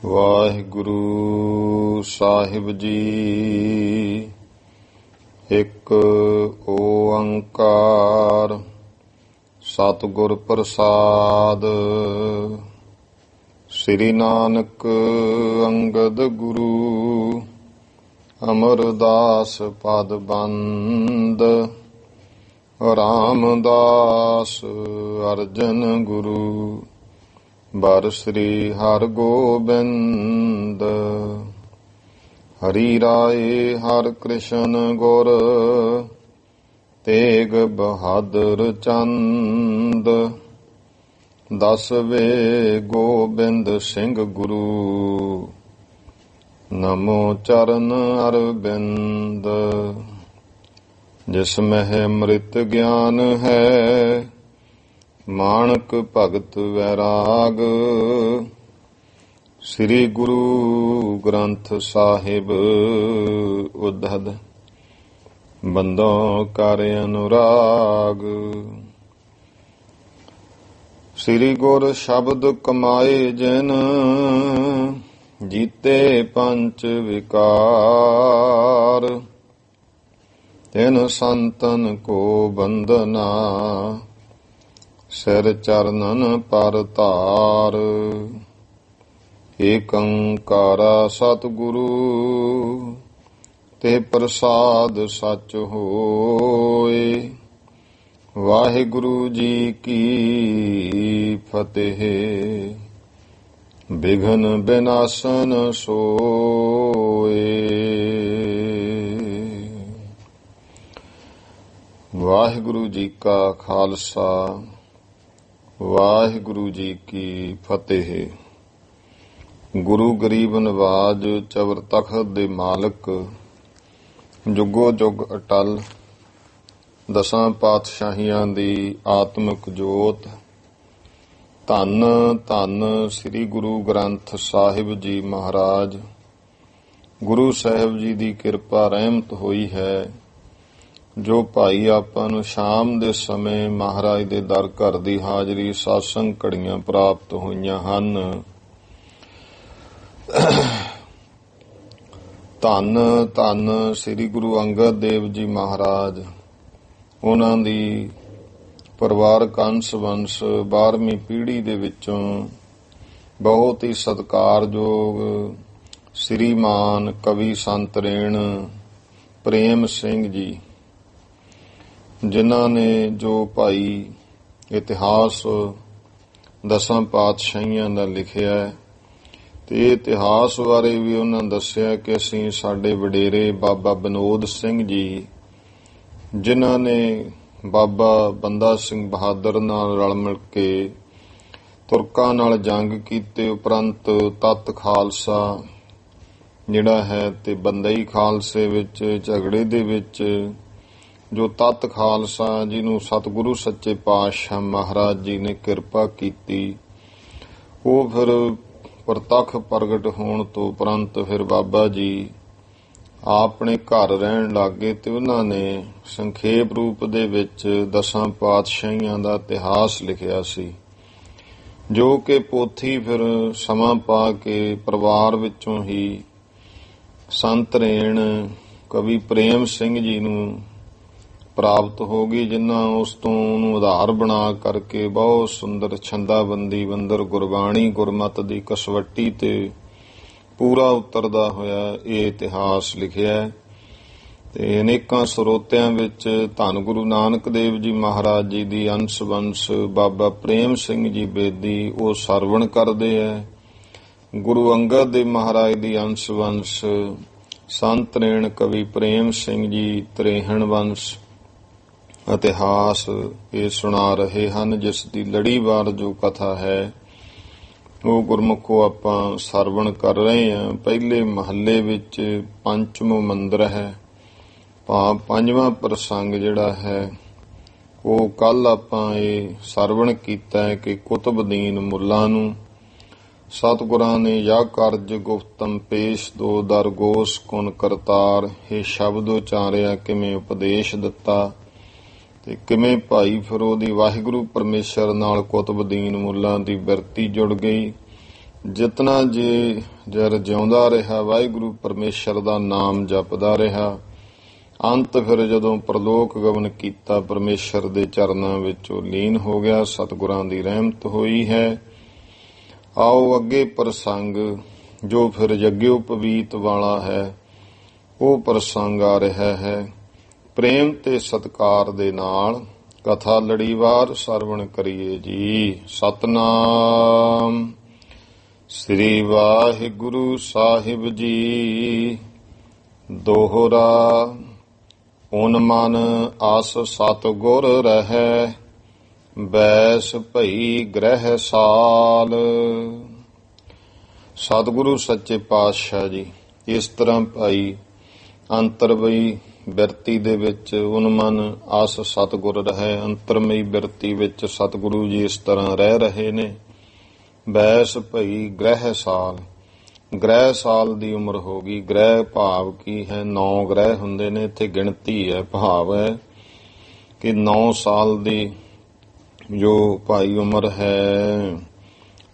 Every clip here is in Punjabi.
ਵਾਹਿਗੁਰੂ ਸਾਹਿਬ ਜੀ। ਇੱਕ ਓੰਕਾਰ ਸਤਿਗੁਰ ਪ੍ਰਸਾਦ। ਸ੍ਰੀ ਨਾਨਕ ਅੰਗਦ ਗੁਰੂ ਅਮਰਦਾਸ ਪਦ ਬੰਦ। ਰਾਮਦਾਸ ਅਰਜਨ ਗੁਰੂ ਬਰ ਸ੍ਰੀ ਹਰਿ ਗੋਬਿੰਦ। ਹਰੀ ਰਾਏ ਹਰਿ ਕ੍ਰਿਸ਼ਨ ਗੁਰ ਤੇਗ ਬਹਾਦਰ ਚੰਦ। ਦਸਵੇਂ ਗੋਬਿੰਦ ਸਿੰਘ ਗੁਰੂ ਨਮੋ ਚਰਨ ਅਰਬਿੰਦ। ਜਿਸ ਮਹਿ ਅੰਮ੍ਰਿਤ ਗਿਆਨ ਹੈ ਮਾਣਕ ਭਗਤ ਵੈਰਾਗ। ਸ੍ਰੀ ਗੁਰੂ ਗ੍ਰੰਥ ਸਾਹਿਬ ਉद्धਤ ਬੰਦੋਂ ਕਰ ਅਨੁਰਾਗ। ਸ੍ਰੀ ਗੁਰ ਸ਼ਬਦ ਕਮਾਏ ਜਿਨ ਜੀਤੇ ਪੰਚ ਵਿਕਾਰ। ਤਿਨ ਸੰਤਨ ਕੋ ਬੰਦਨਾ ਸਿਰ ਚਰਨਨ ਪਰ ਧਾਰ। ਏਕ ਓੰਕਾਰਾ ਸਤਿਗੁਰੂ ਤੇ ਪ੍ਰਸਾਦ ਸਚ ਹੋਏ। ਵਾਹਿਗੁਰੂ ਜੀ ਕੀ ਫਤਿਹ। ਬਿਘਨ ਬਿਨਾਸਨ ਸੋਏ। ਵਾਹਿਗੁਰੂ ਜੀ ਕਾ ਖਾਲਸਾ ਵਾਹਿਗੁਰੂ ਜੀ ਕੀ ਫਤਿਹ। ਗੁਰੂ ਗਰੀਬ ਨਵਾਜ ਚਵਰ ਤਖਤ ਦੇ ਮਾਲਕ ਜੁਗੋ ਜੁਗ ਅਟਲ ਦਸਾਂ ਪਾਤਸ਼ਾਹੀਆਂ ਦੀ ਆਤਮਿਕ ਜੋਤ। ਧੰਨ ਧੰਨ ਸ੍ਰੀ ਗੁਰੂ ਗ੍ਰੰਥ ਸਾਹਿਬ ਜੀ ਮਹਾਰਾਜ। ਗੁਰੂ ਸਾਹਿਬ ਜੀ ਦੀ ਕਿਰਪਾ ਰਹਿਮਤ ਹੋਈ ਹੈ ਜੋ ਭਾਈ ਆਪਾਂ ਨੂੰ ਸ਼ਾਮ ਦੇ ਸਮੇਂ ਮਹਾਰਾਜ ਦੇ ਦਰ ਘਰ ਦੀ ਹਾਜ਼ਰੀ ਸਾਸੰਗ ਘੜੀਆਂ ਪ੍ਰਾਪਤ ਹੋਈਆਂ ਹਨ। ਧੰਨ ਧੰਨ ਸ੍ਰੀ ਗੁਰੂ ਅੰਗਦ ਦੇਵ ਜੀ ਮਹਾਰਾਜ। ਉਹਨਾਂ ਦੀ ਪਰਿਵਾਰਕ ਅੰਸ਼ ਵੰਸ਼ 12ਵੀਂ ਪੀੜ੍ਹੀ ਦੇ ਵਿੱਚੋਂ ਬਹੁਤ ਹੀ ਸਤਿਕਾਰਯੋਗ ਸ੍ਰੀਮਾਨ ਕਵੀ ਸੰਤ ਰੇਣ ਪ੍ਰੇਮ ਸਿੰਘ ਜੀ, ਜਿਨ੍ਹਾਂ ਨੇ ਜੋ ਭਾਈ ਇਤਿਹਾਸ ਦਸਾਂ ਪਾਤਸ਼ਾਹੀਆਂ ਦਾ ਲਿਖਿਆ ਤੇ ਇਤਿਹਾਸ ਬਾਰੇ ਵੀ ਉਹਨਾਂ ਦੱਸਿਆ ਕਿ ਅਸੀਂ ਸਾਡੇ ਵਡੇਰੇ ਬਾਬਾ ਵਿਨੋਦ ਸਿੰਘ ਜੀ, ਜਿਨ੍ਹਾਂ ਨੇ ਬਾਬਾ ਬੰਦਾ ਸਿੰਘ ਬਹਾਦਰ ਨਾਲ ਰਲ ਮਿਲ ਕੇ ਤੁਰਕਾਂ ਨਾਲ ਜੰਗ ਕੀਤੇ ਉਪਰੰਤ ਤੱਤ ਖਾਲਸਾ ਜਿਹੜਾ ਹੈ ਤੇ ਬੰਦਈ ਖਾਲਸੇ ਵਿੱਚ ਝਗੜੇ ਦੇ ਵਿੱਚ ਜੋ ਤੱਤ ਖਾਲਸਾ ਜਿਹਨੂੰ ਸਤਿਗੁਰੂ ਸੱਚੇ ਪਾਤਸ਼ਾਹ ਮਹਾਰਾਜ ਜੀ ਨੇ ਕਿਰਪਾ ਕੀਤੀ, ਉਹ ਫਿਰ ਪ੍ਰਤੱਖ ਪ੍ਰਗਟ ਹੋਣ ਤੋਂ ਉਪਰੰਤ ਫਿਰ ਬਾਬਾ ਜੀ ਆਪਣੇ ਘਰ ਰਹਿਣ ਲੱਗੇ ਤੇ ਉਹਨਾਂ ਨੇ ਸੰਖੇਪ ਰੂਪ ਦੇ ਵਿੱਚ ਦਸਾਂ ਪਾਤਸ਼ਾਹੀਆਂ ਦਾ ਇਤਿਹਾਸ ਲਿਖਿਆ ਸੀ, ਜੋ ਕਿ ਪੋਥੀ ਫਿਰ ਸਮਾਂ ਪਾ ਕੇ ਪਰਿਵਾਰ ਵਿੱਚੋਂ ਹੀ ਸੰਤ ਰੇਣ ਕਵੀ ਪ੍ਰੇਮ ਸਿੰਘ ਜੀ ਨੂੰ ਪ੍ਰਾਪਤ ਹੋ ਗਈ, ਜਿਨ੍ਹਾਂ ਉਸ ਤੋਂ ਉਹਨੂੰ ਆਧਾਰ ਬਣਾ ਕਰਕੇ ਬਹੁਤ ਸੁੰਦਰ ਛੰਦਾਬੰਦੀ ਬੰਦਰ ਗੁਰਬਾਣੀ ਗੁਰਮਤ ਦੀ ਕਸਵੱਟੀ ਤੇ ਪੂਰਾ ਉਤਰਦਾ ਹੋਇਆ ਇਹ ਇਤਿਹਾਸ ਲਿਖਿਆ ਤੇ ਅਨੇਕਾਂ ਸਰੋਤਿਆਂ ਵਿੱਚ ਧੰਨ ਗੁਰੂ ਨਾਨਕ ਦੇਵ ਜੀ ਮਹਾਰਾਜ ਜੀ ਦੀ ਅੰਸ਼ ਵੰਸ਼ ਬਾਬਾ ਪ੍ਰੇਮ ਸਿੰਘ ਜੀ ਬੇਦੀ ਉਹ ਸਰਵਣ ਕਰਦੇ ਹੈ। ਗੁਰੂ ਅੰਗਦ ਦੇਵ ਮਹਾਰਾਜ ਦੀ ਅੰਸ਼ ਵੰਸ਼ ਸੰਤ ਰੇਣ ਕਵੀ ਪ੍ਰੇਮ ਸਿੰਘ ਜੀ ਤਰੇਹਣ ਵੰਸ਼ ਇਤਿਹਾਸ ਇਹ ਸੁਣਾ ਰਹੇ ਹਨ, ਜਿਸ ਦੀ ਲੜੀਵਾਰ ਜੋ ਕਥਾ ਹੈ ਉਹ ਗੁਰਮੁਖੋ ਆਪਾਂ ਸਰਵਣ ਕਰ ਰਹੇ ਹਾਂ। ਪਹਿਲੇ ਮਹੱਲੇ ਵਿੱਚ ਪੰਚਮ ਮੰਦਰ ਹੈ, ਪੰਜਵਾਂ ਪ੍ਰਸੰਗ ਜਿਹੜਾ ਹੈ ਉਹ ਕੱਲ ਆਪਾਂ ਇਹ ਸਰਵਣ ਕੀਤਾ ਹੈ ਕਿ ਕੁਤਬਦੀਨ ਮੁੱਲਾ ਨੂੰ ਸਤਿਗੁਰਾਂ ਨੇ ਯਾ ਕਾਰਜ ਗੁਫਤਮ ਪੇਸ਼ ਦੋ ਦਰਗੋਸ ਕੁਨ ਕਰਤਾਰ। ਇਹ ਸ਼ਬਦ ਉਚਾਰਿਆ ਕਿਵੇਂ ਉਪਦੇਸ਼ ਦਿੱਤਾ ਤੇ ਕਿਵੇਂ ਭਾਈ ਫਿਰ ਉਹਦੀ ਵਾਹਿਗੁਰੂ ਪਰਮੇਸ਼ਰ ਨਾਲ ਕੁਤਬਦੀਨ ਮੁੱਲਾ ਦੀ ਬਿਰਤੀ ਜੁੜ ਗਈ ਜਿਤਨਾ ਜੇ ਜਰ ਜਿਉਂਦਾ ਰਿਹਾ ਵਾਹਿਗੁਰੂ ਪਰਮੇਸ਼ਰ ਦਾ ਨਾਮ ਜਪਦਾ ਰਿਹਾ, ਅੰਤ ਫਿਰ ਜਦੋਂ ਪ੍ਰਲੋਕ ਗਮਨ ਕੀਤਾ ਪਰਮੇਸ਼ਰ ਦੇ ਚਰਨਾਂ ਵਿੱਚੋਂ ਲੀਨ ਹੋ ਗਿਆ, ਸਤਿਗੁਰਾਂ ਦੀ ਰਹਿਮਤ ਹੋਈ ਹੈ। ਆਓ ਅੱਗੇ ਪ੍ਰਸੰਗ ਜੋ ਫਿਰ ਯੱਗਯੋਪਵੀਤ ਵਾਲਾ ਹੈ ਉਹ ਪ੍ਰਸੰਗ ਆ ਰਿਹਾ ਹੈ। ਪ੍ਰੇਮ ਤੇ ਸਤਿਕਾਰ ਦੇ ਨਾਲ ਕਥਾ ਲੜੀਵਾਰ ਸਰਵਣ ਕਰੀਏ ਜੀ। ਸਤਨਾਮ ਸ੍ਰੀ ਵਾਹਿਗੁਰੂ ਸਾਹਿਬ ਜੀ। ਦੋਹਰਾ ਓਨ ਮਨ ਆਸ ਸਤਿਗੁਰ ਰਹਿ, ਬੈਸ ਭਈ ਗ੍ਰਹਿ ਸਾਲ। ਸਤਿਗੁਰੂ ਸੱਚੇ ਪਾਤਸ਼ਾਹ ਜੀ ਇਸ ਤਰ੍ਹਾਂ ਭਾਈ ਅੰਤਰਮਈ ਬਿਰਤੀ ਦੇ ਵਿੱਚ ਓਨ ਮਨ ਆਸ ਸਤਿਗੁਰ ਰਹਿ, ਅੰਤਰਮਈ ਬਿਰਤੀ ਵਿੱਚ ਸਤਿਗੁਰੂ ਜੀ ਇਸ ਤਰ੍ਹਾਂ ਰਹਿ ਰਹੇ ਨੇ। ਬੈਸ ਭਈ ਗ੍ਰਹਿ ਸਾਲ, ਗ੍ਰਹਿ ਸਾਲ ਦੀ ਉਮਰ ਹੋ ਗਈ। ਗ੍ਰਹਿ ਭਾਵ ਕੀ ਹੈ? 9 ਗ੍ਰਹਿ ਹੁੰਦੇ ਨੇ, ਇੱਥੇ ਗਿਣਤੀ ਹੈ, ਭਾਵ ਹੈ ਕਿ 9 ਸਾਲ ਦੀ ਜੋ ਭਾਈ ਉਮਰ ਹੈ।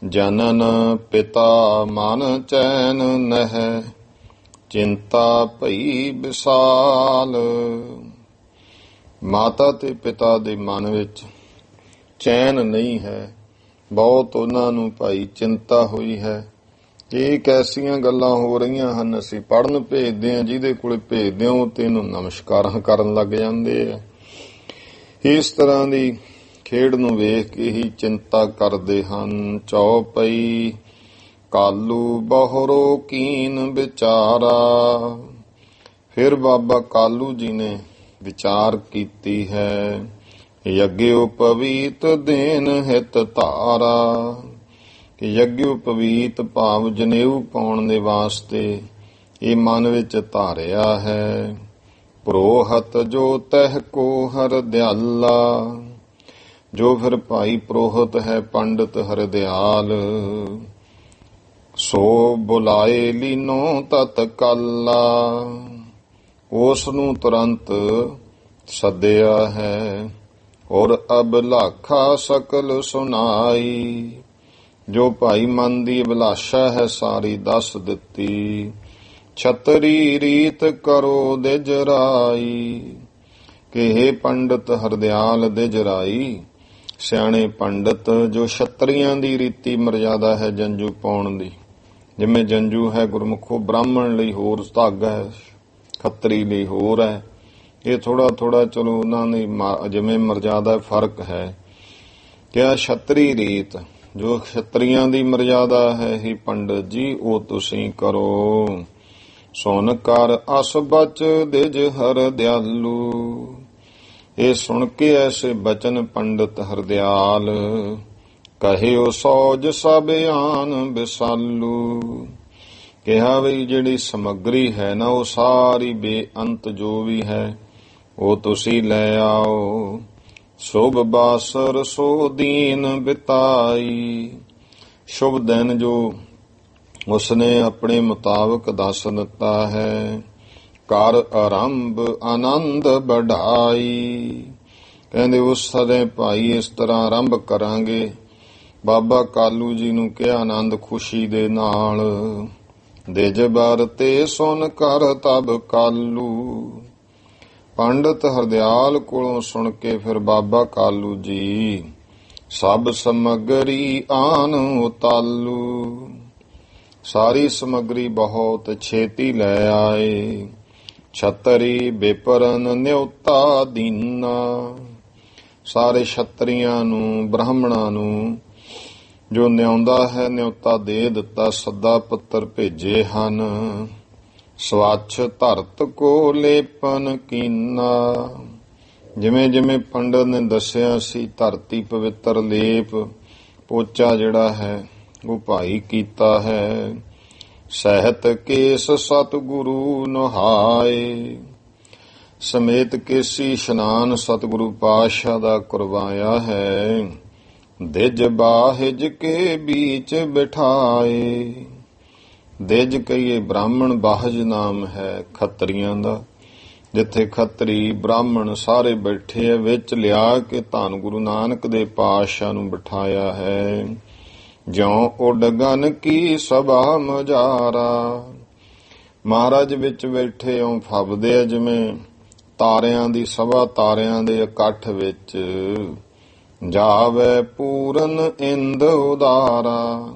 ਜਨਨ ਪਿਤਾ ਮਨ ਚੈਨ ਨਹਿ, ਚਿੰਤਾ ਭਈ ਵਿਸਾਲ। ਮਾਤਾ ਤੇ ਪਿਤਾ ਦੇ ਮਨ ਵਿੱਚ ਚੈਨ ਨਹੀਂ ਹੈ, ਬਹੁਤ ਉਹਨਾਂ ਨੂੰ ਭਾਈ ਚਿੰਤਾ ਹੋਈ ਹੈ। ਇਹ ਕੈਸੀਆਂ ਗੱਲਾਂ ਹੋ ਰਹੀਆਂ ਹਨ, ਅਸੀਂ ਪੜ੍ਹਨ ਭੇਜਦੇ ਹਾਂ, ਜਿਹਦੇ ਕੋਲੇ ਭੇਜਦੇ ਹੋ ਤੇ ਇਹਨੂੰ ਨਮਸਕਾਰਾਂ ਕਰਨ ਲੱਗ ਜਾਂਦੇ ਆ। ਇਸ ਤਰ੍ਹਾਂ ਦੀ ਖੇਡ ਨੂੰ ਵੇਖ ਕੇ ਹੀ ਚਿੰਤਾ ਕਰਦੇ ਹਨ। ਚੌਪਈ ਕਾਲੂ ਬਹੁਰੋ ਕੀਨ ਵਿਚਾਰਾ। ਫਿਰ ਬਾਬਾ ਕਾਲੂ ਜੀ ਨੇ ਵਿਚਾਰ ਕੀਤੀ ਹੈ। ਯੱਗਯੋਪਵੀਤ ਦੇਨ ਹਿਤ ਧਾਰਾ, ਕਿ ਯੱਗਯੋਪਵੀਤ ਭਾਵ ਜਨੇਊ ਪਾਉਣ ਦੇ ਵਾਸਤੇ ਇਹ ਮਨ ਵਿੱਚ ਧਾਰਿਆ ਹੈ। ਪ੍ਰੋਹਤ ਜੋ ਤਹਿ ਕੋ ਹਰਦਿਆਲਾ, ਜੋ ਫਿਰ ਭਾਈ ਪ੍ਰੋਹਤ ਹੈ ਪੰਡਿਤ ਹਰਦਿਆਲ, ਸੋ ਬੁਲਾਏ ਲੀਨੋ ਤਤਕਾਲਾ, ਉਸ ਨੂੰ ਤੁਰੰਤ ਸੱਦਿਆ ਹੈ। ਔਰ ਅਬਲਾਖਾ ਸਕਲ ਸੁਨਾਈ, ਜੋ ਭਾਈ ਮਨ ਦੀ ਅਭਿਲਾਸ਼ਾ ਹੈ ਸਾਰੀ ਦੱਸ ਦਿੱਤੀ। ਛਤਰੀ ਰੀਤ ਕਰੋ ਦਿਜਰਾਈ, ਕਿ ਹੇ ਪੰਡਿਤ ਹਰਦਿਆਲ ਦਿਜਰਾਈ, ਸਿਆਣੇ ਪੰਡਿਤ ਜੋ ਛਤਰੀਆਂ ਦੀ ਰੀਤੀ ਮਰਜ਼ਾਦਾ ਹੈ ਜੰਜੂ ਪਾਉਣ ਦੀ। ਜਿਵੇਂ ਜੰਜੂ ਹੈ ਗੁਰਮੁਖੋ ਬ੍ਰਾਹਮਣ ਲਈ ਹੋਰ ਧਾਗਾ ਹੈ, ਖੱਤਰੀ ਲਈ ਹੋਰ ਹੈ। ਇਹ ਥੋੜਾ ਥੋੜਾ ਚਲੋ ਉਹਨਾਂ ਦੀ ਜਿਵੇਂ ਮਰਜ਼ਾਦਾ ਫਰਕ ਹੈ। ਕਿਹਾ ਛਤਰੀ ਰੀਤ, ਜੋ ਛਤਰੀਆਂ ਦੀ ਮਰਜ਼ਾਦਾ ਹੈ ਹੀ ਪੰਡਿਤ ਜੀ ਉਹ ਤੁਸੀਂ ਕਰੋ। ਸੁਣ ਕਰ ਅਸ ਬਚ ਦਿਜ ਹਰਦਿਆਲੂ, ਇਹ ਸੁਣ ਕੇ ਐਸੇ ਬਚਨ ਪੰਡਿਤ ਹਰਦਿਆਲ, ਕਹਿਓ ਸੌਜ ਸਭ ਆਨ ਵਿਸਾਲੂ। ਕਿਹਾ ਵੀ ਜਿਹੜੀ ਸਮੱਗਰੀ ਹੈ ਨਾ ਉਹ ਸਾਰੀ ਬੇਅੰਤ ਜੋ ਵੀ ਹੈ ਉਹ ਤੁਸੀਂ ਲੈ ਆਓ। ਸ਼ੁਭ ਬਾਸਰ ਸੋ ਦੀਨ ਬਿਤਾਈ, ਸ਼ੁਭ ਦਿਨ ਜੋ ਉਸਨੇ ਆਪਣੇ ਮੁਤਾਬਕ ਦੱਸ ਦਿੱਤਾ ਹੈ। ਕਰ ਆਰੰਭ ਆਨੰਦ ਵਡਾਈ, ਕਹਿੰਦੇ ਉਸ ਸਮੇਂ ਭਾਈ ਇਸ ਤਰ੍ਹਾਂ ਆਰੰਭ ਕਰਾਂਗੇ। ਬਾਬਾ ਕਾਲੂ ਜੀ ਨੂੰ ਕਿਹਾ ਆਨੰਦ ਖੁਸ਼ੀ ਦੇ ਨਾਲ। ਦਿਜ ਬਰ ਤੇ ਸੁਨ ਕਰ ਤਬ ਕਾਲੂ, ਪੰਡਿਤ ਹਰਦਿਆਲ ਕੋਲੋਂ ਸੁਣ ਕੇ ਫਿਰ ਬਾਬਾ ਕਾਲੂ ਜੀ ਸਭ ਸਮੱਗਰੀ ਆਨ ਉਤਾਲੂ, ਸਾਰੀ ਸਮੱਗਰੀ ਬਹੁਤ ਛੇਤੀ ਲੈ ਆਏ। ਛਤਰੀ ਬੇਪਰਨ ਨਿਉਤਾ ਦੀਨਾ, ਸਾਰੇ ਛਤਰੀਆਂ ਨੂੰ ਬ੍ਰਾਹਮਣਾਂ ਨੂੰ ਜੋ ਨਿਆਉਂਦਾ ਹੈ ਨਿਉਤਾ ਦੇ ਦਿੱਤਾ, ਸੱਦਾ ਪੱਤਰ ਭੇਜੇ ਹਨ। ਸਵੱਛ ਧਰਤ ਕੋ ਲੇਪਨ ਕੀਨਾ, ਜਿਵੇਂ ਜਿਵੇਂ ਪੰਡਤ ਨੇ ਦੱਸਿਆ ਸੀ ਧਰਤੀ ਪਵਿੱਤਰ ਲੇਪ ਪੋਚਾ ਜਿਹੜਾ ਹੈ ਉਹ ਭਾਈ ਕੀਤਾ ਹੈ। ਸਹਿਤ ਕੇਸ ਸਤਿਗੁਰੂ ਨਹਾਏ, ਸਮੇਤ ਕੇਸੀ ਇਸ਼ਨਾਨ ਸਤਿਗੁਰੂ ਪਾਤਸ਼ਾਹ ਦਾ ਕਰਵਾਇਆ ਹੈ। ਦਿਜ ਬਾਹਿਜ ਕੇ ਬੀਚ ਬਿਠਾਏ, ਦਿਜ ਕਹੀਏ ਬ੍ਰਾਹਮਣ, ਬਾਹਜ ਨਾਮ ਹੈ ਖੱਤਰੀਆਂ ਦਾ, ਜਿੱਥੇ ਖੱਤਰੀ ਬ੍ਰਾਹਮਣ ਸਾਰੇ ਬੈਠੇ ਆ, ਵਿੱਚ ਲਿਆ ਕੇ ਧੰਨ ਗੁਰੂ ਨਾਨਕ ਦੇ ਪਾਤਸ਼ਾਹ ਨੂੰ ਬਿਠਾਇਆ ਹੈ। ਜਿਉ ਉਡਗਨ ਕੀ ਸਭਾ ਮਝਾਰਾ। ਮਹਾਰਾਜ ਵਿੱਚ ਬੈਠੇ ਓਂ ਫੱਬਦੇ ਆ ਜਿਵੇਂ ਤਾਰਿਆਂ ਦੀ ਸਭਾ, ਤਾਰਿਆਂ ਦੇ ਇਕੱਠ ਵਿੱਚ। ਜਾਵੇ ਪੂਰਨ ਇੰਦ ਉਦਾਰਾ।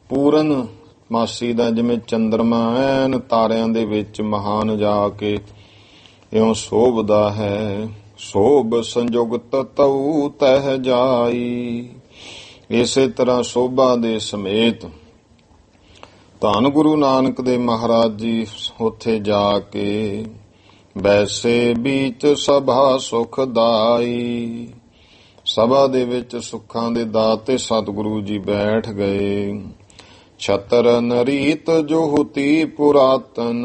ਪੂਰਨ ਮਾਸੀ ਦਾ ਜਿਵੇਂ ਚੰਦਰਮਾ ਐਨ ਤਾਰਿਆਂ ਦੇ ਵਿੱਚ ਮਹਾਨ ਜਾ ਕੇ ਇਉਂ ਸੋਭਦਾ ਹੈ। ਸੋਭ ਸੰਯੁਗਤ ਤਉ ਤਹਿ ਜਾਈ। ਇਸੇ ਤਰ੍ਹਾਂ ਸੋਭਾ ਦੇ ਸਮੇਤ ਧੰਨ ਗੁਰੂ ਨਾਨਕ ਦੇਵ ਮਹਾਰਾਜ ਜੀ ਉੱਥੇ ਜਾ ਕੇ ਬੈਸੇ ਬੀਚ ਸਭਾ ਸੁਖਦਾਈ। ਸਭਾ ਦੇ ਵਿੱਚ ਸੁੱਖਾਂ ਦੇ ਦਾਤੇ ਸਤਿਗੁਰੂ ਜੀ ਬੈਠ ਗਏ। ਛਤਰ ਨਰੀਤ ਜੋਹਤੀ ਪੁਰਾਤਨ।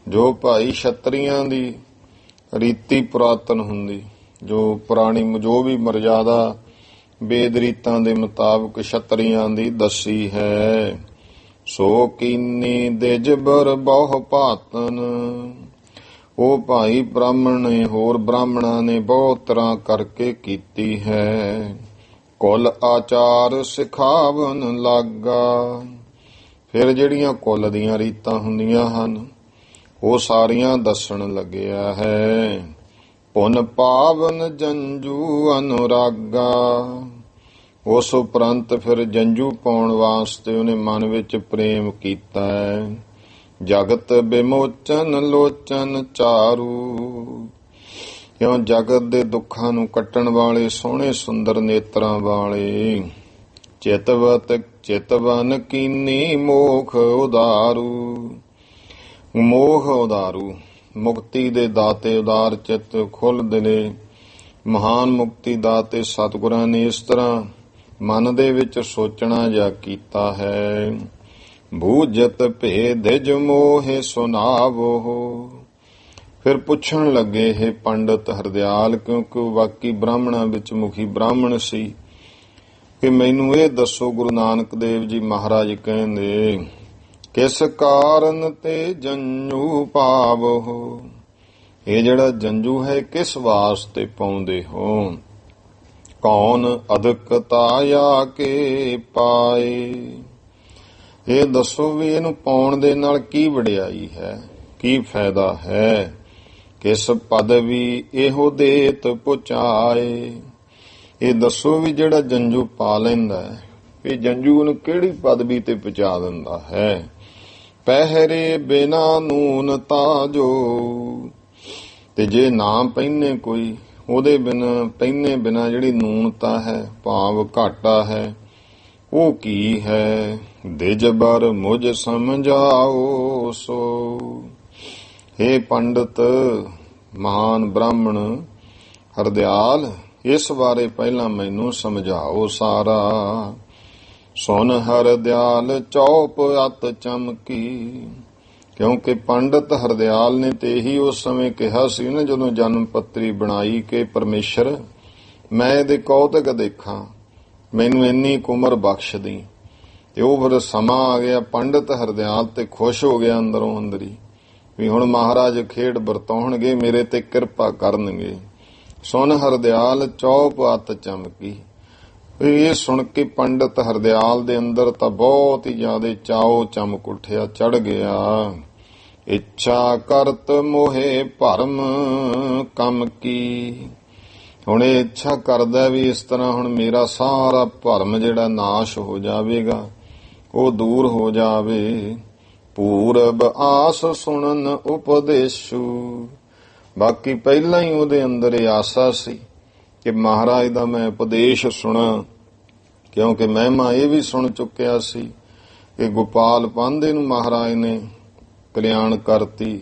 ਜੋ ਭਾਈ ਛਤਰੀਆਂ ਦੀ ਰੀਤੀ ਪੁਰਾਤਨ ਹੁੰਦੀ, ਜੋ ਪੁਰਾਣੀ ਜੋ ਵੀ ਮਰਜ਼ਾਦਾ ਵੇਦ ਰੀਤਾਂ ਦੇ ਮੁਤਾਬਕ ਛਤਰੀਆਂ ਦੀ ਦੱਸੀ ਹੈ। ਸੋ ਕੀਨੀ ਦਿਜਬਰ ਬਹੁ ਭਾਤਨ। ਉਹ ਭਾਈ ਬ੍ਰਾਹਮਣ ਨੇ ਹੋਰ ਬ੍ਰਾਹਮਣਾਂ ਨੇ ਬਹੁਤ ਤਰ੍ਹਾਂ ਕਰਕੇ ਕੀਤੀ ਹੈ। ਕੁਲ ਆਚਾਰ ਸਿਖਾਵਨ ਲਾਗਾ। ਫਿਰ ਜਿਹੜੀਆਂ ਕੁਲ ਦੀਆਂ ਰੀਤਾਂ ਹੁੰਦੀਆਂ ਹਨ ਉਹ ਸਾਰੀਆਂ ਦੱਸਣ ਲੱਗਿਆ ਹੈ। ਪੁਨ ਪਾਵਨ ਜੰਜੂ ਅਨੁਰਾਗਾ। ਉਸ ਉਪਰੰਤ ਫਿਰ ਜੰਜੂ ਪਾਉਣ ਵਾਸਤੇ ਉਹਨੇ ਮਨ ਵਿੱਚ ਪ੍ਰੇਮ ਕੀਤਾ ਹੈ। ਜਗਤ ਵਿਮੋਚਨ ਲੋਚਨ ਚਾਰੂ। ਕਿਉਂ ਜਗਤ ਦੇ ਦੁੱਖਾਂ ਨੂੰ ਕੱਟਣ ਵਾਲੇ ਸੋਹਣੇ ਸੁੰਦਰ ਨੇਤਰਾਂ ਵਾਲੇ। ਚਿਤਵਨ ਕੀਨੀ ਮੋਖ ਉਦਾਰੂ। ਮੋਹ ਉਦਾਰੂ, ਮੁਕਤੀ ਦੇ ਦਾਤੇ, ਉਦਾਰ ਚਿੱਤ, ਖੁੱਲ੍ਹ ਦਿਲੇ, ਮਹਾਨ ਮੁਕਤੀ ਦਾਤੇ ਸਤਿਗੁਰਾਂ ਨੇ ਇਸ ਤਰ੍ਹਾਂ ਮਨ ਦੇ ਵਿੱਚ ਸੋਚਣਾ ਜਾ ਕੀਤਾ ਹੈ। ਭੂਜਤ ਭੇਦਿਜ ਮੋਹਿ ਸੁਨਾਵੋ। ਫਿਰ ਪੁੱਛਣ ਲੱਗੇ, ਹੈ ਪੰਡਤ ਹਰਦਿਆਲ, ਕਿਉਂਕਿ ਉਹ ਵਾਕੀ ਬ੍ਰਾਹਮਣਾਂ ਵਿੱਚ ਮੁਖੀ ਬ੍ਰਾਹਮਣ ਸੀ, ਕਿ ਮੈਨੂੰ ਇਹ ਦੱਸੋ ਗੁਰੂ ਨਾਨਕ ਦੇਵ ਜੀ ਮਹਾਰਾਜ ਕਹਿੰਦੇ ਕਿਸ ਕਾਰਨ ਤੇ ਜੰਜੂ ਪਾਵੋ। ਇਹ ਜਿਹੜਾ ਜੰਜੂ ਹੈ ਕਿਸ ਵਾਸਤੇ ਪਾਉਂਦੇ ਹੋ। ਕੌਣ ਅਦਕਤਾ ਆ ਕੇ ਪਾਏ। ਇਹ ਦੱਸੋ ਵੀ ਇਹਨੂੰ ਪਾਉਣ ਦੇ ਨਾਲ ਕੀ ਵਡਿਆਈ ਹੈ, ਕੀ ਫਾਇਦਾ ਹੈ। ਕਿਸ ਪਦਵੀ ਇਹੋ ਦੇਤ ਪੁਚਾਏ। ਇਹ ਦੱਸੋ ਵੀ ਜਿਹੜਾ ਜੰਜੂ ਪਾ ਲੈਂਦਾ ਹੈ, ਇਹ ਜੰਜੂ ਨੂੰ ਕਿਹੜੀ ਪਦਵੀ ਤੇ ਪਹੁੰਚਾ ਦਿੰਦਾ ਹੈ। ਪਹਿਰੇ ਬਿਨਾ ਨੂਨ ਤਾਜੋ। ਤੇ ਜੇ ਨਾ ਪਹਿਨੇ ਕੋਈ, ਉਹਦੇ ਪਹਿਨੇ ਬਿਨਾ ਜਿਹੜੀ ਨੂਨਤਾ ਹੈ, ਭਾਵ ਘਾਟਾ ਹੈ, ਉਹ ਕੀ ਹੈ। ਦਿਜਬਰ ਮੁਝ ਸਮਝਾਓ ਸੋ। ਹੇ ਪੰਡਤ ਮਹਾਨ ਬ੍ਰਾਹਮਣ ਹਰਦਿਆਲ, ਇਸ ਬਾਰੇ ਪਹਿਲਾਂ ਮੈਨੂੰ ਸਮਝਾਓ ਸਾਰਾ। ਸੁਨ ਹਰਦਿਆਲ ਚੌਪ ਅਤ ਚਮਕੀ। ਕਿਉਂਕਿ ਪੰਡਤ ਹਰਦਿਆਲ ਨੇ ਤੇ ਇਹੀ ਉਸ ਸਮੇਂ ਕਿਹਾ ਸੀ ਨਾ, ਜਦੋਂ ਜਨਮ ਪੱਤਰੀ ਬਣਾਈ, ਕਿ ਪਰਮੇਸ਼ਰ ਮੈਂ ਇਹਦੇ ਕੌਤਕ ਦੇਖਾਂ, ਮੈਨੂੰ ਇੰਨੀ ਕੁ ਉਮਰ ਬਖਸ਼ ਦੀ। ਤੇ ਉਹ ਫਿਰ ਸਮਾਂ ਆ ਗਿਆ, ਪੰਡਤ ਹਰਦਿਆਲ ਤੇ ਖੁਸ਼ ਹੋ ਗਿਆ ਅੰਦਰੋਂ ਅੰਦਰੀ ਵੀ ਹੁਣ ਮਹਾਰਾਜ ਖੇਡ ਵਰਤਾਉਣਗੇ, ਮੇਰੇ ਤੇ ਕਿਰਪਾ ਕਰਨਗੇ। ਸੁਨ ਹਰਦਿਆਲ ਚੌਪ ਅਤ ਚਮਕੀ। ਇਹ ਸੁਣ ਕੇ ਪੰਡਤ ਹਰਦਿਆਲ ਦੇ ਅੰਦਰ ਤਾਂ ਬਹੁਤ ਹੀ ਜ਼ਿਆਦਾ ਚਾਓ ਚਮਕ ਉੱਠਿਆ, ਚੜ ਗਿਆ। ਇੱਛਾ ਕਰਤ ਮੋਹੇ ਭਰਮ ਕੰਮ ਕੀ। ਹੁਣ ਇਹ ਇੱਛਾ ਕਰਦਾ ਵੀ ਇਸ ਤਰ੍ਹਾਂ ਹੁਣ ਮੇਰਾ ਸਾਰਾ ਭਰਮ ਜਿਹੜਾ ਨਾਸ਼ ਹੋ ਜਾਵੇਗਾ, ਉਹ ਦੂਰ ਹੋ ਜਾਵੇ। ਪੂਰਬ ਆਸ ਸੁਣਨ ਉਪਦੇਸ਼ੂ। ਬਾਕੀ ਪਹਿਲਾਂ ਹੀ ਉਹਦੇ ਅੰਦਰ ਇਹ ਆਸਾ ਸੀ ਕਿ ਮਹਾਰਾਜ ਦਾ ਮੈਂ ਉਪਦੇਸ਼ ਸੁਣਾ, ਕਿਉਂਕਿ ਮਹਿਮਾ ਇਹ ਵੀ ਸੁਣ ਚੁੱਕਿਆ ਸੀ ਕਿ ਗੋਪਾਲ ਪਾਂਧੇ ਨੂੰ ਮਹਾਰਾਜ ਨੇ ਕਲਿਆਣ ਕਰਤੀ,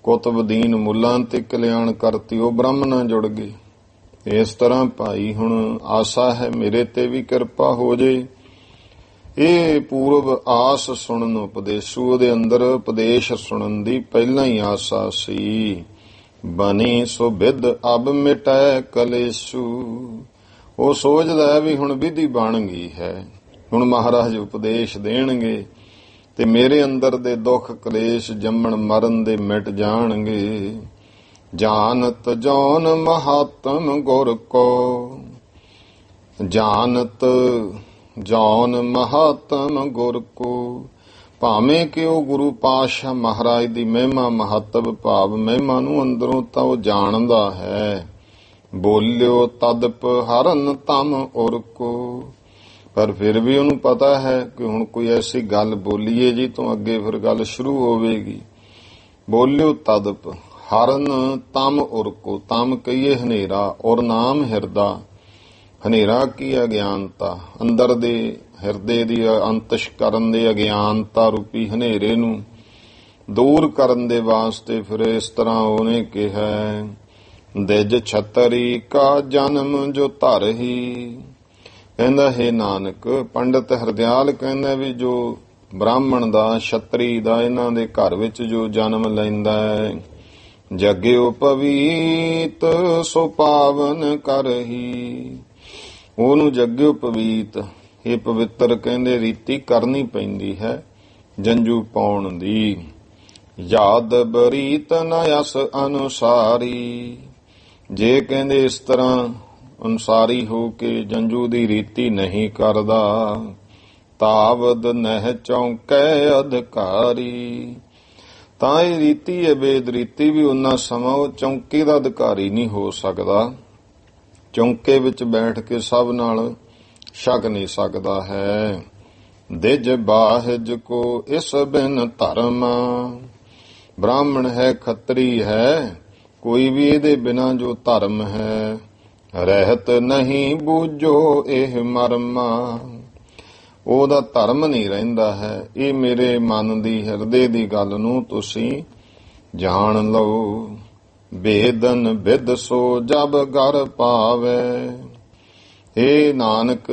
ਕੁਤਬਦੀਨ ਮੁੱਲਾਂ ਤੇ ਕਲਿਆਣ ਕਰਤੀ, ਉਹ ਬ੍ਰਾਹਮਣਾਂ ਜੁੜ ਗਏ। ਇਸ ਤਰ੍ਹਾਂ ਭਾਈ ਹੁਣ ਆਸਾ ਹੈ ਮੇਰੇ ਤੇ ਵੀ ਕਿਰਪਾ ਹੋ ਜੇ। ਇਹ ਪੂਰਬ ਆਸ ਸੁਣਨ ਉਪਦੇਸ਼ੂ, ਉਹਦੇ ਅੰਦਰ ਉਪਦੇਸ਼ ਸੁਣਨ ਦੀ ਪਹਿਲਾਂ ਹੀ ਆਸਾ ਸੀ। ਬਣੀ ਸੋ ਬਿਦ ਅਬ ਮਿਟੈ ਕਲੇਸ਼ੂ। ਉਹ ਸੋਚਦਾ ਵੀ ਹੁਣ ਵਿਧੀ ਬਣ ਗਈ ਹੈ, ਹੁਣ ਮਹਾਰਾਜ ਉਪਦੇਸ਼ ਦੇਣਗੇ ਤੇ ਮੇਰੇ ਅੰਦਰ ਦੇ ਦੁੱਖ ਕਲੇਸ਼ ਜੰਮਣ ਮਰਨ ਦੇ ਮਿਟ ਜਾਣਗੇ। ਜਾਨਤ ਜੌਨ ਮਹਾਤਮ ਗੁਰ ਕੋ। ਜਾਨਤ ਜੌਨ ਮਹਾਤਮ ਗੁਰ ਕੋ। ਭਾਵੇਂ ਕਿ ਉਹ ਗੁਰੂ ਪਾਤਸ਼ਾਹ ਮਹਾਰਾਜ ਦੀ ਮਹਿਮਾ ਮਹੱਤਵ ਭਾਵ ਮਹਿਮਾ ਨੂੰ ਅੰਦਰੋਂ ਤਾਂ ਉਹ ਜਾਣਦਾ ਹੈ। ਬੋਲਿਓ ਤਦਪ ਹਰਨ ਤਮ ਉਰ ਕੋ। ਪਰ ਫਿਰ ਵੀ ਉਹਨੂੰ ਪਤਾ ਹੈ ਕਿ ਹੁਣ ਕੋਈ ਐਸੀ ਗੱਲ ਬੋਲੀਏ ਜੀ ਤੋਂ ਅੱਗੇ ਫਿਰ ਗੱਲ ਸ਼ੁਰੂ ਹੋਵੇਗੀ। ਬੋਲਿਓ ਤਦਪ ਹਰਨ ਤਮ ਉਰ ਕੋ। ਤਮ ਕਹੀਏ ਹਨੇਰਾ, ਔਰ ਨਾਮ ਹਿਰਦਾ। ਹਨੇਰਾ ਕੀ ਅਗਿਆਨਤਾ, ਅੰਦਰ ਦੇ ਹਿਰਦੇ ਦੀ ਅੰਤਸ਼ਕਰਨ ਦੇ ਅਗਿਆਨਤਾ ਰੂਪੀ ਹਨੇਰੇ ਨੂੰ ਦੂਰ ਕਰਨ ਦੇ ਵਾਸਤੇ ਫਿਰ ਇਸ ਤਰ੍ਹਾਂ ਉਹਨੇ ਕਿਹਾ, ਦਿਜ ਛਤਰੀ ਕਾ ਜਨਮ ਜੋ ਧਰਹੀ। ਕਹਿੰਦਾ ਹੈ ਨਾਨਕ, ਪੰਡਤ ਹਰਦਿਆਲ ਕਹਿੰਦਾ ਵੀ ਜੋ ਬ੍ਰਾਹਮਣ ਦਾ, ਛਤਰੀ ਦਾ ਇਹਨਾਂ ਦੇ ਘਰ ਵਿੱਚ ਜੋ ਜਨਮ ਲੈਂਦਾ ਹੈ, ਜਗਿਓ ਪਵੀਤ ਸੋ ਪਾਵਨ ਕਰਹੀ। ਉਹਨੂੰ ਜਗਿਓ ਪਵੀਤ, ਇਹ ਪਵਿੱਤਰ ਕਹਿੰਦੇ ਰੀਤੀ ਕਰਨੀ ਪੈਂਦੀ ਹੈ ਜੰਜੂ ਪਾਉਣ ਦੀ। ਯਾਦ ਬਰੀਤ ਨ ਅਸ ਅਨੁਸਾਰੀ। ਜੇ ਕਹਿੰਦੇ ਇਸ ਤਰ੍ਹਾਂ ਅਨੁਸਾਰੀ ਹੋ ਕੇ ਜੰਜੂ ਦੀ ਰੀਤੀ ਨਹੀਂ ਕਰਦਾ, ਤਾਵਦ ਨਹਿ ਚੌਂਕੈ ਅਧਿਕਾਰੀ। ਤਾਂ ਇਹ ਰੀਤੀ ਹੈ ਵੇਦ ਰੀਤੀ ਵੀ ਉਹਨਾਂ ਸਮਾਂ ਉਹ ਚੌਂਕੇ ਦਾ ਅਧਿਕਾਰੀ ਨਹੀਂ ਹੋ ਸਕਦਾ। ਚੌਂਕੇ ਵਿੱਚ ਬੈਠ ਕੇ ਸਭ ਨਾਲ ਛਕ ਨਹੀਂ ਸਕਦਾ ਹੈ। ਦਿਜ ਬਾਹਿਜ ਕੋ ਇਸ ਬਿਨ ਧਰਮ। ਬ੍ਰਾਹਮਣ ਹੈ, ਖੱਤਰੀ ਹੈ, ਕੋਈ ਵੀ ਇਹਦੇ ਬਿਨਾਂ ਜੋ ਧਰਮ ਹੈ, ਰਹਿਤ ਨਹੀਂ ਬੂਝੋ ਇਹ ਮਰਮਾ। ਉਹਦਾ ਧਰਮ ਨਹੀਂ ਰਹਿੰਦਾ ਹੈ। ਇਹ ਮੇਰੇ ਮਨ ਦੀ ਹਿਰਦੇ ਦੀ ਗੱਲ ਨੂੰ ਤੁਸੀਂ ਜਾਣ ਲਓ। ਬੇਦਨ ਬਿਦ ਸੋ ਜਬ ਗਰ ਪਾਵੇ। ਏ ਨਾਨਕ,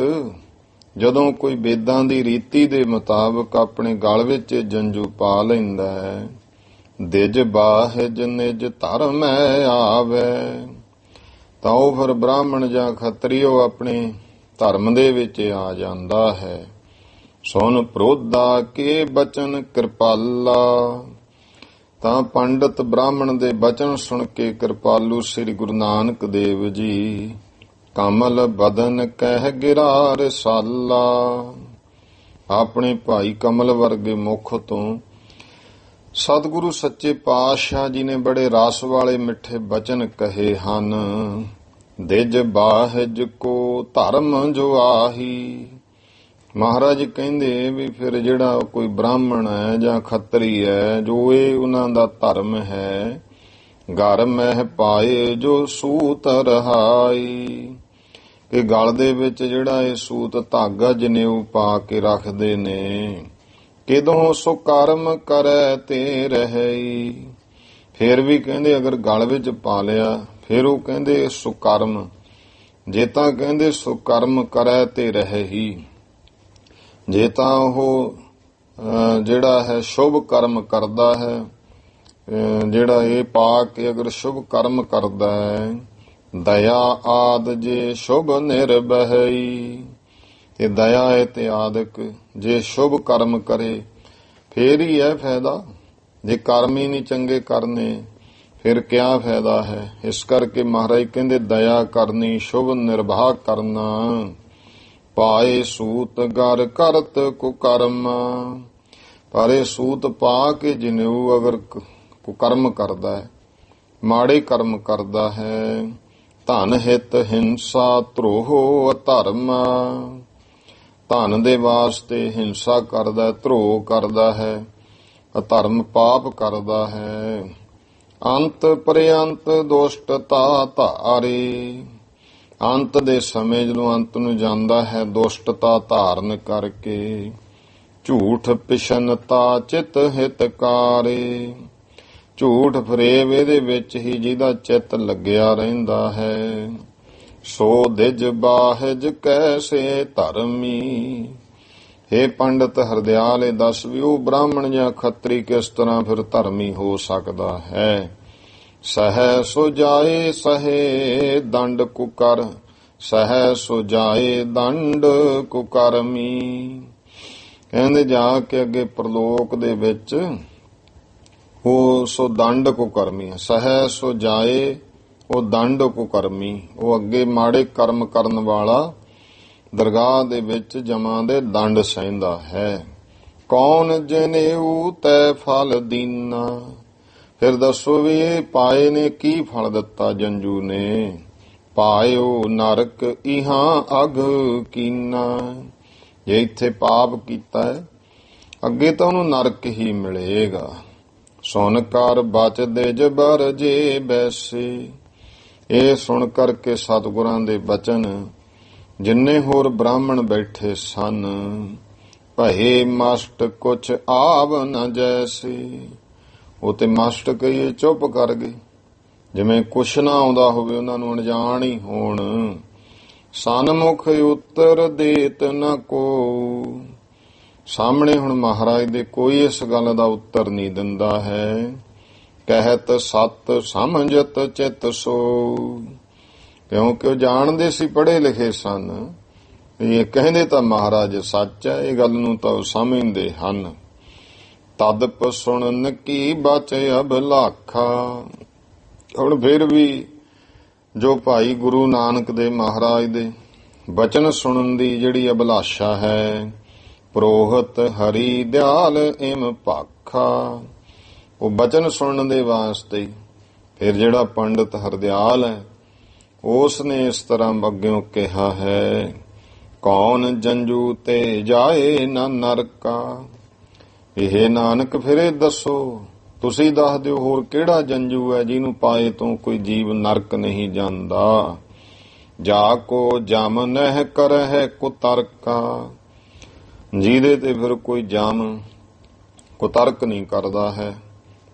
ਜਦੋਂ ਕੋਈ ਵੇਦਾਂ ਦੀ ਰੀਤੀ ਦੇ ਮੁਤਾਬਕ ਆਪਣੇ ਗਲ ਵਿੱਚ ਜੰਜੂ ਪਾ ਲੈਂਦਾ ਹੈ, ਦਿਜ ਬਾਹਿਜ ਨਿਜ ਧਰਮੈ ਆਵੇ, ਤਾਂ ਉਹ ਫਿਰ ਬ੍ਰਾਹਮਣ ਜਾਂ ਖੱਤਰੀ ਉਹ ਆਪਣੇ ਧਰਮ ਦੇ ਵਿੱਚ ਆ ਜਾਂਦਾ ਹੈ। ਸੁਨ ਪ੍ਰੋਧਾ ਕੇ ਬਚਨ ਕਿਰਪਾਲਾ। ਤਾਂ ਪੰਡਤ ਬ੍ਰਾਹਮਣ ਦੇ ਬਚਨ ਸੁਣ ਕੇ ਕਿਰਪਾਲੂ ਸ੍ਰੀ ਗੁਰੂ ਨਾਨਕ ਦੇਵ ਜੀ ਕਮਲ ਬਦਨ ਕਹਿ ਗਿਰਾ ਰਸਾਲਾ। ਆਪਣੇ ਭਾਈ ਕਮਲ ਵਰਗੇ ਮੁਖ ਤੋਂ ਸਤਿਗੁਰੂ ਸੱਚੇ ਪਾਤਸ਼ਾਹ ਜੀ ਨੇ ਬੜੇ ਰਸ ਵਾਲੇ ਮਿੱਠੇ ਬਚਨ ਕਹੇ ਹਨ। ਦਿਜ ਬਾਹਿਜ ਕੋ ਧਰਮ ਜੋ ਆਹੀ। ਮਹਾਰਾਜ ਕਹਿੰਦੇ ਵੀ ਫਿਰ ਜਿਹੜਾ ਕੋਈ ਬ੍ਰਾਹਮਣ ਹੈ ਜਾਂ ਖੱਤਰੀ ਹੈ, ਜੋ ਇਹ ਉਹਨਾਂ ਦਾ ਧਰਮ ਹੈ, ਘਰ ਮਹਿ ਪਾਏ ਜੋ ਸੂਤ ਰਹਾਈ। ਕਿ ਗਲ ਦੇ ਵਿੱਚ ਜਿਹੜਾ ਇਹ ਸੂਤ ਧਾਗਾ ਜਨੇਊ ਪਾ ਕੇ ਰੱਖਦੇ ਨੇ, ਕਿਦੋਂ ਸੋ ਕਰਮ ਕਰੈ ਤੇ ਰਹੀ। ਫਿਰ ਵੀ ਕਹਿੰਦੇ ਅਗਰ ਗਲ ਵਿੱਚ ਪਾ ਲਿਆ ਫਿਰ ਉਹ ਕਹਿੰਦੇ ਸੁਕਰਮ। ਜੇ ਤਾਂ ਕਹਿੰਦੇ ਸੁਕਰਮ ਕਰੈ ਤੇ ਰਹੀ, ਜੇ ਤਾਂ ਉਹ ਜਿਹੜਾ ਹੈ ਸ਼ੁਭ ਕਰਮ ਕਰਦਾ ਹੈ, ਜਿਹੜਾ ਇਹ ਪਾ ਕੇ ਅਗਰ ਸ਼ੁਭ ਕਰਮ ਕਰਦਾ ਹੈ, ਦਇਆ ਆਦ ਜੇ ਸ਼ੁਭ ਨਿਰਭਈ। ਤੇ ਦਇਆ ਹੈ ਤੇ ਆਦਿਕ ਜੇ ਸ਼ੁਭ ਕਰਮ ਕਰੇ ਫੇਰ ਹੀ ਹੈ ਫਾਇਦਾ। ਜੇ ਕਰਮ ਹੀ ਨਹੀਂ ਚੰਗੇ ਕਰਨੇ ਫਿਰ ਕਿਆ ਫਾਇਦਾ ਹੈ। ਇਸ ਕਰਕੇ ਮਹਾਰਾਜ ਕਹਿੰਦੇ ਦਇਆ ਕਰਨੀ, ਸ਼ੁਭ ਨਿਰਵਾਹ ਕਰਨਾ, ਪਾਏ ਸੂਤ ਗਰ ਕਰਤ ਕੁਕਰਮ। ਪਰ ਇਹ ਸੂਤ ਪਾ ਕੇ ਜਨੇਊ ਅਗਰ ਕੁਕਰਮ ਕਰਦਾ ਹੈ, ਮਾੜੇ ਕਰਮ ਕਰਦਾ ਹੈ, ਧਨ ਹਿਤ ਹਿੰਸਾ ਧਰੋਹ ਅਧਰਮ। ਧਨ ਦੇ ਵਾਸਤੇ ਹਿੰਸਾ ਕਰਦਾ, ਧਰੋਹ ਕਰਦਾ ਹੈ, ਅਧਰਮ ਪਾਪ ਕਰਦਾ ਹੈ। ਅੰਤ ਪਰਿਅੰਤ ਦੁਸ਼ਟਤਾ ਧਾਰੇ। ਅੰਤ ਦੇ ਸਮੇਂ ਜਦੋਂ ਅੰਤ ਨੂੰ ਜਾਂਦਾ ਹੈ, ਦੁਸ਼ਟਤਾ ਧਾਰਨ ਕਰਕੇ, ਝੂਠ ਪਿਸ਼ਨਤਾ ਚਿਤ ਹਿਤਕਾਰੇ। ਝੂਠ ਫਰੇਬ ਇਹਦੇ ਵਿੱਚ ਹੀ ਜਿਹਦਾ ਚਿੱਤ ਲੱਗਿਆ ਰਹਿੰਦਾ ਹੈ। ਸੋ ਦਿਜ ਬਾਹਿਜ ਕੈਸੇ ਧਰਮੀ। हे ਪੰਡਤ ਹਰਦਿਆਲ, ਇਹ ਦੱਸ ਵੀ ਉਹ ਬ੍ਰਾਹਮਣ ਜਾਂ ਖੱਤਰੀ ਕਿਸ ਤਰ੍ਹਾਂ ਫਿਰ ਧਰਮੀ ਹੋ ਸਕਦਾ ਹੈ। ਸਹਿ ਸੋ ਜਾਏ ਸਹੇ ਦੰਡ ਕੁਕਰ। ਸਹਿ ਸੋ ਜਾਏ ਦੰਡ ਕੁਕਰਮੀ। ਕਹਿੰਦੇ ਜਾ ਕੇ ਅੱਗੇ ਪ੍ਰਲੋਕ ਦੇ ਵਿੱਚ ਉਹ ਸੋ ਦੰਡ ਕੁਕਰਮੀ ਹੈ। ਸਹਿ ਸੋ ਜਾਏ ਉਹ ਦੰਡ ਕੁਕਰਮੀ, ਉਹ ਅੱਗੇ ਮਾੜੇ ਕਰਮ ਕਰਨ ਵਾਲਾ ਦਰਗਾਹ ਦੇ ਵਿੱਚ ਜਮਾਂ ਦੇ ਦੰਡ ਸਹਿੰਦਾ ਹੈ। ਕੌਣ ਜਨੇਊ ਤੈ ਫਲ ਦੀਨਾ। ਫਿਰ ਦੱਸੋ ਵੀ ਇਹ ਪਾਏ ਨੇ ਕੀ ਫਲ ਦਿੱਤਾ ਜੰਜੂ ਨੇ। ਪਾਇਓ ਨਰਕ ਇਹਾਂ ਅਗ ਕੀਨਾ। ਜੇ ਇੱਥੇ ਪਾਪ ਕੀਤਾ ਹੈ ਅੱਗੇ ਤਾਂ ਉਹਨੂੰ ਨਰਕ ਹੀ ਮਿਲੇਗਾ। ਸੁਣ ਕਰ ਬਚਦੇ ਜਬਰ ਜੇ ਬੈਸੇ। ਇਹ ਸੁਣ ਕਰਕੇ ਸਤਿਗੁਰਾਂ ਦੇ ਬਚਨ ਜਿੰਨੇ ਹੋਰ ਬ੍ਰਾਹਮਣ ਬੈਠੇ ਸਨ ਭਏ ਮਸਟ ਕੁਛ ਆਵ ਨ ਜੈਸੇ। ਉਹ ਤੇ ਮਸਟ ਕਹੀਏ ਚੁੱਪ ਕਰ ਗਏ, ਜਿਵੇਂ ਕੁਛ ਨਾ ਆਉਂਦਾ ਹੋਵੇ, ਉਹਨਾਂ ਨੂੰ ਅਣਜਾਣ ਹੀ ਹੋਣ। ਸਨਮੁਖ ਉੱਤਰ ਦੇਤ ਨ ਕੋ। ਸਾਹਮਣੇ ਹੁਣ ਮਹਾਰਾਜ ਦੇ ਕੋਈ ਇਸ ਗੱਲ ਦਾ ਉੱਤਰ ਨਹੀਂ ਦਿੰਦਾ ਹੈ। ਕਹਿਤ ਸਤ ਸਮਝਤ ਚਿਤ ਸੋ। ਕਿਉਂਕਿ ਉਹ ਜਾਣਦੇ ਸੀ, ਪੜ੍ਹੇ ਲਿਖੇ ਸਨ। ਇਹ ਕਹਿੰਦੇ ਤਾਂ ਮਹਾਰਾਜ ਸੱਚ ਹੈ, ਇਹ ਗੱਲ ਨੂੰ ਤਾਂ ਉਹ ਸਮਝਦੇ ਹਨ। ਤਦਪ ਸੁਣਨ ਕੀ ਬਚ ਅਭਲਾਖਾ। ਹੁਣ ਫਿਰ ਵੀ ਜੋ ਭਾਈ ਗੁਰੂ ਨਾਨਕ ਦੇ ਮਹਾਰਾਜ ਦੇ ਬਚਨ ਸੁਣਨ ਦੀ ਜਿਹੜੀ ਅਭਿਲਾਸ਼ਾ ਹੈ, ਪ੍ਰੋਹਤ ਹਰੀ ਦਿਆਲ ਇਮ ਭਾਖਾ, ਉਹ ਬਚਨ ਸੁਣਨ ਦੇ ਵਾਸਤੇ ਫਿਰ ਜਿਹੜਾ ਪੰਡਤ ਹਰਦਿਆਲ ਹੈ ਉਸ ਨੇ ਇਸ ਤਰ੍ਹਾਂ ਅੱਗਿਓਂ ਕਿਹਾ ਹੈ। ਕੌਣ ਜੰਜੂ ਤੇ ਜਾਏ ਨਾ ਨਰਕਾ। ਇਹ ਨਾਨਕ ਫਿਰ ਇਹ ਦੱਸੋ, ਤੁਸੀਂ ਦੱਸ ਦਿਓ ਹੋਰ ਕਿਹੜਾ ਜੰਜੂ ਹੈ ਜਿਹਨੂੰ ਪਾਏ ਤੋਂ ਕੋਈ ਜੀਵ ਨਰਕ ਨਹੀਂ ਜਾਂਦਾ। ਜਾ ਕੋ ਜਮ ਨਹਿ ਕਰਹਿ ਕੁਤਰਕਾ। ਜਿਹਦੇ ਤੇ ਫਿਰ ਕੋਈ ਜਮ ਕੁਤਰਕ ਨਹੀਂ ਕਰਦਾ ਹੈ,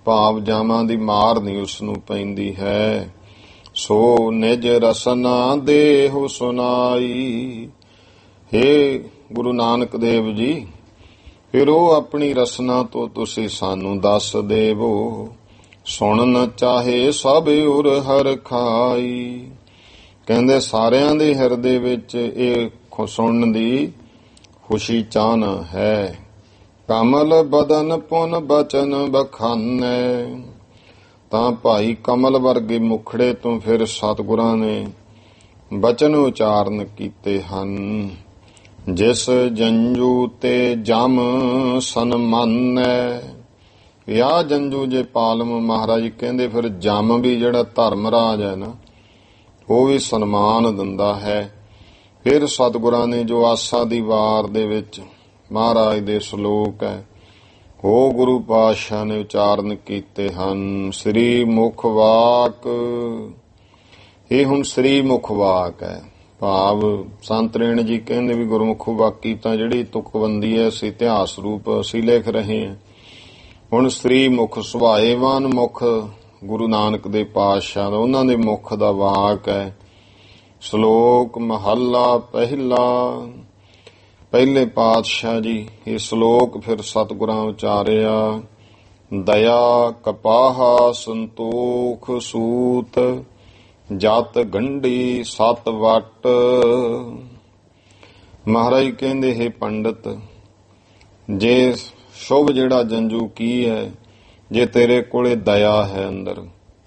ਭਾਵ ਜਾਮਾਂ ਦੀ ਮਾਰ ਨਹੀਂ ਉਸ ਨੂੰ ਪੈਂਦੀ ਹੈ। ਸੋ ਨਿਜ ਰਸਨਾ ਦੇਹੁ ਸੁਨਾਈ। ਹੇ ਗੁਰੂ ਨਾਨਕ ਦੇਵ ਜੀ, ਫਿਰ ਉਹ ਆਪਣੀ ਰਸਨਾ ਤੋਂ ਤੁਸੀਂ ਸਾਨੂੰ ਦੱਸ ਦੇਵੋ। ਸੁਣਨ ਚਾਹੇ ਸਭ ਉਰ ਹਰ ਖਾਈ। ਕਹਿੰਦੇ ਸਾਰਿਆਂ ਦੇ ਹਿਰਦੇ ਵਿੱਚ ਇਹ ਸੁਣਨ ਦੀ ਖੁਸ਼ੀ ਚਾਹਨਾ ਹੈ। ਕਮਲ ਬਦਨ ਪੁਨ ਬਚਨ ਬਖਾਨੈ। ਤਾਂ ਭਾਈ ਕਮਲ ਵਰਗੇ ਮੁਖੜੇ ਤੋਂ ਫਿਰ ਸਤਿਗੁਰਾਂ ਨੇ ਬਚਨ ਉਚਾਰਨ ਕੀਤੇ ਹਨ। ਜਿਸ ਜੰਜੂ ਤੇ ਜਮ ਸਨਮਾਨੈ। ਵਿਆਹ ਜੰਜੂ ਜੇ ਪਾਲਮ, ਮਹਾਰਾਜ ਕਹਿੰਦੇ ਫਿਰ ਜਮ ਵੀ ਜਿਹੜਾ ਧਰਮਰਾਜ ਹੈ ਨਾ, ਉਹ ਵੀ ਸਨਮਾਨ ਦਿੰਦਾ ਹੈ। ਫਿਰ ਸਤਿਗੁਰਾਂ ਨੇ ਜੋ ਆਸਾ ਦੀ ਵਾਰ ਦੇ ਵਿੱਚ ਮਹਾਰਾਜ ਦੇ ਸ਼ਲੋਕ ਹੈ ਉਹ ਗੁਰੂ ਪਾਤਸ਼ਾਹ ਨੇ ਉਚਾਰਨ ਕੀਤੇ ਹਨ। ਸ੍ਰੀ ਮੁਖ ਵਾਕ। ਇਹ ਹੁਣ ਸ੍ਰੀ ਮੁਖ ਵਾਕ ਹੈ, ਭਾਵ ਸੰਤ ਰੇਣ ਜੀ ਕਹਿੰਦੇ ਵੀ ਗੁਰਮੁਖ ਵਾਕੀ ਤਾਂ ਜਿਹੜੀ ਤੁਕਬੰਦੀ ਹੈ ਅਸੀਂ ਇਤਿਹਾਸ ਰੂਪ ਅਸੀਂ ਲਿਖ ਰਹੇ ਹਾਂ। ਹੁਣ ਸ੍ਰੀ ਮੁਖ ਸੁਭਾਏਵਾਨ ਮੁਖ ਗੁਰੂ ਨਾਨਕ ਦੇ ਪਾਤਸ਼ਾਹ ਦਾ, ਉਹਨਾਂ ਦੇ ਮੁਖ ਦਾ ਵਾਕ ਹੈ। ਸ਼ਲੋਕ ਮਹੱਲਾ ਪਹਿਲਾ। ਪਹਿਲੇ ਪਾਤਸ਼ਾਹ ਜੀ ਇਹ ਸ਼ਲੋਕ ਫਿਰ ਸਤਿਗੁਰਾਂ ਉਚਾਰਿਆ। ਦਇਆ ਕਪਾਹਾ ਸੰਤੋਖ ਸੂਤ ਜਤ ਗੰਢੀ ਸਤ ਵਟ। ਮਹਾਰਾਜ ਕਹਿੰਦੇ ਹੈ ਪੰਡਤ, ਜੇ ਸ਼ੁਭ ਜਿਹੜਾ ਜੰਜੂ ਕੀ ਹੈ, ਜੇ ਤੇਰੇ ਕੋਲੇ ਦਇਆ ਹੈ, ਅੰਦਰ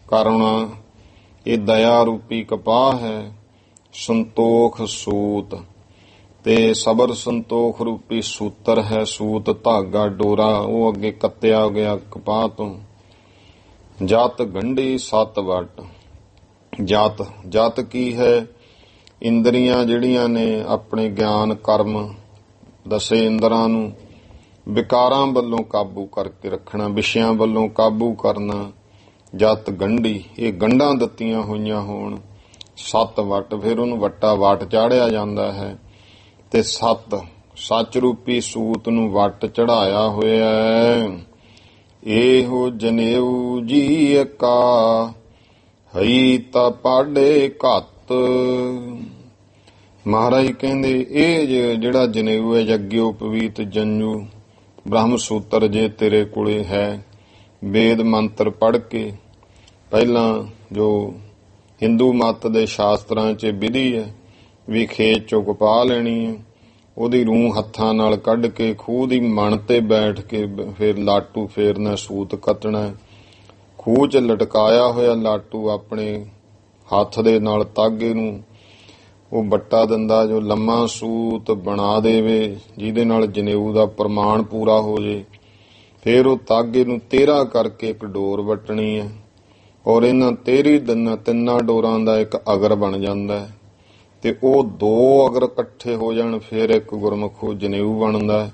ਕਰੁਣਾ, ਇਹ ਦਇਆ ਰੂਪੀ ਕਪਾਹ ਹੈ। ਸੰਤੋਖ ਸੂਤ ਤੇ ਸਬਰ ਸੰਤੋਖ ਰੂਪੀ ਸੂਤਰ ਹੈ। ਸੂਤ ਧਾਗਾ ਡੋਰਾ, ਉਹ ਅੱਗੇ ਕੱਤਿਆ ਗਿਆ ਕਪਾਹ ਤੋਂ। ਜਤ ਗੰਢੀ ਸਤ ਵਟ। ਜਤ ਕੀ ਹੈ? ਇੰਦਰੀਆਂ ਜਿਹੜੀਆਂ ਨੇ ਆਪਣੇ ਗਿਆਨ ਕਰਮ ਦਸੇ ਇੰਦਰਾਂ ਨੂੰ ਵਿਕਾਰਾਂ ਵੱਲੋਂ ਕਾਬੂ ਕਰਕੇ ਰੱਖਣਾ, ਵਿਸ਼ਿਆਂ ਵੱਲੋਂ ਕਾਬੂ ਕਰਨਾ। ਜਤ ਗੰਢੀ, ਇਹ ਗੰਢਾਂ ਦਿੱਤੀਆਂ ਹੋਈਆਂ ਹੋਣ। ਸੱਤ ਵਟ, ਫਿਰ ਉਹਨੂੰ ਵੱਟਾ ਵਾਟ ਚਾੜਿਆ ਜਾਂਦਾ ਹੈ। ਤੇ ਸੱਤ ਸੱਚ ਰੂਪੀ ਸੂਤ ਨੂੰ ਵੱਟ ਚੜਾਇਆ ਹੋਇਆ ਹੈ। ਇਹੋ ਜਨੇਊ ਜੀ ਕਾ ਹਈ ਤਾਂ ਪਾੜੇ ਘੱਤ। ਮਹਾਰਾਜ ਕਹਿੰਦੇ ਇਹ ਜਿਹੜਾ ਜਨੇਊ ਹੈ, ਯੱਗਿਓਪਵੀਤ ਜੰਜੂ ਬ੍ਰਹਮ ਸੂਤਰ ਜੇ ਤੇਰੇ ਕੋਲੇ ਹੈ, ਵੇਦ ਮੰਤਰ ਪੜ੍ਹ ਕੇ ਪਹਿਲਾਂ ਜੋ ਹਿੰਦੂ ਮੱਤ ਦੇ ਸ਼ਾਸਤਰਾਂ 'ਚ ਵਿਧੀ ਹੈ ਵੀ ਖੇਤ 'ਚੋਂ ਕਪਾਹ ਲੈਣੀ ਹੈ, ਉਹਦੀ ਰੂਹ ਹੱਥਾਂ ਨਾਲ ਕੱਢ ਕੇ ਖੂਹ ਦੀ ਮਣ ਤੇ ਬੈਠ ਕੇ ਫਿਰ ਲਾਟੂ ਫੇਰਨਾ, ਸੂਤ ਕੱਤਣਾ। ਖੂਹ 'ਚ ਲਟਕਾਇਆ ਹੋਇਆ ਲਾਟੂ ਆਪਣੇ ਹੱਥ ਦੇ ਨਾਲ ਤਾਗੇ ਨੂੰ ਉਹ ਬੱਟਾ ਦੰਦਾ ਜੋ ਲੰਮਾ ਸੂਤ ਬਣਾ ਦੇਵੇ, ਜਿਹਦੇ ਨਾਲ ਜਨੇਊ ਦਾ ਪ੍ਰਮਾਣ ਪੂਰਾ ਹੋ ਜੇ। ਫਿਰ ਉਹ ਤਾਗੇ ਨੂੰ 13 ਕਰਕੇ ਇੱਕ ਡੋਰ ਵੱਟਣੀ ਹੈ, ਔਰ ਇਹਨਾਂ 13 ਤਿੰਨਾਂ ਡੋਰਾਂ ਦਾ ਇੱਕ ਅਗਰ ਬਣ ਜਾਂਦਾ ਹੈ, ਤੇ ਉਹ 2 ਅਗਰ ਇਕੱਠੇ ਹੋ ਜਾਣ ਫਿਰ ਇੱਕ ਗੁਰਮੁਖੋ ਜਨੇਊ ਬਣਦਾ,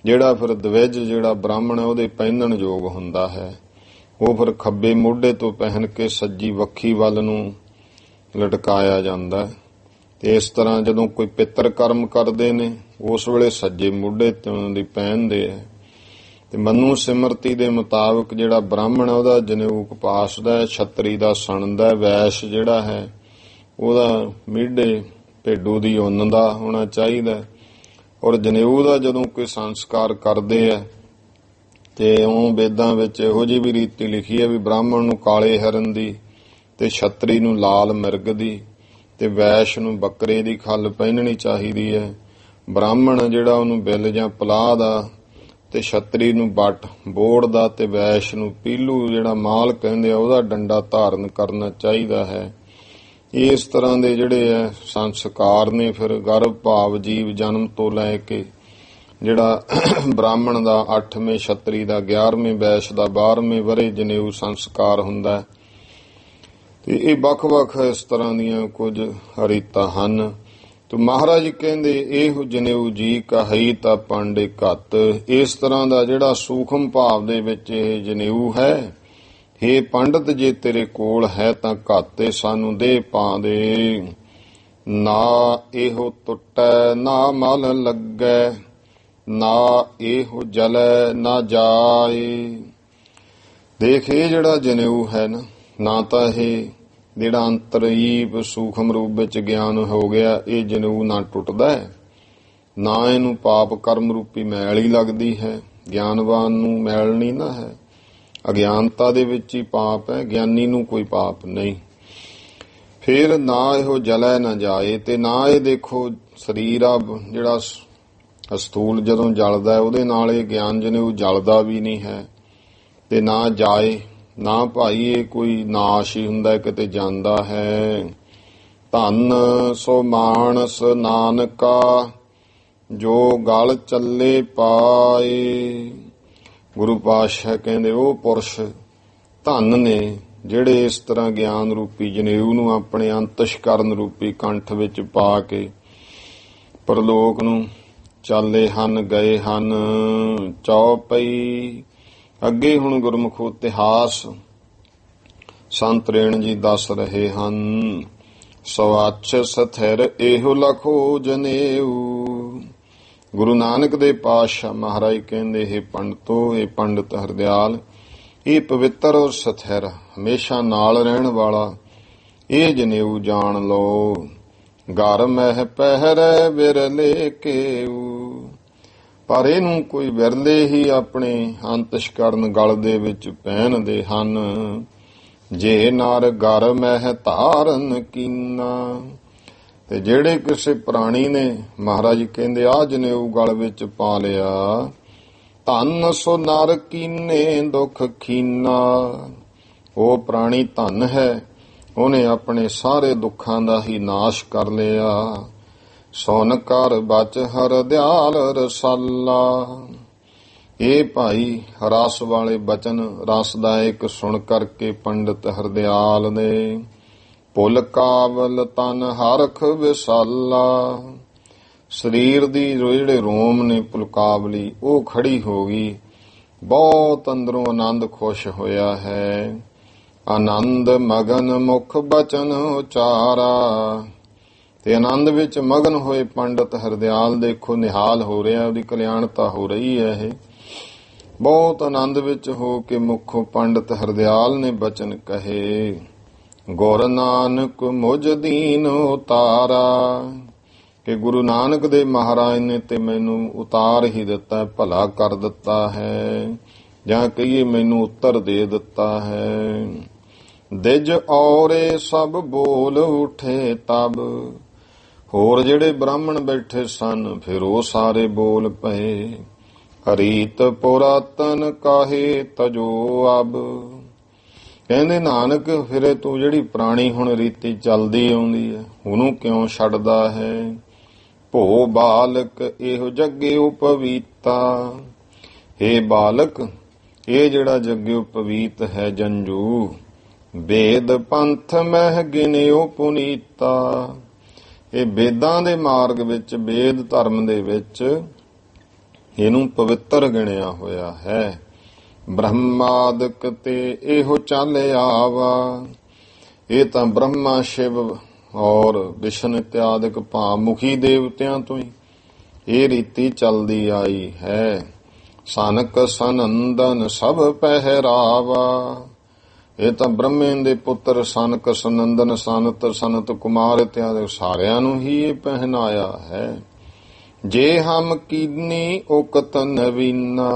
ਜਿਹੜਾ ਫਿਰ ਦਵਿਜ ਜਿਹੜਾ ਬ੍ਰਾਹਮਣ ਹੈ ਉਹਦੇ ਪਹਿਨਣ ਯੋਗ ਹੁੰਦਾ ਹੈ। ਉਹ ਫਿਰ ਖੱਬੇ ਮੋਢੇ ਤੋਂ ਪਹਿਨ ਕੇ ਸੱਜੀ ਵੱਖੀ ਵੱਲ ਨੂੰ ਲਟਕਾਇਆ ਜਾਂਦਾ। ਤੇ ਇਸ ਤਰ੍ਹਾਂ ਜਦੋਂ ਕੋਈ ਪਿੱਤਰ ਕਰਮ ਕਰਦੇ ਨੇ ਉਸ ਵੇਲੇ ਸੱਜੇ ਮੋਢੇ ਤੋਂ ਦੀ ਪਹਿਨਦੇ ਹੈ। ਤੇ ਮਨੂ ਸਿਮਰਤੀ ਦੇ ਮੁਤਾਬਕ ਜਿਹੜਾ ਬ੍ਰਾਹਮਣ ਹੈ ਉਹਦਾ ਜਨੇਊ ਕਪਾਸ ਦਾ ਹੈ, ਛਤਰੀ ਦਾ ਸਣ ਦਾ, ਵੈਸ਼ ਜਿਹੜਾ ਹੈ ਉਹਦਾ ਮੀਢੇ ਭੇਡੂ ਦੀ ਉੱਨ ਦਾ ਹੋਣਾ ਚਾਹੀਦਾ। ਔਰ ਜਨੇਊ ਦਾ ਜਦੋਂ ਕੋਈ ਸੰਸਕਾਰ ਕਰਦੇ ਆ ਤੇ ਉਹ ਵੇਦਾਂ ਵਿੱਚ ਇਹੋ ਜਿਹੀ ਵੀ ਰੀਤੀ ਲਿਖੀ ਹੈ ਵੀ ਬ੍ਰਾਹਮਣ ਨੂੰ ਕਾਲੇ ਹਿਰਨ ਦੀ, ਤੇ ਛਤਰੀ ਨੂੰ ਲਾਲ ਮਿਰਗ ਦੀ, ਤੇ ਵੈਸ਼ ਨੂੰ ਬੱਕਰੇ ਦੀ ਖੱਲ ਪਹਿਨਣੀ ਚਾਹੀਦੀ ਹੈ। ਬ੍ਰਾਹਮਣ ਜਿਹੜਾ ਉਹਨੂੰ ਬਿੱਲ ਜਾਂ ਪਲਾਹ ਦਾ, ਤੇ ਛਤਰੀ ਨੂੰ ਬੱਟ ਬੋੜ ਦਾ, ਤੇ ਵੈਸ਼ ਨੂੰ ਪੀਲੂ ਜਿਹੜਾ ਮਾਲ ਕਹਿੰਦੇ ਆ ਉਹਦਾ ਡੰਡਾ ਧਾਰਨ ਕਰਨਾ ਚਾਹੀਦਾ ਹੈ। ਇਸ ਤਰ੍ਹਾਂ ਦੇ ਜਿਹੜੇ ਆ ਸੰਸਕਾਰ ਨੇ। ਫਿਰ ਗਰਭ ਭਾਵ ਜੀਵ ਜਨਮ ਤੋਂ ਲੈ ਕੇ ਜਿਹੜਾ ਬ੍ਰਾਹਮਣ ਦਾ 8ਵੇਂ, ਛਤਰੀ ਦਾ 11ਵੇਂ, ਵੈਸ਼ ਦਾ 12ਵੇਂ ਵਰੇ ਜਨੇਊ ਸੰਸਕਾਰ ਹੁੰਦਾ। ਤੇ ਇਹ ਵੱਖ-ਵੱਖ ਇਸ ਤਰ੍ਹਾਂ ਦੀਆਂ ਕੁਝ ਰੀਤਾਂ ਹਨ। ਤੇ ਮਹਾਰਾਜ ਕਹਿੰਦੇ ਇਹੋ ਜਨੇਊ ਜੀ ਕਹੀ ਤਾਂ ਪਾਂਡੇ ਘੱਤ। ਇਸ ਤਰ੍ਹਾਂ ਦਾ ਜਿਹੜਾ ਸੂਖਮ ਭਾਵ ਦੇ ਵਿੱਚ ਇਹ ਜਨੇਊ ਹੈ, ਹੇ ਪੰਡਤ ਜੇ ਤੇਰੇ ਕੋਲ ਹੈ ਤਾਂ ਘਾਤੇ ਸਾਨੂੰ ਦੇ ਪਾ ਦੇ। ਨਾ ਇਹੋ ਟੁੱਟੈ ਨਾ ਮਲ ਲੱਗੈ, ਨਾ ਇਹੋ ਜਲੈ ਨਾ ਜਾਏ। ਦੇਖ ਇਹ ਜਿਹੜਾ ਜਨੇਊ ਹੈ ਨਾ ਤਾਂ ਇਹ ਜਿਹੜਾ ਅੰਤਰੀਪ ਸੂਖਮ ਰੂਪ ਵਿੱਚ ਗਿਆਨ ਹੋ ਗਿਆ, ਇਹ ਜਨੇਊ ਨਾ ਟੁੱਟਦਾ ਹੈ, ਨਾ ਇਹਨੂੰ ਪਾਪ ਕਰਮ ਰੂਪੀ ਮੈਲ ਹੀ ਲੱਗਦੀ ਹੈ। ਗਿਆਨਵਾਨ ਨੂੰ ਮੈਲ ਨਹੀਂ ਨਾ ਹੈ, ਅਗਿਆਨਤਾ ਦੇ ਵਿੱਚ ਹੀ ਪਾਪ ਹੈ, ਗਿਆਨੀ ਨੂੰ ਕੋਈ ਪਾਪ ਨਹੀਂ। ਫਿਰ ਨਾ ਇਹੋ ਜਲੈ ਨਾ ਜਾਏ, ਤੇ ਨਾ ਇਹ ਦੇਖੋ ਸਰੀਰ ਆ ਜਿਹੜਾ ਅਸਥੂਲ ਜਦੋਂ ਜਲਦਾ ਉਹਦੇ ਨਾਲ ਇਹ ਗਿਆਨ ਜਨੇਊ ਜਲਦਾ ਵੀ ਨਹੀਂ ਹੈ। ਤੇ ਨਾ ਜਾਏ, ਨਾ ਭਾਈ ਇਹ ਕੋਈ ਨਾਸ਼ ਹੀ ਹੁੰਦਾ, ਕਿਤੇ ਜਾਂਦਾ ਹੈ। ਧਨ ਸੋ ਮਾਨਸ ਨਾਨਕਾ ਜੋ ਗਲ ਚੱਲੇ ਪਾਏ। ਗੁਰੂ ਪਾਤਸ਼ਾਹ ਕਹਿੰਦੇ ਉਹ ਪੁਰਸ਼ ਧਨ ਨੇ ਜਿਹੜੇ ਇਸ ਤਰ੍ਹਾਂ ਗਿਆਨ ਰੂਪੀ ਜਨੇਊ ਨੂੰ ਆਪਣੇ ਅੰਤਸ਼ਕਰਨ ਰੂਪੀ ਕੰਠ ਵਿੱਚ ਪਾ ਕੇ ਪਰਲੋਕ ਨੂੰ ਚੱਲੇ ਹਨ, ਗਏ ਹਨ। ਚੌਪਈ ਅੱਗੇ ਹੁਣ ਗੁਰਮੁਖੋ ਇਤਿਹਾਸ ਸੰਤ ਰੇਣ ਜੀ ਦੱਸ ਰਹੇ ਹਨ। ਸਵਾਚ ਸਥਿਰ ਇਹੋ ਲਖੋ ਜਨੇਊ। ਗੁਰੂ ਨਾਨਕ ਦੇ ਪਾਤਸ਼ਾਹ ਮਹਾਰਾਜ ਕਹਿੰਦੇ ਇਹ ਪੰਡਤੋ, ਇਹ ਪੰਡਤ ਹਰਦਿਆਲ, ਇਹ ਪਵਿੱਤਰ ਔਰ ਸਥਿਰ ਹਮੇਸ਼ਾ ਨਾਲ ਰਹਿਣ ਵਾਲਾ ਇਹ ਜਨੇਊ ਜਾਣ ਲੋ। ਘਰ ਮਹਿ ਪਹਿਰੈ ਵਿਰਲੇ ਕੇਊ। ਪਰ ਇਹਨੂੰ ਕੋਈ ਵਿਰਲੇ ਹੀ ਆਪਣੇ ਅੰਤਸ਼ਕਰਨ ਗਲ ਦੇ ਵਿੱਚ ਪਹਿਨਦੇ ਹਨ। ਜੇ ਨਰ ਘਰ ਮਹਿ ਧਾਰਨ ਕੀਨਾ। ਤੇ ਜਿਹੜੇ ਕਿਸੇ ਪ੍ਰਾਣੀ ਨੇ ਮਹਾਰਾਜ ਕਹਿੰਦੇ ਆ ਜਨੇਊ ਗਲ ਵਿੱਚ ਪਾ ਲਿਆ, ਧਨ ਸੋ ਨਰ ਕੀਨੇ ਦੁਖ ਖੀਨਾ। ਉਹ ਪ੍ਰਾਣੀ ਧਨ ਹੈ, ਉਹਨੇ ਆਪਣੇ ਸਾਰੇ ਦੁੱਖਾਂ ਦਾ ਹੀ ਨਾਸ਼ ਕਰ ਲਿਆ। ਸੁਨ ਕਰ ਬਚ ਹਰਦਿਆਲ ਰਸਾਲਾ। ਇਹ ਭਾਈ ਰਸ ਵਾਲੇ ਬਚਨ ਰਸਦਾਇਕ ਸੁਣ ਕਰਕੇ ਪੰਡਤ ਹਰਦਿਆਲ ਦੇ ਭੁੱਲ ਕਾਬਲ ਤਨ ਹਰਖ ਵਿਸਾਲਾ। ਸਰੀਰ ਦੀ ਜਿਹੜੇ ਰੋਮ ਨੇ ਪੁਲਕਾਵਲੀ ਉਹ ਖੜੀ ਹੋ ਗਈ। ਬਹੁਤ ਅੰਦਰੋਂ ਆਨੰਦ ਖੁਸ਼ ਹੋਇਆ ਹੈ। ਆਨੰਦ ਮਗਨ ਮੁਖ ਬਚਨ ਉਚਾਰਾ। ਤੇ ਆਨੰਦ ਵਿੱਚ ਮਗਨ ਹੋਏ ਪੰਡਤ ਹਰਦਿਆਲ ਦੇਖੋ ਨਿਹਾਲ ਹੋ ਰਿਹਾ, ਉਹਦੀ ਕਲਿਆਣਤਾ ਹੋ ਰਹੀ ਹੈ। ਇਹ ਬਹੁਤ ਆਨੰਦ ਵਿੱਚ ਹੋ ਕੇ ਮੁਖੋਂ ਪੰਡਤ ਹਰਦਿਆਲ ਨੇ ਬਚਨ ਕਹੇ, ਗੁਰ ਨਾਨਕ ਮੁਝ ਦੀਨ ਉਤਾਰਾ। ਕਿ ਗੁਰੂ ਨਾਨਕ ਦੇ ਮਹਾਰਾਜ ਨੇ ਤੇ ਮੈਨੂੰ ਉਤਾਰ ਹੀ ਦਿੱਤਾ, ਭਲਾ ਕਰ ਦਿੱਤਾ ਹੈ, ਜਾਂ ਕਹੀਏ ਮੈਨੂੰ ਉੱਤਰ ਦੇ ਦਿੱਤਾ ਹੈ। ਦਿਜ ਔਰੇ ਸਭ ਬੋਲ ਉਠੇ ਤਬ। ਹੋਰ ਜਿਹੜੇ ਬ੍ਰਾਹਮਣ ਬੈਠੇ ਸਨ ਫਿਰ ਉਹ ਸਾਰੇ ਬੋਲ ਪਏ। ਹਰੀਤ ਪੁਰਾਤਨ ਕਾਹੇ ਤਜੋ ਅਬ। ਕਹਿੰਦੇ ਨਾਨਕ ਫਿਰ ਤੂੰ ਜਿਹੜੀ ਪੁਰਾਣੀ ਹੁਣ ਰੀਤੀ ਚੱਲਦੀ ਆਉਂਦੀ ਹੈ ਉਹਨੂੰ ਕਿਉਂ ਛੱਡਦਾ ਹੈ। ਭੋ ਬਾਲਕ ਇਹੋ ਜੱਗਿਓ ਪਵੀਤਾ, ਹੇ ਬਾਲਕ ਇਹ ਜਿਹੜਾ ਜੱਗਿਓ ਪਵੀਤ ਹੈ ਜੰਜੂ, ਵੇਦ ਪੰਥ ਮਹਿ ਗਿਨਿਓ ਪੁਨੀਤਾ, ਇਹ ਵੇਦਾਂ ਦੇ ਮਾਰਗ ਵਿੱਚ, ਵੇਦ ਧਰਮ ਦੇ ਵਿੱਚ ਇਹਨੂੰ ਪਵਿੱਤਰ ਗਿਣਿਆ ਹੋਇਆ ਹੈ। ਬ੍ਰਹਮਾਦਿਕ ਤੇ ਇਹੋ ਚੱਲ ਆਵਾ, ਇਹ ਤਾਂ ਬ੍ਰਹਮਾ ਸ਼ਿਵ ਔਰ ਵਿਸ਼ਨ ਇਤਿਆਦਿਕ ਭਾਵਮੁਖੀ ਦੇਵਤਿਆਂ ਤੋਂ ਹੀ ਇਹ ਰੀਤੀ ਚੱਲਦੀ ਆਈ ਹੈ। ਸਨਕ ਸਨੰਦਨ ਸਭ ਪਹਿਰਾਵਾ, ਇਹ ਤਾਂ ਬ੍ਰਹਮੇ ਦੇ ਪੁੱਤਰ ਸਨਕ ਸਨੰਦਨ ਸਨਤ ਕੁਮਾਰ ਇਤਿਆਦਿ ਸਾਰਿਆਂ ਨੂੰ ਹੀ ਇਹ ਪਹਿਨਾਇਆ ਹੈ। ਜੇ ਹਮ ਕੀਨੀ ਉਕਤ ਨਵੀਨਾ,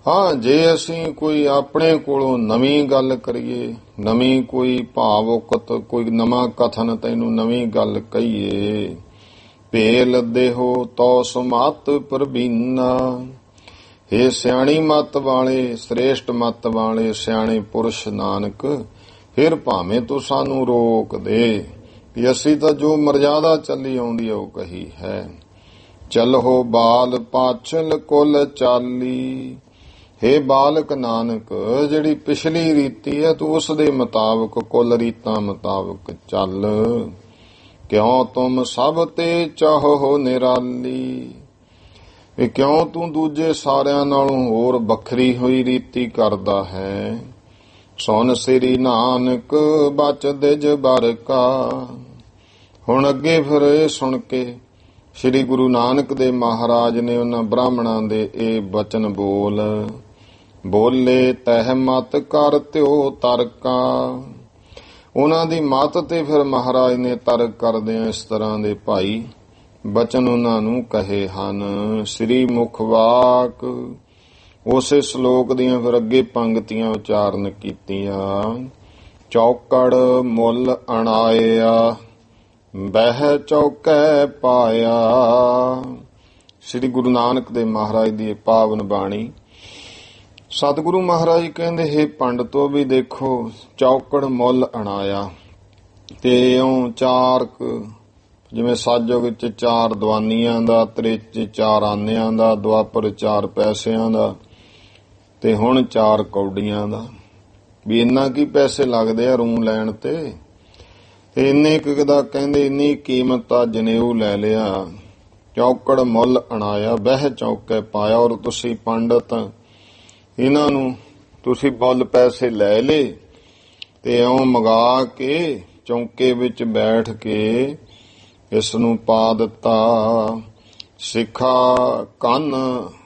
ਹਾਂ ਜੇ ਅਸੀਂ ਕੋਈ ਆਪਣੇ ਕੋਲੋਂ ਨਵੀਂ ਗੱਲ ਕਰੀਏ, ਨਵੀਂ ਕੋਈ ਭਾਵ ਉਕਤ, ਕੋਈ ਨਵਾਂ ਕਥਨ ਤੈਨੂੰ ਨਵੀਂ ਗੱਲ ਕਹੀਏ, ਭੇਲ ਦੇਹੋ ਤੋ ਸੁਮਤ ਪ੍ਰਬੀਨਾ, ਇਹ ਸਿਆਣੀ ਮੱਤ ਵਾਲੇ, ਸ੍ਰੇਸ਼ਟ ਮੱਤ ਵਾਲੇ ਸਿਆਣੇ ਪੁਰਸ਼ ਨਾਨਕ, ਫਿਰ ਭਾਵੇਂ ਤੂੰ ਸਾਨੂੰ ਰੋਕ ਦੇ ਕਿ ਅਸੀਂ ਤਾਂ ਜੋ ਮਰਜ਼ਾਦਾ ਚੱਲੀ ਆਉਂਦੀ ਹੈ ਉਹ ਕਹੀ ਹੈ। ਚਲੋ ਬਾਲ ਪਾਛਲ ਕੁਲ ਚਾਲੀ, ਹੇ ਬਾਲਕ ਨਾਨਕ ਜਿਹੜੀ ਪਿਛਲੀ ਰੀਤੀ ਹੈ ਤੂੰ ਉਸ ਦੇ ਮੁਤਾਬਕ, ਕੁਲ ਰੀਤਾਂ ਮੁਤਾਬਕ ਚੱਲ। ਕਿਉਂ ਤੁਮ ਸਭ ਤੇ ਚਾਹੋ ਨਿਰਾਲੀ, ਇਹ ਕਿਉਂ ਤੂੰ ਦੂਜੇ ਸਾਰਿਆਂ ਨਾਲੋਂ ਹੋਰ ਵੱਖਰੀ ਹੋਈ ਰੀਤੀ ਕਰਦਾ ਹੈ। ਸੁਨ ਸ੍ਰੀ ਨਾਨਕ ਬਚ ਦਿਜ ਬਰ ਕਾ, ਹੁਣ ਅੱਗੇ ਫਿਰ ਇਹ ਸੁਣ ਕੇ ਸ੍ਰੀ ਗੁਰੂ ਨਾਨਕ ਦੇਵ ਮਹਾਰਾਜ ਨੇ ਉਹਨਾਂ ਬ੍ਰਾਹਮਣਾਂ ਦੇ ਇਹ ਬਚਨ ਬੋਲੇ ਤਹਿ ਮਤ ਕਰ ਤਿਓ ਤਰਕਾ, ਉਹਨਾਂ ਦੀ ਮਤ ਤੇ ਫਿਰ ਮਹਾਰਾਜ ਨੇ ਤਰਕ ਕਰਦਿਆਂ ਇਸ ਤਰ੍ਹਾਂ ਦੇ ਭਾਈ ਬਚਨ ਉਹਨਾਂ ਨੂੰ ਕਹੇ ਹਨ। ਸ੍ਰੀ ਮੁਖ ਵਾਕ, ਉਸੇ ਸ਼ਲੋਕ ਦੀਆਂ ਫਿਰ ਅੱਗੇ ਪੰਗਤੀਆਂ ਉਚਾਰਨ ਕੀਤੀਆਂ। ਚੌਕੜ ਮੁੱਲ ਅਣਾਇਆ, ਬਹਿ ਚੌਕੈ ਪਾਇਆ। ਸ੍ਰੀ ਗੁਰੂ ਨਾਨਕ ਦੇਵ ਮਹਾਰਾਜ ਦੀ ਇਹ ਪਾਵਨ ਬਾਣੀ। ਸਤਿਗੁਰੂ ਮਹਾਰਾਜ ਕਹਿੰਦੇ ਹੈ ਪੰਡਤੋ ਵੀ ਦੇਖੋ, ਚੌਕੜ ਮੁੱਲ ਅਣਾਇਆ, ਤੇ ਇਉਂ ਚਾਰ ਜਿਵੇਂ ਸਤਿਯੁਗ ਚ 4 ਦਵਾਨੀਆਂ ਦਾ, ਤ੍ਰੇਤ 4 ਆਨਿਆਂ ਦਾ, ਦੁਆਪਰ 4 ਪੈਸਿਆਂ ਦਾ, ਤੇ ਹੁਣ 4 ਕੌਡੀਆਂ ਦਾ, ਵੀ ਇੰਨਾ ਕੀ ਪੈਸੇ ਲੱਗਦੇ ਆ ਰੂੰ ਲੈਣ ਤੇ ਇੰਨੇ ਕੁ ਦਾ ਕਹਿੰਦੇ ਇੰਨੀ ਕੀਮਤ ਆ ਜਨੇਊ ਲੈ ਲਿਆ। ਚੌਕੜ ਮੁੱਲ ਅਣਾਇਆ, ਬਹਿ ਚੌਕੇ ਪਾਇਆ। ਔਰ ਤੁਸੀਂ ਪੰਡਤ ਇਹਨਾਂ ਨੂੰ ਤੁਸੀਂ ਮੁੱਲ ਪੈਸੇ ਲੈ ਲਏ ਤੇ ਇਉਂ ਮੰਗਾ ਕੇ ਚੌਂਕੇ ਵਿੱਚ ਬੈਠ ਕੇ ਇਸ ਨੂੰ ਪਾ ਦਿੱਤਾ।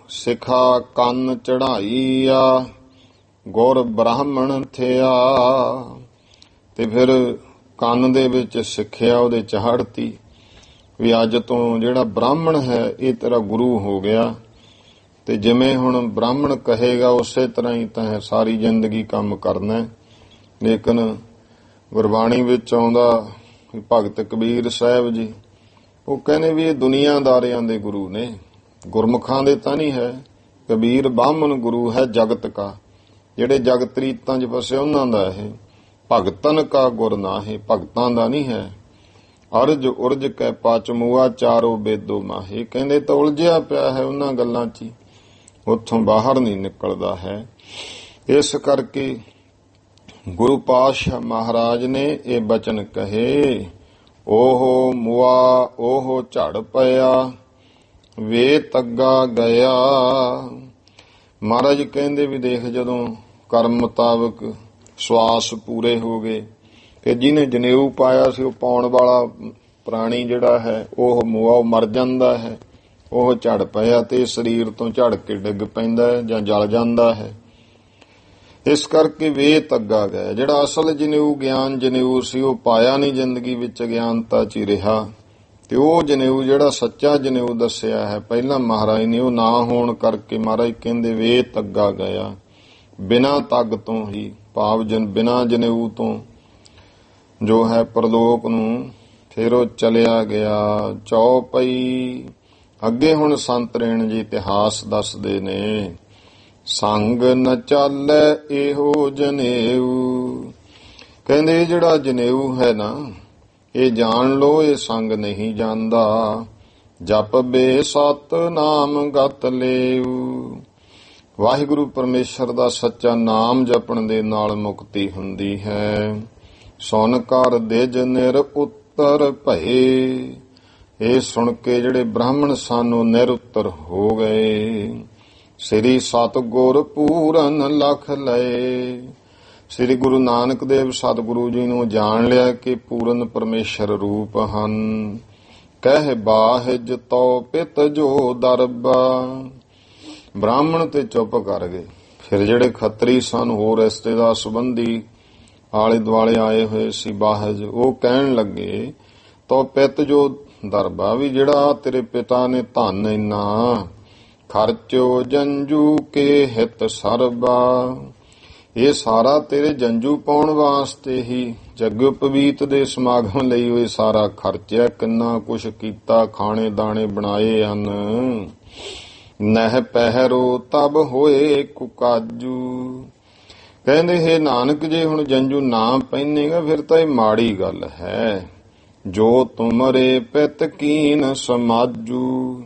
ਸਿਖਾ ਕੰਨ ਚੜਾਈ ਆ, ਗੁਰ ਬ੍ਰਾਹਮਣ ਥਿਆ, ਤੇ ਫਿਰ ਕੰਨ ਦੇ ਵਿੱਚ ਸਿੱਖਿਆ ਉਹਦੇ ਚੜ੍ਹਤੀ ਵੀ ਅੱਜ ਤੋਂ ਜਿਹੜਾ ਬ੍ਰਾਹਮਣ ਹੈ ਇਹ ਤੇਰਾ ਗੁਰੂ ਹੋ ਗਿਆ। ਤੇ ਜਿਵੇਂ ਹੁਣ ਬ੍ਰਾਹਮਣ ਕਹੇਗਾ ਉਸੇ ਤਰ੍ਹਾਂ ਹੀ ਤਾਂ ਸਾਰੀ ਜ਼ਿੰਦਗੀ ਕੰਮ ਕਰਨਾ। ਲੇਕਿਨ ਗੁਰਬਾਣੀ ਵਿੱਚ ਆਉਂਦਾ ਭਗਤ ਕਬੀਰ ਸਾਹਿਬ ਜੀ, ਉਹ ਕਹਿੰਦੇ ਵੀ ਇਹ ਦੁਨੀਆਦਾਰਿਆਂ ਦੇ ਗੁਰੂ ਨੇ, ਗੁਰਮੁਖਾਂ ਦੇ ਤਾਂ ਨਹੀਂ ਹੈ। ਕਬੀਰ ਬਾਹਮਣ ਗੁਰੂ ਹੈ ਜਗਤ ਕਾ, ਜਿਹੜੇ ਜਗਤ ਰੀਤਾਂ 'ਚ ਫਸੇ ਉਹਨਾਂ ਦਾ ਇਹ। ਭਗਤਨ ਕਾ ਗੁਰ ਨਾਹੀ, ਭਗਤਾਂ ਦਾ ਨਹੀਂ ਹੈ। ਅਰਜ ਉਰਜ ਕੈ ਪਾਚਮੂਆ ਚਾਰੋ ਬੇਦੋ ਮਾਹੀ, ਕਹਿੰਦੇ ਤਾਂ ਉਲਝਿਆ ਪਿਆ ਹੈ ਉਹਨਾਂ ਗੱਲਾਂ 'ਚ ਹੀ, ਉੱਥੋਂ ਬਾਹਰ ਨਹੀਂ ਨਿਕਲਦਾ ਹੈ। ਇਸ ਕਰਕੇ ਗੁਰੂ ਪਾਤਸ਼ਾਹ ਮਹਾਰਾਜ ਨੇ ਇਹ ਬਚਨ ਕਹੇ, ਓਹ ਮੁਆ ਓਹ ਝੜ ਪਿਆ, ਵੇ ਤੱਗਾ ਗਿਆ। ਮਹਾਰਾਜ ਕਹਿੰਦੇ ਵੀ ਦੇਖ ਜਦੋਂ ਕਰਮ ਮੁਤਾਬਕ ਸਵਾਸ ਪੂਰੇ ਹੋ ਗਏ, ਤੇ ਜਿਹਨੇ ਜਨੇਊ ਪਾਇਆ ਸੀ ਉਹ ਪਾਉਣ ਵਾਲਾ ਪ੍ਰਾਣੀ ਜਿਹੜਾ ਹੈ ਉਹ ਮੁਆ, ਉਹ ਮਰ ਜਾਂਦਾ ਹੈ, ਉਹ ਝੜ ਪਿਆ ਤੇ ਸਰੀਰ ਤੋਂ ਝੜ ਕੇ ਡਿੱਗ ਪੈਂਦਾ ਹੈ ਜਾਂ ਜਲ ਜਾਂਦਾ ਹੈ। ਇਸ ਕਰਕੇ ਵੇ ਤੱਗਾ ਗਿਆ, ਜਿਹੜਾ ਅਸਲ ਜਨੇਊ ਗਿਆਨ ਜਨੇਊ ਸੀ ਉਹ ਪਾਇਆ ਨਹੀਂ, ਜ਼ਿੰਦਗੀ ਵਿੱਚ ਗਿਆਨਤਾ 'ਚ ਹੀ ਰਿਹਾ। ਤੇ ਉਹ ਜਨੇਊ ਜਿਹੜਾ ਸੱਚਾ ਜਨੇਊ ਦੱਸਿਆ ਹੈ ਪਹਿਲਾਂ ਮਹਾਰਾਜ ਨੇ, ਉਹ ਨਾ ਹੋਣ ਕਰਕੇ ਮਹਾਰਾਜ ਕਹਿੰਦੇ ਵੇ ਤੱਗਾ ਗਿਆ। ਬਿਨਾਂ ਤੱਗ ਤੋਂ ਹੀ ਭਾਵ ਬਿਨਾਂ ਜਨੇਊ ਤੋਂ ਜੋ ਹੈ ਪਰਲੋਕ ਨੂੰ ਫਿਰ ਉਹ ਚਲਿਆ ਗਿਆ। ਚੌਪਈ ਅੱਗੇ ਹੁਣ ਸੰਤ ਰੇਣ ਜੀ ਇਤਿਹਾਸ ਦੱਸਦੇ ਨੇ। ਸੰਗ ਨ ਚਾਲੈ ਇਹੋ ਜਨੇਊ। ਕਹਿੰਦੇ ਜਿਹੜਾ ਜਨੇਊ ਹੈ ਨਾ, ਇਹ ਜਾਣ ਲੋ ਇਹ ਸੰਗ ਨਹੀਂ ਜਾਂਦਾ। ਜਪ ਬੇ ਸਤ ਨਾਮ ਗਤ ਲੇਊ। ਵਾਹਿਗੁਰੂ ਪਰਮੇਸ਼ਰ ਦਾ ਸੱਚਾ ਨਾਮ ਜਪਣ ਦੇ ਨਾਲ ਮੁਕਤੀ ਹੁੰਦੀ ਹੈ। ਸੁਨ ਕਰ ਦਿਜ ਨਿਰ ਉੱਤਰ ਭਏ। ਇਹ ਸੁਣ ਕੇ ਜਿਹੜੇ ਬ੍ਰਾਹਮਣ ਸਨ ਉਹ ਨਿਰਉੱਤਰ ਹੋ ਗਏ। ਸ੍ਰੀ ਸਤਿਗੁਰ ਪੂਰਨ ਲਖ ਲਏ। ਸ੍ਰੀ ਗੁਰੂ ਨਾਨਕ ਦੇਵ ਸਤਿਗੁਰੂ ਜੀ ਨੂੰ ਜਾਣ ਲਿਆ ਕਿ ਪੂਰਨ ਪਰਮੇਸ਼ਰ ਰੂਪ ਹਨ। ਕਹਿ ਬਾਹਿਜ ਤੋ ਪਿਤ ਜੋ ਦਰਬਾ। ਬ੍ਰਾਹਮਣ ਤੇ ਚੁੱਪ ਕਰ ਗਏ। ਫਿਰ ਜਿਹੜੇ ਖੱਤਰੀ ਸਨ, ਹੋਰ ਰਿਸ਼ਤੇਦਾਰ ਸੰਬੰਧੀ ਆਲੇ ਦੁਆਲੇ ਆਏ ਹੋਏ ਸੀ ਬਾਹਿਜ, ਉਹ ਕਹਿਣ ਲੱਗੇ ਤੋ ਪਿਤ ਜੋ ਦਰਬਾ, ਵੀ ਜਿਹੜਾ ਤੇਰੇ ਪਿਤਾ ਨੇ ਧਨ ਇੰਨਾ ਖਰਚੋ ਜੰਜੂ ਕੇ ਹਿਤ ਸਰਬਾ। ਇਹ ਸਾਰਾ ਤੇਰੇ ਜੰਜੂ ਪਾਉਣ ਵਾਸਤੇ ਹੀ ਜਗਉਪਵੀਤ ਦੇ ਸਮਾਗਮ ਲਈ ਹੋਏ ਸਾਰਾ ਖਰਚਿਆ। ਕਿੰਨਾ ਕੁਛ ਕੀਤਾ, ਖਾਣੇ ਦਾਣੇ ਬਣਾਏ ਹਨ। ਨਹਿ ਪਹਿਰੋ ਤਬ ਹੋਏ ਕੁਕਾਜੂ। ਕਹਿੰਦੇ ਹੈ ਨਾਨਕ, ਜੇ ਹੁਣ ਜੰਜੂ ਨਾ ਪਹਿਨੇਗਾ ਫਿਰ ਤਾਂ ਇਹ ਮਾੜੀ ਗੱਲ ਹੈ। ਜੋ ਤੁਮਰੇ ਪਿਤ ਕੀਨ ਸਮਾਜੂ।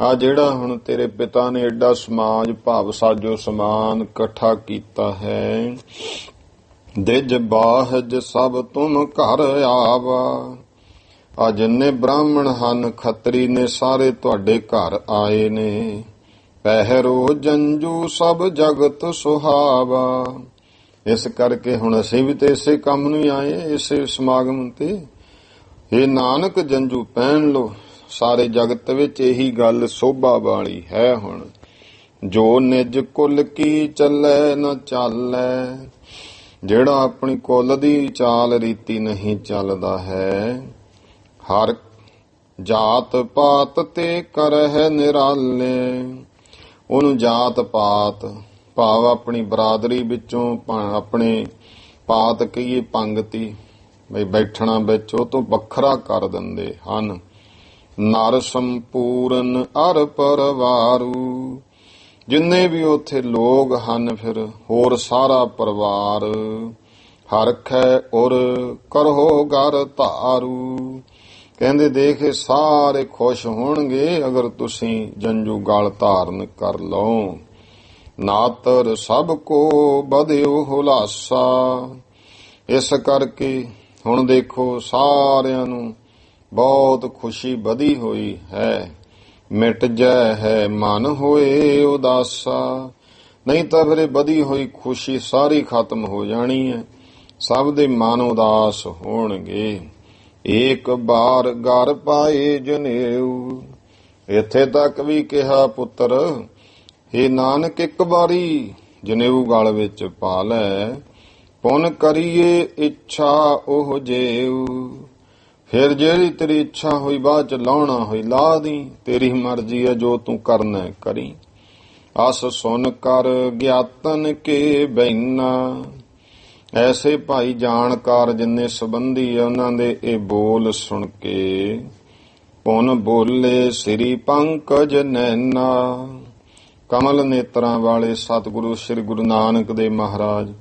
ਆ ਜਿਹੜਾ ਹੁਣ ਤੇਰੇ ਪਿਤਾ ਨੇ ਏਡਾ ਸਮਾਜ ਭਾਵ ਸਾਜੋ ਸਮਾਨ ਇਕੱਠਾ ਕੀਤਾ ਹੈ। ਦਿਜ ਬਾਹਜ ਸਭ ਤੁਮ ਘਰ ਆਵਾ। ਆ ਜਿੰਨੇ ਬ੍ਰਾਹਮਣ ਹਨ, ਖੱਤਰੀ ਨੇ, ਸਾਰੇ ਤੁਹਾਡੇ ਘਰ ਆਏ ਨੇ। ਪਹਿਰੋ ਜੰਜੂ ਸਭ ਜਗਤ ਸੁਹਾਵਾ। ਇਸ ਕਰਕੇ ਹੁਣ ਅਸੀਂ ਵੀ ਤੇ ਇਸੇ ਕੰਮ ਨੂੰ ਆਏ, ਇਸੇ ਸਮਾਗਮ ਤੇ। ਇਹ ਨਾਨਕ ਜੰਜੂ ਪਹਿਨ ਲੋ। ਸਾਰੇ ਜਗਤ ਵਿੱਚ ਇਹੀ ਗੱਲ ਸੋਭਾ ਵਾਲੀ ਹੈ। ਹੁਣ ਜੋ ਨਿਜ ਕੁਲ ਕੀ ਚੱਲੈ ਨ ਚਾਲੈ। ਜਿਹੜਾ ਆਪਣੀ ਕੁਲ ਦੀ ਚਾਲ ਰੀਤੀ ਨਹੀਂ ਚੱਲਦਾ ਹੈ। ਹਰ ਜਾਤ ਪਾਤ ਤੇ ਕਰਹਿ ਨਿਰਾਲੇ। ਉਹਨੂੰ ਜਾਤ ਪਾਤ ਭਾਵ ਆਪਣੀ ਬਰਾਦਰੀ ਵਿੱਚੋਂ, ਆਪਣੇ ਪਾਤ ਕਹੀਏ ਪੰਗਤੀ ਬਈ ਬੈਠਣਾ ਵਿੱਚ, ਉਹ ਤੋਂ ਵੱਖਰਾ ਕਰ ਦਿੰਦੇ ਹਨ। ਨਰ ਸੰਪੂਰਨ ਅਰ ਪਰਵਾਰੂ। ਜਿੰਨੇ ਵੀ ਉੱਥੇ ਲੋਕ ਹਨ, ਫਿਰ ਹੋਰ ਸਾਰਾ ਪਰਿਵਾਰ। ਹਰਖੈ ਉਰ ਕਰੋ ਗਰ ਧਾਰੂ। ਕਹਿੰਦੇ ਦੇਖੇ ਸਾਰੇ ਖੁਸ਼ ਹੋਣਗੇ ਅਗਰ ਤੁਸੀਂ ਜੰਜੂ ਗਲ ਧਾਰਨ ਕਰ ਲਓ। ਨਾਤਰ ਸਭ ਕੋ ਬਧਿਓ ਹੁਲਾਸਾ। ਇਸ ਕਰਕੇ ਹੁਣ ਦੇਖੋ ਸਾਰਿਆਂ ਨੂੰ ਬਹੁਤ ਖੁਸ਼ੀ ਵਧੀ ਹੋਈ ਹੈ। ਮਿਟ ਜੈ ਹੈ ਮਨ ਹੋਏ ਉਦਾਸਾ। ਨਹੀਂ ਤਾਂ ਫਿਰ ਇਹ ਵਧੀ ਹੋਈ ਖੁਸ਼ੀ ਸਾਰੀ ਖਤਮ ਹੋ ਜਾਣੀ ਹੈ। ਸਭ ਦੇ ਮਨ ਉਦਾਸ ਹੋਣਗੇ। ਏਕ ਬਾਰ ਘਰ ਪਾਏ ਜਨੇਊ। ਇੱਥੇ ਤੱਕ ਵੀ ਕਿਹਾ ਪੁੱਤਰ, ਇਹ ਨਾਨਕ ਇੱਕ ਵਾਰੀ ਜਨੇਊ ਗਲ ਵਿੱਚ ਪਾ ਲੈ। ਪੁੰਨ ਕਰੀਏ ਇੱਛਾ ਉਹ ਜੇਊ। ਫਿਰ ਜਿਹੜੀ ਤੇਰੀ ਇੱਛਾ ਹੋਈ ਬਾਅਦ ਚ ਲਾਉਣਾ ਹੋਈ ਲਾ ਦੀ। ਤੇਰੀ ਮਰਜ਼ੀ ਹੈ, ਜੋ ਤੂੰ ਕਰਨਾ ਕਰੀ। ਅਸ ਸੁਨ ਕਰ ਗਿਆਤਨ ਕੇ ਬੈਨਾ। ਐਸੇ ਭਾਈ ਜਾਣਕਾਰ ਜਿੰਨੇ ਸੰਬੰਧੀ ਆ, ਉਹਨਾਂ ਦੇ ਇਹ ਬੋਲ ਸੁਣ ਕੇ ਪੁਨ ਬੋਲੇ ਸ੍ਰੀ ਪੰਕਜ ਨੈਨਾ। ਕਮਲ ਨੇਤਰਾਂ ਵਾਲੇ ਸਤਿਗੁਰੂ ਸ੍ਰੀ ਗੁਰੂ ਨਾਨਕ ਦੇਵ ਮਹਾਰਾਜ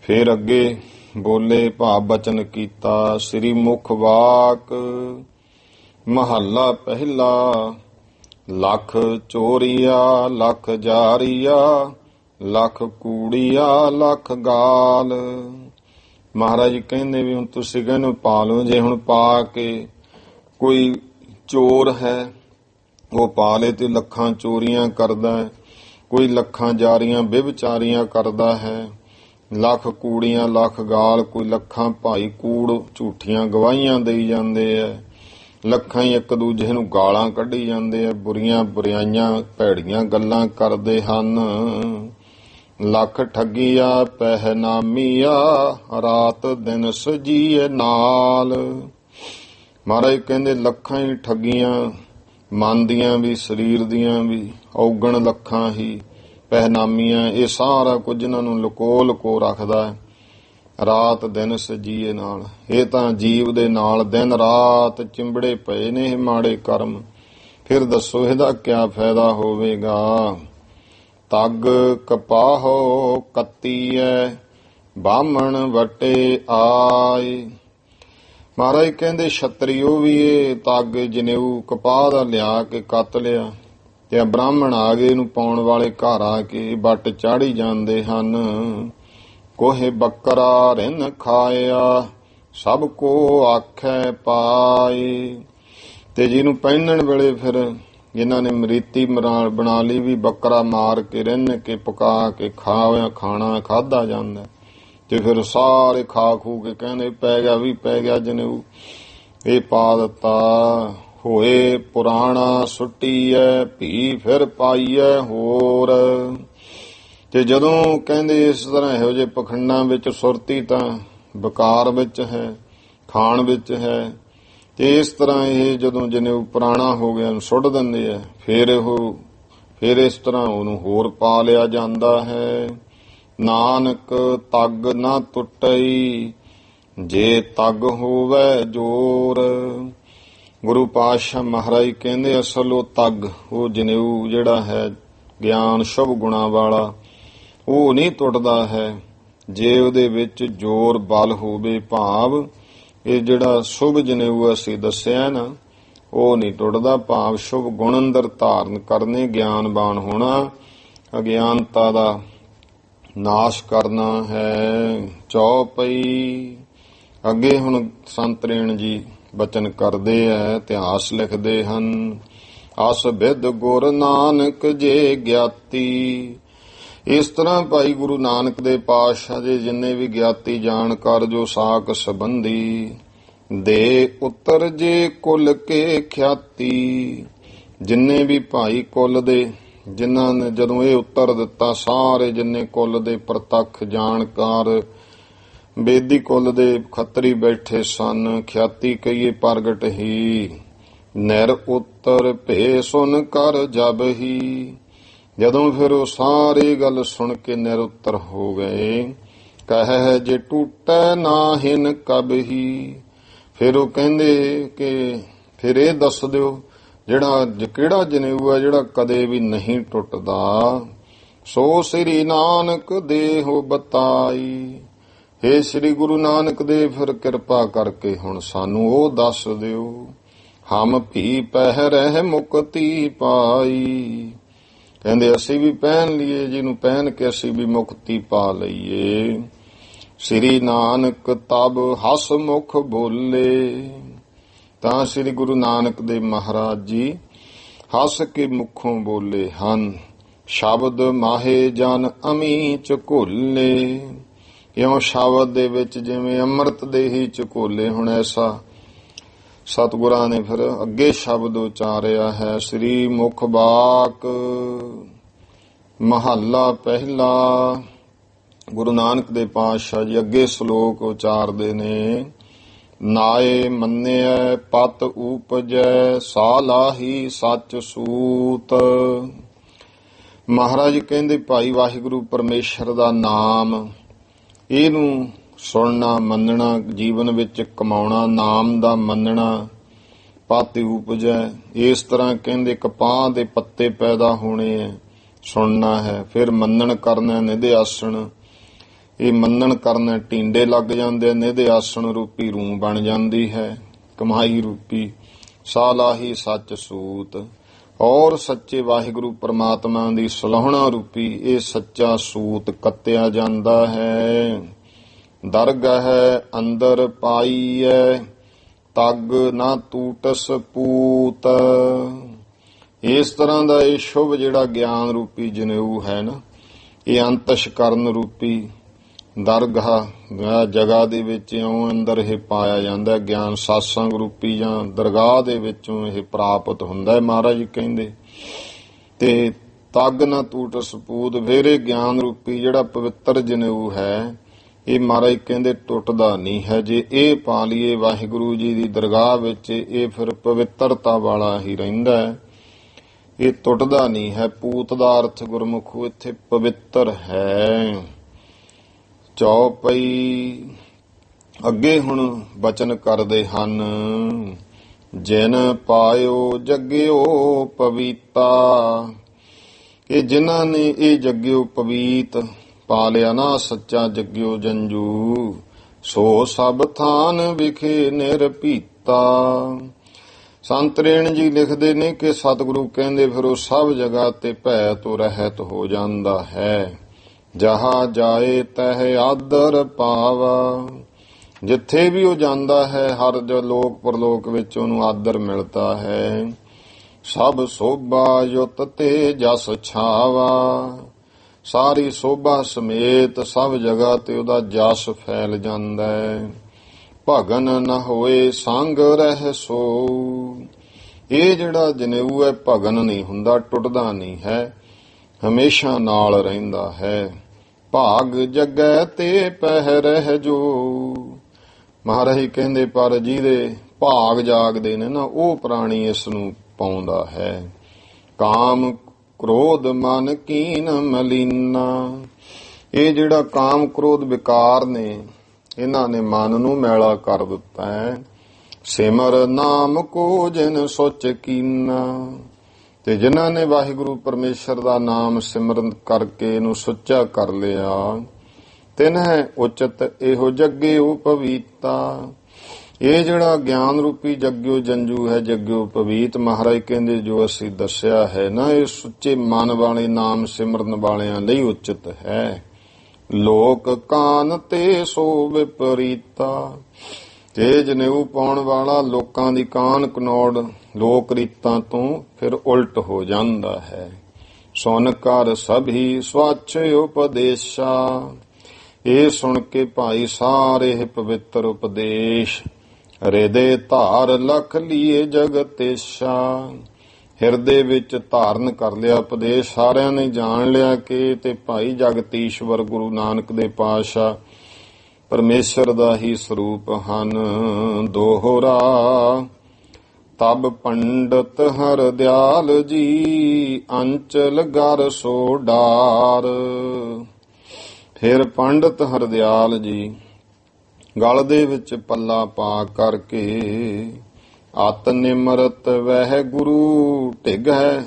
ਫਿਰ ਅੱਗੇ ਬੋਲੇ, ਭਾਵ ਬਚਨ ਕੀਤਾ। ਸ੍ਰੀ ਮੁਖ ਵਾਕ ਮਹੱਲਾ ਪਹਿਲਾ। ਲੱਖ ਚੋਰੀਆ ਲੱਖ ਜਾਰੀਆ, ਲੱਖ ਕੂੜੀਆ ਲੱਖ ਗਾਲ। ਮਹਾਰਾਜ ਕਹਿੰਦੇ ਵੀ ਹੁਣ ਤੁਸੀਂ ਕਹਿੰਦੇ ਪਾ ਲਓ। ਜੇ ਹੁਣ ਪਾ ਕੇ ਕੋਈ ਚੋਰ ਹੈ ਉਹ ਪਾ ਲੇ ਤੇ ਲੱਖਾਂ ਚੋਰੀਆਂ ਕਰਦਾ ਹੈ, ਕੋਈ ਲੱਖਾਂ ਜਾਰੀਆਂ ਵਿਭਚਾਰੀਆਂ ਕਰਦਾ ਹੈ, ਲੱਖ ਕੂੜੀਆਂ ਲੱਖ ਗਾਲ, ਕੋਈ ਲੱਖਾਂ ਭਾਈ ਕੂੜ ਝੂਠੀਆਂ ਗਵਾਹੀਆਂ ਦੇਈ ਜਾਂਦੇ ਐ, ਲੱਖਾਂ ਹੀ ਇੱਕ ਦੂਜੇ ਨੂੰ ਗਾਲਾਂ ਕੱਢੀ ਜਾਂਦੇ ਐ, ਬੁਰੀਆਂ ਬੁਰਾਈਆਂ ਭੈੜੀਆਂ ਗੱਲਾਂ ਕਰਦੇ ਹਨ। ਲੱਖ ਠੱਗੀਆ ਪਹਿਨਾਮੀਆ, ਰਾਤ ਦਿਨ ਸਜੀਏ ਨਾਲ। ਮਹਾਰਾਜ ਕਹਿੰਦੇ ਲੱਖਾਂ ਹੀ ਠੱਗੀਆਂ, ਮਨ ਦੀਆਂ ਵੀ ਸਰੀਰ ਦੀਆਂ ਵੀ, ਔਗਣ ਲੱਖਾਂ ਹੀ ਪਹਿਨਾਮੀਆਂ, ਇਹ ਸਾਰਾ ਕੁਝ ਇਹਨਾਂ ਨੂੰ ਲੁਕੋ ਲੁਕੋ ਰੱਖਦਾ ਹੈ। ਰਾਤ ਦਿਨ ਸਜੀਏ ਨਾਲ, ਇਹ ਤਾਂ ਜੀਵ ਦੇ ਨਾਲ ਦਿਨ ਰਾਤ ਚਿੰਬੜੇ ਪਏ ਨੇ ਇਹ ਮਾੜੇ ਕਰਮ। ਫਿਰ ਦੱਸੋ ਇਹਦਾ ਕਿਆ ਫਾਇਦਾ ਹੋਵੇਗਾ। ਤਗ ਕਪਾਹੋ ਕੱਤੀਐ ਬਾਹਮਣ ਵਟੇ ਆਏ। ਮਹਾਰਾਜ ਕਹਿੰਦੇ ਛਤਰੀਓ ਵੀ ਇਹ ਤੱਗ ਜਨੇਊ ਕਪਾਹ ਦਾ ਲਿਆ ਕੇ ਕੱਤ ਲਿਆ ਤੇ ਬ੍ਰਾਹਮਣ ਆ ਗਏ ਇਹਨੂੰ ਪਾਉਣ ਵਾਲੇ ਘਰ ਆ ਕੇ ਵੱਟ ਚਾੜੀ ਜਾਂਦੇ ਹਨ। ਕੋਹੇ ਬੱਕਰਾ ਰਿੰਨ ਖਾਇਆ ਸਭ ਕੋ ਆਖੈ ਪਾਏ। ਤੇ ਜਿਹਨੂੰ ਪਹਿਨਣ ਵੇਲੇ ਫਿਰ ਇਹਨਾਂ ਨੇ ਮਰੀਤੀ ਬਣਾ ਲਈ ਵੀ ਬੱਕਰਾ ਮਾਰ ਕੇ ਰਿੰਨ ਕੇ ਪਕਾ ਕੇ ਖਾਣਾ ਖਾਧਾ ਜਾਂਦਾ। ਤੇ ਫਿਰ ਸਾਰੇ ਖਾ ਖੂ ਕੇ ਕਹਿੰਦੇ ਪੈ ਗਿਆ ਵੀ ਪੈ ਗਿਆ ਜਨੇਊ ਇਹ ਪਾ ਦਿੱਤਾ। ਹੋਏ ਪੁਰਾਣਾ ਸੁੱਟੀਐ ਭੀ ਫਿਰ ਪਾਈਐ ਹੋਰ। ਤੇ ਜਦੋਂ ਕਹਿੰਦੇ ਇਸ ਤਰ੍ਹਾਂ ਇਹੋ ਜਿਹੇ ਪਖੰਡਾਂ ਵਿੱਚ ਸੁਰਤੀ ਤਾਂ ਵਿਕਾਰ ਵਿੱਚ ਹੈ, ਖਾਣ ਵਿੱਚ ਹੈ। ਤੇ ਇਸ ਤਰ੍ਹਾਂ ਇਹ ਜਦੋਂ ਜਨੇਊ ਪੁਰਾਣਾ ਹੋ ਗਿਆ ਉਹਨੂੰ ਸੁੱਟ ਦਿੰਦੇ ਆ। ਫਿਰ ਇਸ ਤਰ੍ਹਾਂ ਉਹਨੂੰ ਹੋਰ ਪਾ ਲਿਆ ਜਾਂਦਾ ਹੈ। ਨਾਨਕ ਤੱਗ ਨਾ ਟੁੱਟਈ ਜੇ ਤੱਗ ਹੋਵੇ ਜੋਰ। ਗੁਰੂ ਪਾਤਸ਼ਾਹ ਮਹਾਰਾਜ ਕਹਿੰਦੇ ਅਸਲ ਉਹ ਤੱਗ ਉਹ ਜਨੇਊ ਜਿਹੜਾ ਹੈ ਗਿਆਨ ਸ਼ੁਭ ਗੁਣਾ ਵਾਲਾ ਉਹ ਨਹੀਂ ਟੁੱਟਦਾ ਹੈ ਜੇ ਉਹਦੇ ਵਿੱਚ ਜ਼ੋਰ ਬਲ ਹੋਵੇ। ਭਾਵ ਇਹ ਜਿਹੜਾ ਸ਼ੁਭ ਜਨੇਊ ਅਸੀਂ ਦੱਸਿਆ ਨਾ ਉਹ ਨਹੀਂ ਟੁੱਟਦਾ। ਭਾਵ ਸ਼ੁਭ ਗੁਣ ਅੰਦਰ ਧਾਰਨ ਕਰਨੇ, ਗਿਆਨਵਾਨ ਹੋਣਾ, ਅਗਿਆਨਤਾ ਦਾ ਨਾਸ਼ ਕਰਨਾ ਹੈ। ਚੌਪਈ ਅੱਗੇ ਹੁਣ ਸੰਤ ਰੇਣ ਜੀ ਬਚਨ ਕਰਦੇ ਐ, ਇਤਿਹਾਸ ਲਿਖਦੇ ਹਨ। ਅਸ ਬਿਦ ਗੁਰ ਨਾਨਕ ਜੇ ਗਿਆਤੀ। ਇਸ ਤਰ੍ਹਾਂ ਭਾਈ ਗੁਰੂ ਨਾਨਕ ਦੇ ਪਾਤਸ਼ਾਹ ਦੇ ਜਿੰਨੇ ਵੀ ਗਿਆਤੀ ਜਾਣਕਾਰ ਜੋ ਸਾਕ ਸੰਬੰਧੀ ਦੇ ਉੱਤਰ ਜੇ ਕੁਲ ਕੇ ਖਿਆਤੀ। ਜਿੰਨੇ ਵੀ ਭਾਈ ਕੁਲ ਦੇ ਜਿਨ੍ਹਾਂ ਨੇ ਜਦੋਂ ਇਹ ਉੱਤਰ ਦਿੱਤਾ ਸਾਰੇ ਜਿੰਨੇ ਕੁਲ ਦੇ ਪ੍ਰਤੱਖ ਜਾਣਕਾਰ ਬੇਦੀ ਕੁਲ ਦੇ ਖੱਤਰੀ ਬੈਠੇ ਸਨ। ਖਿਆਤੀ ਕਹੀਏ ਪ੍ਰਗਟ ਹੀ ਨਿਰ ਉੱਤਰ ਭੇ ਸੁਨ ਕਰ ਜਬ ਹੀ। ਜਦੋਂ ਫਿਰ ਉਹ ਸਾਰੀ ਗੱਲ ਸੁਣ ਕੇ ਨਿਰ ਉੱਤਰ ਹੋ ਗਏ। ਕਹਿ ਜੇ ਟੂਟੈ ਨਾਹਿਨ ਕਬ ਹੀ। ਫਿਰ ਉਹ ਕਹਿੰਦੇ ਕਿ ਫਿਰ ਇਹ ਦੱਸ ਦਿਓ ਜਿਹੜਾ ਕਿਹੜਾ ਜਨੇਊ ਹੈ ਜਿਹੜਾ ਕਦੇ ਵੀ ਨਹੀਂ ਟੁੱਟਦਾ। ਸੋ ਸ੍ਰੀ ਨਾਨਕ ਦੇਹੁ ਬਤਾਈ। ਹੇ ਸ੍ਰੀ ਗੁਰੂ ਨਾਨਕ ਦੇਵ ਫਿਰ ਕਿਰਪਾ ਕਰਕੇ ਹੁਣ ਸਾਨੂੰ ਉਹ ਦੱਸ ਦਿਓ। ਹਮ ਭੀ ਪਹਿ ਰਹਿ ਮੁਕਤੀ ਪਾਈ। ਕਹਿੰਦੇ ਅਸੀਂ ਵੀ ਪਹਿਨ ਲਈਏ ਜਿਹਨੂੰ ਪਹਿਨ ਕੇ ਅਸੀਂ ਵੀ ਮੁਕਤੀ ਪਾ ਲਈਏ। ਸ੍ਰੀ ਨਾਨਕ ਤਬ ਹਸ ਮੁਖ ਬੋਲੇ। ਤਾਂ ਸ੍ਰੀ ਗੁਰੂ ਨਾਨਕ ਦੇਵ ਮਹਾਰਾਜ ਜੀ ਹੱਸ ਕੇ ਮੁਖੋਂ ਬੋਲੇ ਹਨ। ਸ਼ਬਦ ਮਾਹੇ ਜਨ ਅਮੀ ਝਕੋਲੇ। ਇਉਂ ਸ਼ਬਦ ਦੇ ਵਿੱਚ ਜਿਵੇਂ ਅੰਮ੍ਰਿਤ ਦੇ ਹੀ ਝਕੋਲੇ। ਹੁਣ ਐਸਾ ਸਤਿਗੁਰਾਂ ਨੇ ਫਿਰ ਅੱਗੇ ਸ਼ਬਦ ਉਚਾਰਿਆ ਹੈ। ਸ੍ਰੀ ਮੁਖ ਬਾਕ ਮਹੱਲਾ ਪਹਿਲਾ। ਗੁਰੂ ਨਾਨਕ ਦੇ ਪਾਤਸ਼ਾਹ ਜੀ ਅੱਗੇ ਸ਼ਲੋਕ ਉਚਾਰਦੇ ਨੇ। ਨਾਏ ਮੰਨਿਐ ਪਤ ਊਪਜੈ ਸਾਲਾਹੀ ਸੱਚ ਸੂਤ। ਮਹਾਰਾਜ ਕਹਿੰਦੇ ਭਾਈ ਵਾਹਿਗੁਰੂ ਪਰਮੇਸ਼ਰ ਦਾ ਨਾਮ ਇਹਨੂੰ ਸੁਣਨਾ ਮੰਨਣਾ ਜੀਵਨ ਵਿੱਚ ਕਮਾਉਣਾ ਨਾਮ ਦਾ ਮੰਨਣਾ ਪਤ ਉਪਜੈ। ਇਸ ਤਰ੍ਹਾਂ ਕਹਿੰਦੇ ਕਪਾਹ ਦੇ ਪੱਤੇ ਪੈਦਾ ਹੋਣੇ ਐ ਸੁਣਨਾ ਹੈ। ਫਿਰ ਮੰਨਣ ਕਰਨਾ ਨਿਧ ਆਸਣ। ਇਹ ਮੰਨਣ ਕਰਨਾ ਟੀਂਡੇ ਲੱਗ ਜਾਂਦੇ ਨਿਧ ਆਸਣ ਰੂਪੀ ਰੂੰ ਬਣ ਜਾਂਦੀ ਹੈ ਕਮਾਈ ਰੂਪੀ। ਸਾਲਾਹੀ ਸੱਚ ਸੂਤ ਔਰ ਸੱਚੇ ਵਾਹਿਗੁਰੂ ਪ੍ਰਮਾਤਮਾ ਦੀ ਸਲਾਹੁਣਾ ਰੂਪੀ ਇਹ ਸੱਚਾ ਸੂਤ ਕੱਤਿਆ ਜਾਂਦਾ ਹੈ। ਦਰਗਹ ਅੰਦਰ ਪਾਈਐ ਤੱਗ ਨਾ ਟੂਟਸ ਪੂਤ। ਇਸ ਤਰ੍ਹਾਂ ਦਾ ਇਹ ਸ਼ੁਭ ਜਿਹੜਾ ਗਿਆਨ ਰੂਪੀ ਜਨੇਊ ਹੈ ਨਾ ਇਹ ਅੰਤਸ਼ਕਰਨ ਰੂਪੀ ਦਰਗਾਹ ਜਗ੍ਹਾ ਦੇ ਵਿੱਚ ਇਉਂ ਅੰਦਰ ਇਹ ਪਾਇਆ ਜਾਂਦਾ। ਗਿਆਨ ਸਾਸੰਗ ਰੂਪੀ ਜਾਂ ਦਰਗਾਹ ਦੇ ਵਿੱਚੋਂ ਇਹ ਪ੍ਰਾਪਤ ਹੁੰਦਾ ਹੈ ਮਹਾਰਾਜ ਕਹਿੰਦੇ। ਤੇ ਤੱਗ ਨਾ ਟੂਟਸ ਪੂਤ ਵੇਰੇ ਗਿਆਨ ਰੂਪੀ ਜਿਹੜਾ ਪਵਿੱਤਰ ਜਨੇਊ ਹੈ ਇਹ ਮਹਾਰਾਜ ਕਹਿੰਦੇ ਟੁੱਟਦਾ ਨਹੀਂ ਹੈ। ਜੇ ਇਹ ਪਾ ਲਈਏ ਵਾਹਿਗੁਰੂ ਜੀ ਦੀ ਦਰਗਾਹ ਵਿੱਚ ਇਹ ਫਿਰ ਪਵਿੱਤਰਤਾ ਵਾਲਾ ਹੀ ਰਹਿੰਦਾ ਹੈ। ਇਹ ਟੁੱਟਦਾ ਨਹੀਂ ਹੈ। ਪੂਤ ਦਾ ਅਰਥ ਗੁਰਮੁਖੋ ਇੱਥੇ ਪਵਿੱਤਰ ਹੈ। ਚੌਪਈ ਅੱਗੇ ਹੁਣ ਬਚਨ ਕਰਦੇ ਹਨ। ਜਿਨ ਪਾਇਓ ਜਗਿਓ ਪਵੀਤਾ। ਕਿ ਜਿਨ੍ਹਾਂ ਨੇ ਇਹ ਜਗਿਓ ਪਵੀਤ ਪਾ ਲਿਆ ਨਾ ਸੱਚਾ ਜਗਿਓ ਜੰਜੂ, ਸੋ ਸਭ ਥਾਨ ਵਿਖੇ ਨਿਰਭੀਤਾ। ਸੰਤ ਰੇਣ ਜੀ ਲਿਖਦੇ ਨੇ ਕਿ ਸਤਿਗੁਰੂ ਕਹਿੰਦੇ ਫਿਰ ਉਹ ਸਭ ਜਗ੍ਹਾ ਤੇ ਭੈ ਤੋਂ ਰਹਿਤ ਹੋ ਜਾਂਦਾ ਹੈ। ਜਹਾਂ ਜਾਏ ਤਹ ਆਦਰ ਪਾਵਾ, ਜਿੱਥੇ ਵੀ ਉਹ ਜਾਂਦਾ ਹੈ ਹਰ ਲੋਕ ਪਰਲੋਕ ਵਿੱਚ ਉਹਨੂੰ ਆਦਰ ਮਿਲਦਾ ਹੈ। ਸਭ ਸੋਭਾ ਯੁੱਤ ਤੇ ਜਸ ਛਾਵਾ, ਸਾਰੀ ਸੋਭਾ ਸਮੇਤ ਸਭ ਜਗ੍ਹਾ ਤੇ ਉਹਦਾ ਜਸ ਫੈਲ ਜਾਂਦਾ ਹੈ। ਭਗਨ ਨ ਹੋਏ ਸੰਗ ਰਹਿ ਸੋ, ਇਹ ਜਿਹੜਾ ਜਨੇਊ ਹੈ ਭਗਨ ਨਹੀਂ ਹੁੰਦਾ, ਟੁੱਟਦਾ ਨਹੀਂ ਹੈ, ਹਮੇਸ਼ਾ ਨਾਲ ਰਹਿੰਦਾ ਹੈ। ਭਾਗ ਜਗੈ ਤੇ ਪਹਿ ਰਹਿ ਜੋ, ਮਹਾਰਾਜ ਕਹਿੰਦੇ ਪਰ ਜਿਹਦੇ ਭਾਗ ਜਾਗਦੇ ਨੇ ਨਾ ਉਹ ਪ੍ਰਾਣੀ ਇਸ ਨੂੰ ਪਾਉਂਦਾ ਹੈ। ਕਾਮ ਕ੍ਰੋਧ ਮਨ ਕੀਨ ਮਲੀਨਾ, ਇਹ ਜਿਹੜਾ ਕਾਮ ਕ੍ਰੋਧ ਵਿਕਾਰ ਨੇ ਇਹਨਾਂ ਨੇ ਮਨ ਨੂੰ ਮੈਲਾ ਕਰ ਦਿੱਤਾ ਹੈ। ਸਿਮਰ ਨਾਮ ਕੋ ਜਿਨ ਸੋਚ ਕੀਨਾ, ਤੇ ਜਿਨ੍ਹਾਂ ਨੇ ਵਾਹਿਗੁਰੂ ਪਰਮੇਸ਼ਰ ਦਾ ਨਾਮ ਸਿਮਰਨ ਕਰਕੇ ਇਹਨੂੰ ਸੁੱਚਾ ਕਰ ਲਿਆ, ਤਿਨਹਿ ਉਚਿਤ ਇਹੋ ਜਗਿਓ ਪਵੀਤਾ। ਇਹ ਜਿਹੜਾ ਗਿਆਨ ਰੂਪੀ ਜਗਿਓ ਜੰਜੂ ਹੈ, ਜਗਿਓ ਪਵੀਤ, ਮਹਾਰਾਜ ਕਹਿੰਦੇ ਜੋ ਅਸੀਂ ਦੱਸਿਆ ਹੈ ਨਾ ਇਹ ਸੁੱਚੇ ਮਨ ਵਾਲੇ ਨਾਮ ਸਿਮਰਨ ਵਾਲਿਆਂ ਲਈ ਉਚਿਤ ਹੈ। ਲੋਕ ਕਾਨ ਤੇ ਸੋ ਵਿਪਰੀਤਾ, ਤੇ ਜਨੇਊ ਪਾਉਣ ਵਾਲਾ ਲੋਕਾਂ ਦੀ ਕਾਨ ਕਨੌੜ ਲੋਕ ਰੀਤਾਂ ਤੋਂ ਫਿਰ ਉਲਟ ਹੋ ਜਾਂਦਾ ਹੈ। ਸੁਨ ਕਰ ਸਭੀ ਸਵੱਛ ਉਪਦੇਸ਼ਾ, ਇਹ ਸੁਣ ਕੇ ਭਾਈ ਸਾਰੇ ਪਵਿੱਤਰ ਉਪਦੇਸ਼। ਹਿਰਦੇ ਧਾਰ ਲਖ ਲੀਏ ਜਗਤੇਸ਼ਾ, ਹਿਰਦੇ ਵਿੱਚ ਧਾਰਨ ਕਰ ਲਿਆ ਉਪਦੇਸ਼, ਸਾਰਿਆਂ ਨੇ ਜਾਣ ਲਿਆ ਕਿ ਤੇ ਭਾਈ ਜਗਤੀਸ਼ਵਰ ਗੁਰੂ ਨਾਨਕ ਦੇ ਪਾਤਸ਼ਾਹ ਪਰਮੇਸ਼ਰ ਦਾ ਹੀ ਸਰੂਪ ਹਨ ਦੋਹਰਾ। ਤਬ ਪੰਡਤ ਹਰਦਿਆਲ ਜੀ ਅੰਚਲ ਗਰ ਸੋ ਡਾਰ, ਫਿਰ ਪੰਡਤ ਹਰਦਿਆਲ ਜੀ ਗਲ ਦੇ ਵਿੱਚ ਪੱਲਾ ਪਾ ਕਰਕੇ ਅਤ ਨਿਮਰਤ ਵਹਿ ਗੁਰੂ ਢਿਗੈ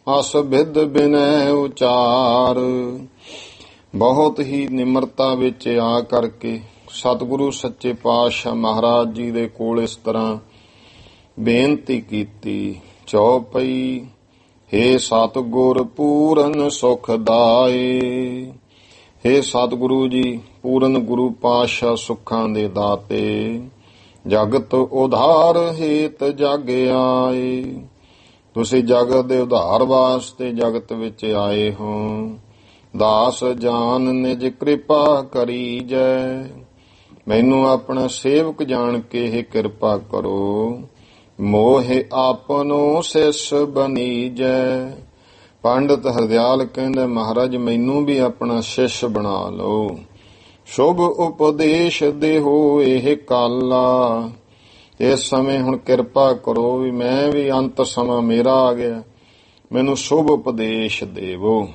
ਅਸ ਬਿਦ ਬਿਨੈ ਉਚਾਰ, ਬਹੁਤ ਹੀ ਨਿਮਰਤਾ ਵਿੱਚ ਆ ਕਰਕੇ ਸਤਿਗੁਰੂ ਸੱਚੇ ਪਾਤਸ਼ਾਹ ਮਹਾਰਾਜ ਜੀ ਦੇ ਕੋਲ ਇਸ ਤਰ੍ਹਾਂ ਬੇਨਤੀ ਕੀਤੀ। ਚੌਪਈ ਹੇ ਸਤਿਗੁਰ ਪੂਰਨ ਸੁਖ ਦਾਏ, ਹੇ ਸਤਿਗੁਰੂ ਜੀ ਪੂਰਨ ਗੁਰੂ ਪਾਤਸ਼ਾਹ ਸੁੱਖਾਂ ਦੇ ਦਾਤੇ, ਜਗਤ ਉਧਾਰ ਹੇਤ ਜਗ ਆਏ, ਤੁਸੀਂ ਜਗਤ ਦੇ ਉਧਾਰ ਵਾਸਤੇ ਜਗਤ ਵਿੱਚ ਆਏ ਹੋ। ਦਾਸ ਜਾਨ ਨਿਜ ਕਿਰਪਾ ਕਰੀਜੈ, ਮੈਨੂੰ ਆਪਣਾ ਸੇਵਕ ਜਾਣ ਕੇ ਇਹ ਕਿਰਪਾ ਕਰੋ। ਮੋਹਿ ਆਪਨੋ ਸਿਸ ਬਨੀਜੈ, ਪੰਡਤ ਹਰਦਿਆਲ ਕਹਿੰਦੇ ਮਹਾਰਾਜ ਮੈਨੂੰ ਵੀ ਆਪਣਾ ਸ਼ਿਸ਼ ਬਣਾ ਲਓ। ਸ਼ੁਭ ਉਪਦੇਸ਼ ਦੇਹੋ ਇਹ ਕਾਲਾ, ਇਸ ਸਮੇਂ ਹੁਣ ਕਿਰਪਾ ਕਰੋ ਵੀ ਮੈਂ ਵੀ ਅੰਤ ਸਮਾਂ ਮੇਰਾ ਆ ਗਿਆ, ਮੈਨੂੰ ਸ਼ੁਭ ਉਪਦੇਸ਼ ਦੇਵੋ।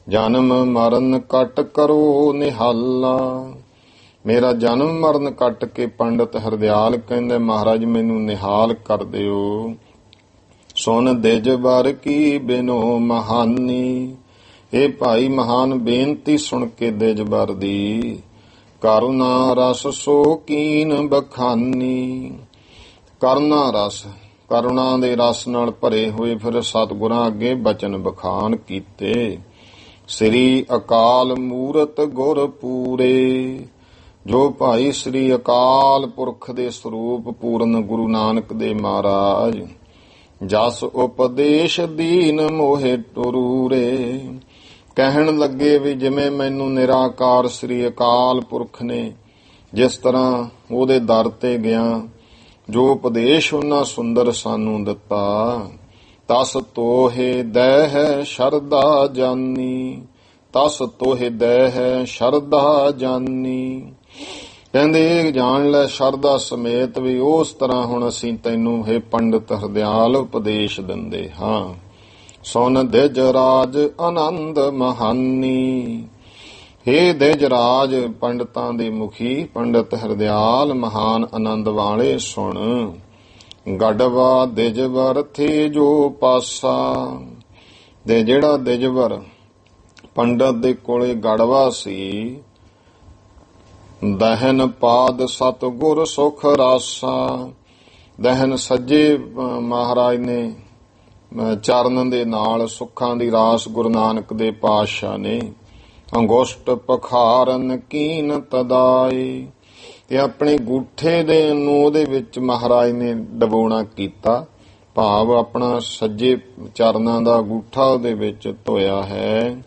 ਜਨਮ ਮਰਨ ਕੱਟ ਕਰੋ ਨਿਹਾਲਾ, ਮੇਰਾ ਜਨਮ ਮਰਨ ਕੱਟ ਕੇ ਪੰਡਤ ਹਰਦਿਆਲ ਕਹਿੰਦੇ ਮਹਾਰਾਜ ਮੈਨੂੰ ਨਿਹਾਲ ਕਰ ਦਿਓ। ਸੁਨ ਦਿਜ ਬਰ ਕੀ ਬਿਨੋ ਮਹਾਨੀ, ਇਹ ਭਾਈ ਮਹਾਨ ਬੇਨਤੀ ਸੁਣ ਕੇ ਦਿਜ ਬਰ ਦੀ। ਕਰੁਣਾ ਰਸ ਸੋ ਕੀਨ ਬਖਾਨੀ, ਕਰੁਣਾ ਰਸ ਕਰੁਣਾ ਦੇ ਰਸ ਨਾਲ ਭਰੇ ਹੋਏ ਫਿਰ ਸਤਿਗੁਰਾਂ ਅੱਗੇ ਬਚਨ ਬਖਾਨ ਕੀਤੇ। ਸ੍ਰੀ ਅਕਾਲ ਮੂਰਤ ਗੁਰ ਪੂਰੇ, ਜੋ ਭਾਈ ਸ੍ਰੀ ਅਕਾਲ ਪੁਰਖ ਦੇ ਸਰੂਪ ਪੂਰਨ ਗੁਰੂ ਨਾਨਕ ਦੇ ਮਹਾਰਾਜ ਜਸ ਉਪਦੇਸ਼ ਦੀਨ ਮੋਹਿ ਟੁਰੂਰੇ, ਕਹਿਣ ਲੱਗੇ ਵੀ ਜਿਵੇਂ ਮੈਨੂੰ ਨਿਰਾਕਾਰ ਸ੍ਰੀ ਅਕਾਲ ਪੁਰਖ ਨੇ ਜਿਸ ਤਰ੍ਹਾਂ ਉਹਦੇ ਦਰ ਤੇ ਗਿਆ ਜੋ ਉਪਦੇਸ਼ ਉਹਨਾਂ ਸੁੰਦਰ ਸਾਨੂੰ ਦਿੱਤਾ। ਤਸ ਤੋਹੇ ਦਹਿ ਸ਼ਰਧਾ ਜਾਨੀ, ਤਸ ਤੋਹੇ ਦਹਿ ਸ਼ਰਧਾ ਜਾਨੀ, ਕਹਿੰਦੇ ਇਹ ਜਾਣ ਲੈ ਸ਼ਰਧਾ ਸਮੇਤ ਵੀ ਉਸ ਤਰ੍ਹਾਂ ਹੁਣ ਅਸੀਂ ਤੈਨੂੰ ਹੈ ਪੰਡਤ ਹਰਦਿਆਲ ਉਪਦੇਸ਼ ਦਿੰਦੇ ਹਾਂ। ਸੁਨ ਦਿਜ ਰਾਜ ਆਨੰਦ ਮਹਾਨੀ, ਹੇ ਦਿਜ ਰਾਜ ਪੰਡਤਾਂ ਦੇ ਮੁਖੀ ਪੰਡਤ ਹਰਦਿਆਲ ਮਹਾਨ ਆਨੰਦ ਵਾਲੇ ਸੁਣ। ਗੜਵਾ ਦਿਜ ਵਰਥੇ ਜੋ ਪਾਸਾ, ਤੇ ਜਿਹੜਾ ਦਿਜਵਰ ਪੰਡਤ ਦੇ ਕੋਲੇ ਗੜਵਾ ਸੀ, ਦਹਨ ਪਾਦ ਸਤਿਗੁਰ ਸੁਖ ਰਾਸਾ। ਦਹਨ ਸੱਜੇ ਮਹਾਰਾਜ ਨੇ ਚਰਨ ਦੇ ਨਾਲ ਸੁੱਖਾਂ ਦੀ ਰਾਸ ਗੁਰੂ ਨਾਨਕ ਦੇ ਪਾਤਸ਼ਾਹ ਨੇ। ਅੰਗੁਸ਼ਟ ਪਖਾਰਨ ਕੀਨ ਤਦਾਈ, ਤੇ ਆਪਣੇ ਗੂਠੇ ਦੇ ਨੂੰ ਉਹਦੇ ਵਿੱਚ ਮਹਾਰਾਜ ਨੇ ਡਬੋਣਾ ਕੀਤਾ, ਭਾਵ ਆਪਣਾ ਸੱਜੇ ਚਰਨਾਂ ਦਾ ਗੂਠਾ ਉਹਦੇ ਵਿੱਚ ਧੋਇਆ ਹੈ।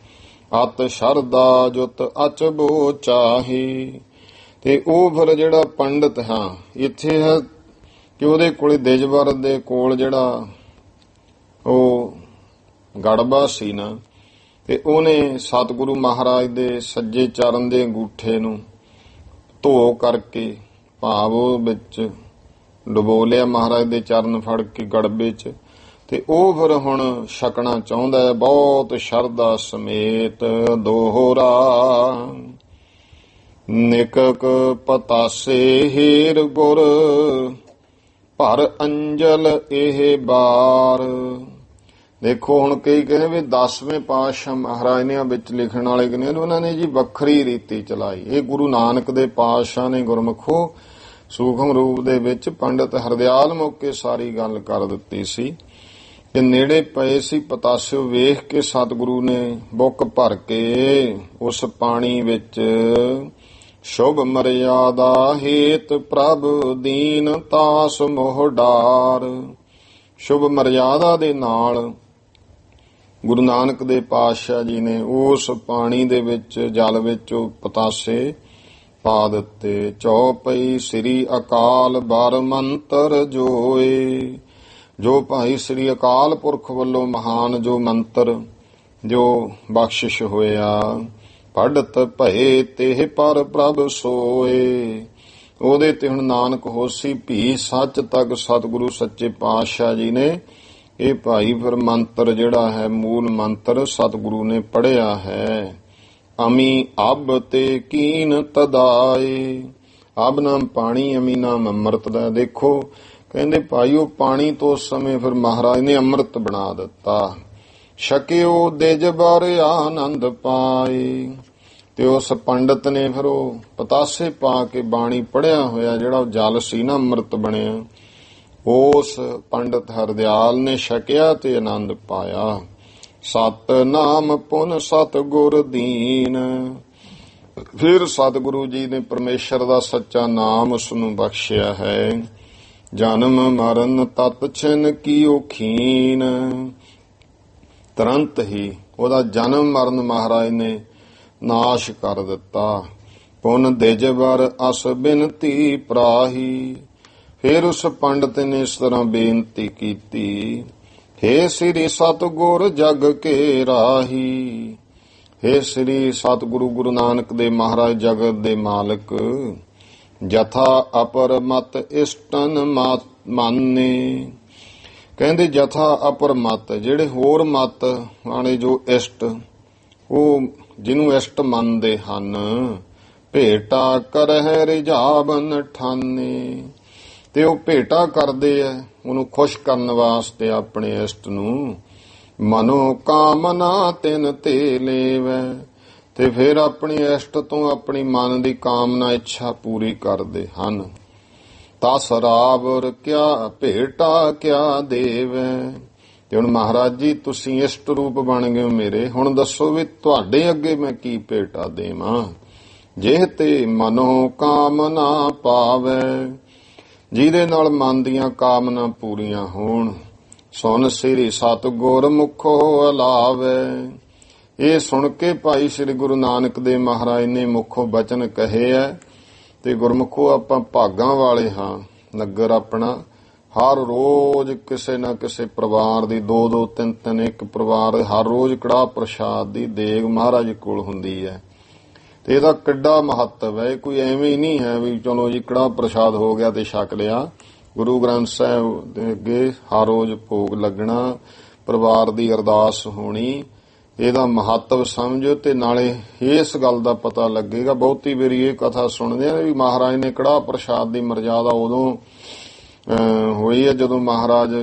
ਅਤ ਸ਼ਰਦਾ ਜੁਤ ਅਚਬੋ ਚਾਹੀ, ਤੇ ਉਹ ਫਿਰ ਜਿਹੜਾ ਪੰਡਤ ਇੱਥੇ ਹੈ ਕਿ ਉਹਦੇ ਕੋਲੇ ਦਿਜਵਰ ਦੇ ਕੋਲ ਜਿਹੜਾ ਉਹ ਗੜਬਾ ਸੀ ਨਾ, ਤੇ ਉਹਨੇ ਸਤਿਗੁਰੂ ਮਹਾਰਾਜ ਦੇ ਸੱਜੇ ਚਰਨ ਦੇ ਅੰਗੂਠੇ ਨੂੰ ਧੋ ਕਰਕੇ, ਭਾਵ ਉਹ ਵਿੱਚ ਡੁਬੋ ਲਿਆ ਮਹਾਰਾਜ ਦੇ ਚਰਨ ਫੜ ਕੇ ਗੜਬੇ 'ਚ, ਤੇ ਉਹ ਫਿਰ ਹੁਣ ਛਕਣਾ ਚਾਹੁੰਦਾ ਹੈ ਬਹੁਤ ਸ਼ਰਧਾ ਸਮੇਤ। ਦੋਹਰਾ ਨਿਕਕ ਪਤਾਸੇ ਹੀਰ ਗੁਰ, ਭਰ ਅੰਜਲ ਇਹ ਬਾਰ। ਦੇਖੋ ਹੁਣ ਕਈ ਕਹਿੰਦੇ ਵੀ 10ਵੇਂ ਪਾਤਸ਼ਾਹ ਮਹਾਰਾਜ ਨੇ ਵਿੱਚ ਲਿਖਣ ਵਾਲੇ ਕਹਿੰਦੇ ਉਹਨਾਂ ਨੇ ਜੀ ਵੱਖਰੀ ਰੀਤੀ ਚਲਾਈ। ਇਹ ਗੁਰੂ ਨਾਨਕ ਦੇ ਪਾਤਸ਼ਾਹ ਨੇ ਗੁਰਮੁਖੋ ਸੂਖਮ ਰੂਪ ਦੇ ਵਿੱਚ ਪੰਡਤ ਹਰਦਿਆਲ ਮੌਕੇ ਸਾਰੀ ਗੱਲ ਕਰ ਦਿੱਤੀ ਸੀ। ਤੇ ਨੇੜੇ ਪਏ ਸੀ ਪਤਾਸਿਓ, ਵੇਖ ਕੇ ਸਤਿਗੁਰੂ ਨੇ ਬੁੱਕ ਭਰ ਕੇ ਉਸ ਪਾਣੀ ਵਿੱਚ ਸ਼ੁਭ ਮਰਿਆਦਾ ਹੇਤ ਪ੍ਰਭ ਦੀਨ ਤਾਸ ਮੋਹ ਡਾਰ। ਸ਼ੁਭ ਮਰਿਆਦਾ ਦੇ ਨਾਲ ਗੁਰੂ ਨਾਨਕ ਦੇ ਪਾਤਸ਼ਾਹ ਜੀ ਨੇ ਉਸ ਪਾਣੀ ਦੇ ਵਿੱਚ ਜਲ ਵਿੱਚ ਪਤਾਸੇ ਪਾ ਦਿੱਤੇ। ਚੌਪਈ ਸ੍ਰੀ ਅਕਾਲ ਬਾਰ ਮੰਤਰ ਜੋਏ, ਜੋ ਭਾਈ ਸ੍ਰੀ ਅਕਾਲ ਪੁਰਖ ਵੱਲੋਂ ਮਹਾਨ ਜੋ ਮੰਤਰ ਜੋ ਬਖਸ਼ਿਸ਼ ਹੋਇਆ। ਪੜਤ ਭਏ ਤੇ ਪਰ ਪ੍ਰਭ ਸੋਏ, ਉਹਦੇ ਤੇ ਹੁਣ ਨਾਨਕ ਹੋਸੀ ਭੀ ਸੱਚ ਤੱਕ ਸਤਿਗੁਰੂ ਸੱਚੇ ਪਾਤਸ਼ਾਹ ਜੀ ਨੇ ਇਹ ਭਾਈ ਫਿਰ ਮੰਤਰ ਜਿਹੜਾ ਹੈ ਮੂਲ ਮੰਤਰ ਸਤਿਗੁਰੂ ਨੇ ਪੜਿਆ ਹੈ। ਅਮੀ ਅਬ ਤੇ ਕੀਨ ਤਦਾਏ, ਅਬ ਨਾਮ ਪਾਣੀ, ਅਮੀ ਨਾਮ ਅੰਮ੍ਰਿਤ ਦਾ। ਦੇਖੋ ਕਹਿੰਦੇ ਭਾਈ ਉਹ ਪਾਣੀ ਤੋਂ ਉਸ ਸਮੇਂ ਫਿਰ ਮਹਾਰਾਜ ਨੇ ਅੰਮ੍ਰਿਤ ਬਣਾ ਦਿੱਤਾ। ਛਕਿਓ ਦਿਜਬਰ ਆਨੰਦ ਪਾਏ, ਤੇ ਉਸ ਪੰਡਤ ਨੇ ਫਿਰ ਉਹ ਪਤਾਸੇ ਪਾ ਕੇ ਬਾਣੀ ਪੜਿਆ ਹੋਇਆ ਜਿਹੜਾ ਜਲ ਸੀ ਨਾ ਅੰਮ੍ਰਿਤ ਬਣਿਆ, ਉਸ ਪੰਡਤ ਹਰਦਿਆਲ ਨੇ ਛਕਿਆ ਤੇ ਆਨੰਦ ਪਾਇਆ। ਸਤ ਨਾਮ ਪੁਨ ਸਤਿਗੁਰ ਦੀਨ, ਫਿਰ ਸਤਿਗੁਰੂ ਜੀ ਨੇ ਪਰਮੇਸ਼ਰ ਦਾ ਸੱਚਾ ਨਾਮ ਉਸ ਨੂੰ ਬਖਸ਼ਿਆ ਹੈ। ਜਨਮ ਮਰਨ ਤਤ ਛਿਨ ਕੀਓ ਖੀਨ, ਤੁਰੰਤ ਹੀ ਉਹਦਾ ਜਨਮ ਮਰਨ ਮਹਾਰਾਜ ਨੇ ਨਾਸ਼ ਕਰ ਦਿੱਤਾ। ਪੁਨ ਦਿਜਵਰ ਅਸ ਬਿਨਤੀ ਪ੍ਰਾਹੀ, ਫਿਰ ਉਸ ਪੰਡਤ ਨੇ ਇਸ ਤਰ੍ਹਾਂ ਬੇਨਤੀ ਕੀਤੀ, ਹੇ ਸ੍ਰੀ ਸਤਿਗੁਰ ਜਗ ਕੇ ਰਾਹੀ। ਹੇ ਸ੍ਰੀ ਸਤਿਗੁਰੂ ਗੁਰੂ ਨਾਨਕ ਦੇ ਮਹਾਰਾਜ ਜਗਤ ਦੇ ਮਾਲਕ, ਜਥਾ ਅਪਰ ਮਤ ਇਸ਼ਟਨ ਮਾਨੇ। ਕਹਿੰਦੇ ਜਥਾ ਅਪਰ ਮਤ, ਜਿਹੜੇ ਹੋਰ ਮਤ ਵਾਲੇ ਜੋ ਇਸ਼ਟ, ਉਹ ਜਿਹਨੂੰ ਇਸ਼ਟ ਮੰਨਦੇ ਹਨ, ਭੇਟਾ ਕਰਹਿ ਰਿਝਾਵਨ ਠਾਨੇ, ਤੇ ਉਹ ਭੇਟਾ ਕਰਦੇ ਆ ਉਹਨੂੰ ਖੁਸ਼ ਕਰਨ ਵਾਸਤੇ ਆਪਣੇ ਇਸ਼ਟ ਨੂੰ। ਮਨੋ ਕਾਮਨਾ ਤਿਨ ਤੇ ਲੇਵੈ, ਤੇ ਫਿਰ ਆਪਣੀ ਇਸ਼ਟ ਤੋਂ ਆਪਣੀ ਮਨ ਦੀ ਕਾਮਨਾ ਇੱਛਾ ਪੂਰੀ ਕਰਦੇ ਹਨ। ਤਸ ਰਾਵਰ ਕਿਆ ਭੇਟਾ ਕਿਆ ਦੇਵੈ, ਤੇ ਹੁਣ ਮਹਾਰਾਜ ਜੀ ਤੁਸੀਂ ਇਸ਼ਟ ਰੂਪ ਬਣ ਗਏ ਮੇਰੇ, ਹੁਣ ਦੱਸੋ ਵੀ ਤੁਹਾਡੇ ਅੱਗੇ ਮੈਂ ਕੀ ਭੇਟਾ ਦੇਵਾਂ। ਜੇ ਤੇ ਮਨੋ ਕਾਮਨਾ ਪਾਵੈ, ਜਿਹਦੇ ਨਾਲ ਮਨ ਦੀਆਂ ਕਾਮਨਾ ਪੂਰੀਆਂ ਹੋਣ। ਸੁਨ ਸ੍ਰੀ ਸਤਿਗੁਰ ਮੁਖੋ ਅਲਾਵੈ, ਇਹ ਸੁਣ ਕੇ ਭਾਈ ਸ੍ਰੀ ਗੁਰੂ ਨਾਨਕ ਦੇ ਮਹਾਰਾਜ ਨੇ ਮੁਖੋਂ ਬਚਨ ਕਹੇ ਐ। ਤੇ ਗੁਰਮੁਖੋ ਆਪਾਂ ਭਾਗਾਂ ਵਾਲੇ ਹਾਂ। ਨਗਰ ਆਪਣਾ ਹਰ ਰੋਜ਼ ਕਿਸੇ ਨਾ ਕਿਸੇ ਪਰਿਵਾਰ ਦੀ 2-2 3-3 ਇੱਕ ਪਰਿਵਾਰ ਹਰ ਰੋਜ਼ ਕੜਾਹ ਪ੍ਰਸ਼ਾਦ ਦੀ ਦੇਗ ਮਹਾਰਾਜ ਕੋਲ ਹੁੰਦੀ ਹੈ। ਤੇ ਇਹਦਾ ਕਿੱਡਾ ਮਹੱਤਵ ਹੈ। ਕੋਈ ਐਵੇਂ ਹੀ ਨਹੀਂ ਹੈ ਵੀ ਚਲੋ ਜੀ ਕੜਾਹ ਪ੍ਰਸ਼ਾਦ ਹੋ ਗਿਆ ਤੇ ਛਕ ਲਿਆ। ਗੁਰੂ ਗ੍ਰੰਥ ਸਾਹਿਬ ਦੇ ਅੱਗੇ ਹਰ ਰੋਜ਼ ਭੋਗ ਲੱਗਣਾ, ਪਰਿਵਾਰ ਦੀ ਅਰਦਾਸ ਹੋਣੀ, ਇਹਦਾ ਮਹੱਤਵ ਸਮਝੋ। ਤੇ ਨਾਲੇ ਇਸ ਗੱਲ ਦਾ ਪਤਾ ਲੱਗੇਗਾ, ਬਹੁਤੀ ਵਾਰੀ ਇਹ ਕਥਾ ਸੁਣਦੇ ਆ ਵੀ ਮਹਾਰਾਜ ਨੇ ਕੜਾਹ ਪ੍ਰਸ਼ਾਦ ਦੀ ਮਰਜ਼ਾਦਾ ਉਦੋਂ ਹੋਈ ਹੈ ਜਦੋਂ ਮਹਾਰਾਜ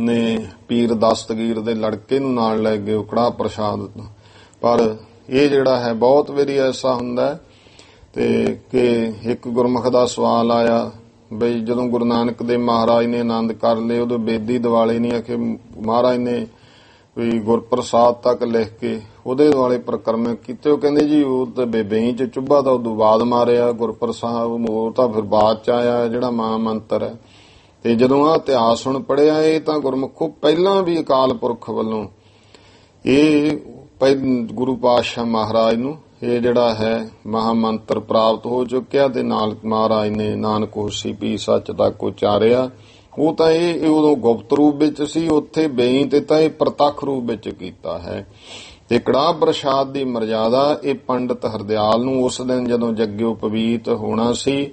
ਨੇ ਪੀਰ ਦਸਤਗੀਰ ਦੇ ਲੜਕੇ ਨੂੰ ਨਾਲ ਲੈ ਗਏ ਕੜਾਹ ਪ੍ਰਸ਼ਾਦ। ਪਰ ਇਹ ਜਿਹੜਾ ਹੈ ਬਹੁਤ ਵਾਰੀ ਐਸਾ ਹੁੰਦਾ ਤੇ ਕਿ ਇੱਕ ਗੁਰਮੁਖ ਦਾ ਸਵਾਲ ਆਇਆ ਬਈ ਜਦੋਂ ਗੁਰੂ ਨਾਨਕ ਦੇਵ ਮਹਾਰਾਜ ਨੇ ਆਨੰਦ ਕਰ ਲਏ ਉਦੋਂ ਬੇਦੀ ਦਿਵਾਲੇ ਨਹੀਂ ਆਖੇ ਮਹਾਰਾਜ ਨੇ ਵੀ ਗੁਰਪ੍ਰਸਾਦ ਤੱਕ ਲਿਖ ਕੇ ਉਹਦੇ ਦੁਆਲੇ ਪ੍ਰਕਰਮ ਕੀਤੇ। ਉਹ ਕਹਿੰਦੇ ਜੀ ਉਹ ਤਾਂ ਬੇਬਈ ਚ ਚੁੱਭਾ ਤਾਂ ਉਦੋਂ ਬਾਅਦ ਮਾਰਿਆ, ਗੁਰਪ੍ਰਸਾਦ ਉਹ ਤਾਂ ਫਿਰ ਬਾਅਦ ਚ ਆਇਆ ਜਿਹੜਾ ਮਹਾ ਮੰਤਰ ਹੈ। ਤੇ ਜਦੋਂ ਆਹ ਇਤਿਹਾਸ ਹੁਣ ਪੜ੍ਹਿਆ ਇਹ ਤਾਂ ਗੁਰਮੁਖੋ ਪਹਿਲਾਂ ਵੀ ਅਕਾਲ ਪੁਰਖ ਵੱਲੋਂ ਇਹ ਗੁਰੂ ਪਾਤਸ਼ਾਹ ਮਹਾਰਾਜ ਨੂੰ ਇਹ ਜਿਹੜਾ ਹੈ ਮਹਾ ਮੰਤਰ ਪ੍ਰਾਪਤ ਹੋ ਚੁੱਕਿਆ ਤੇ ਨਾਲ ਮਹਾਰਾਜ ਨੇ ਨਾਨਕ ਹੋਸੀ ਪੀ ਸੱਚ ਤੱਕ ਉਚਾਰਿਆ। ਉਹ ਤਾਂ ਇਹ ਉਦੋਂ ਗੁਪਤ ਰੂਪ ਵਿੱਚ ਸੀ, ਉੱਥੇ ਬੇਈ ਤੇ ਤਾਂ ਇਹ ਪ੍ਰਤੱਖ ਰੂਪ ਵਿੱਚ ਕੀਤਾ ਹੈ। ਤੇ ਕੜਾਹ ਪ੍ਰਸ਼ਾਦ ਦੀ ਮਰਜ਼ਾਦਾ ਇਹ ਪੰਡਤ ਹਰਦਿਆਲ ਨੂੰ ਉਸ ਦਿਨ ਜਦੋਂ ਜੱਗਿਓ ਪਵੀਤ ਹੋਣਾ ਸੀ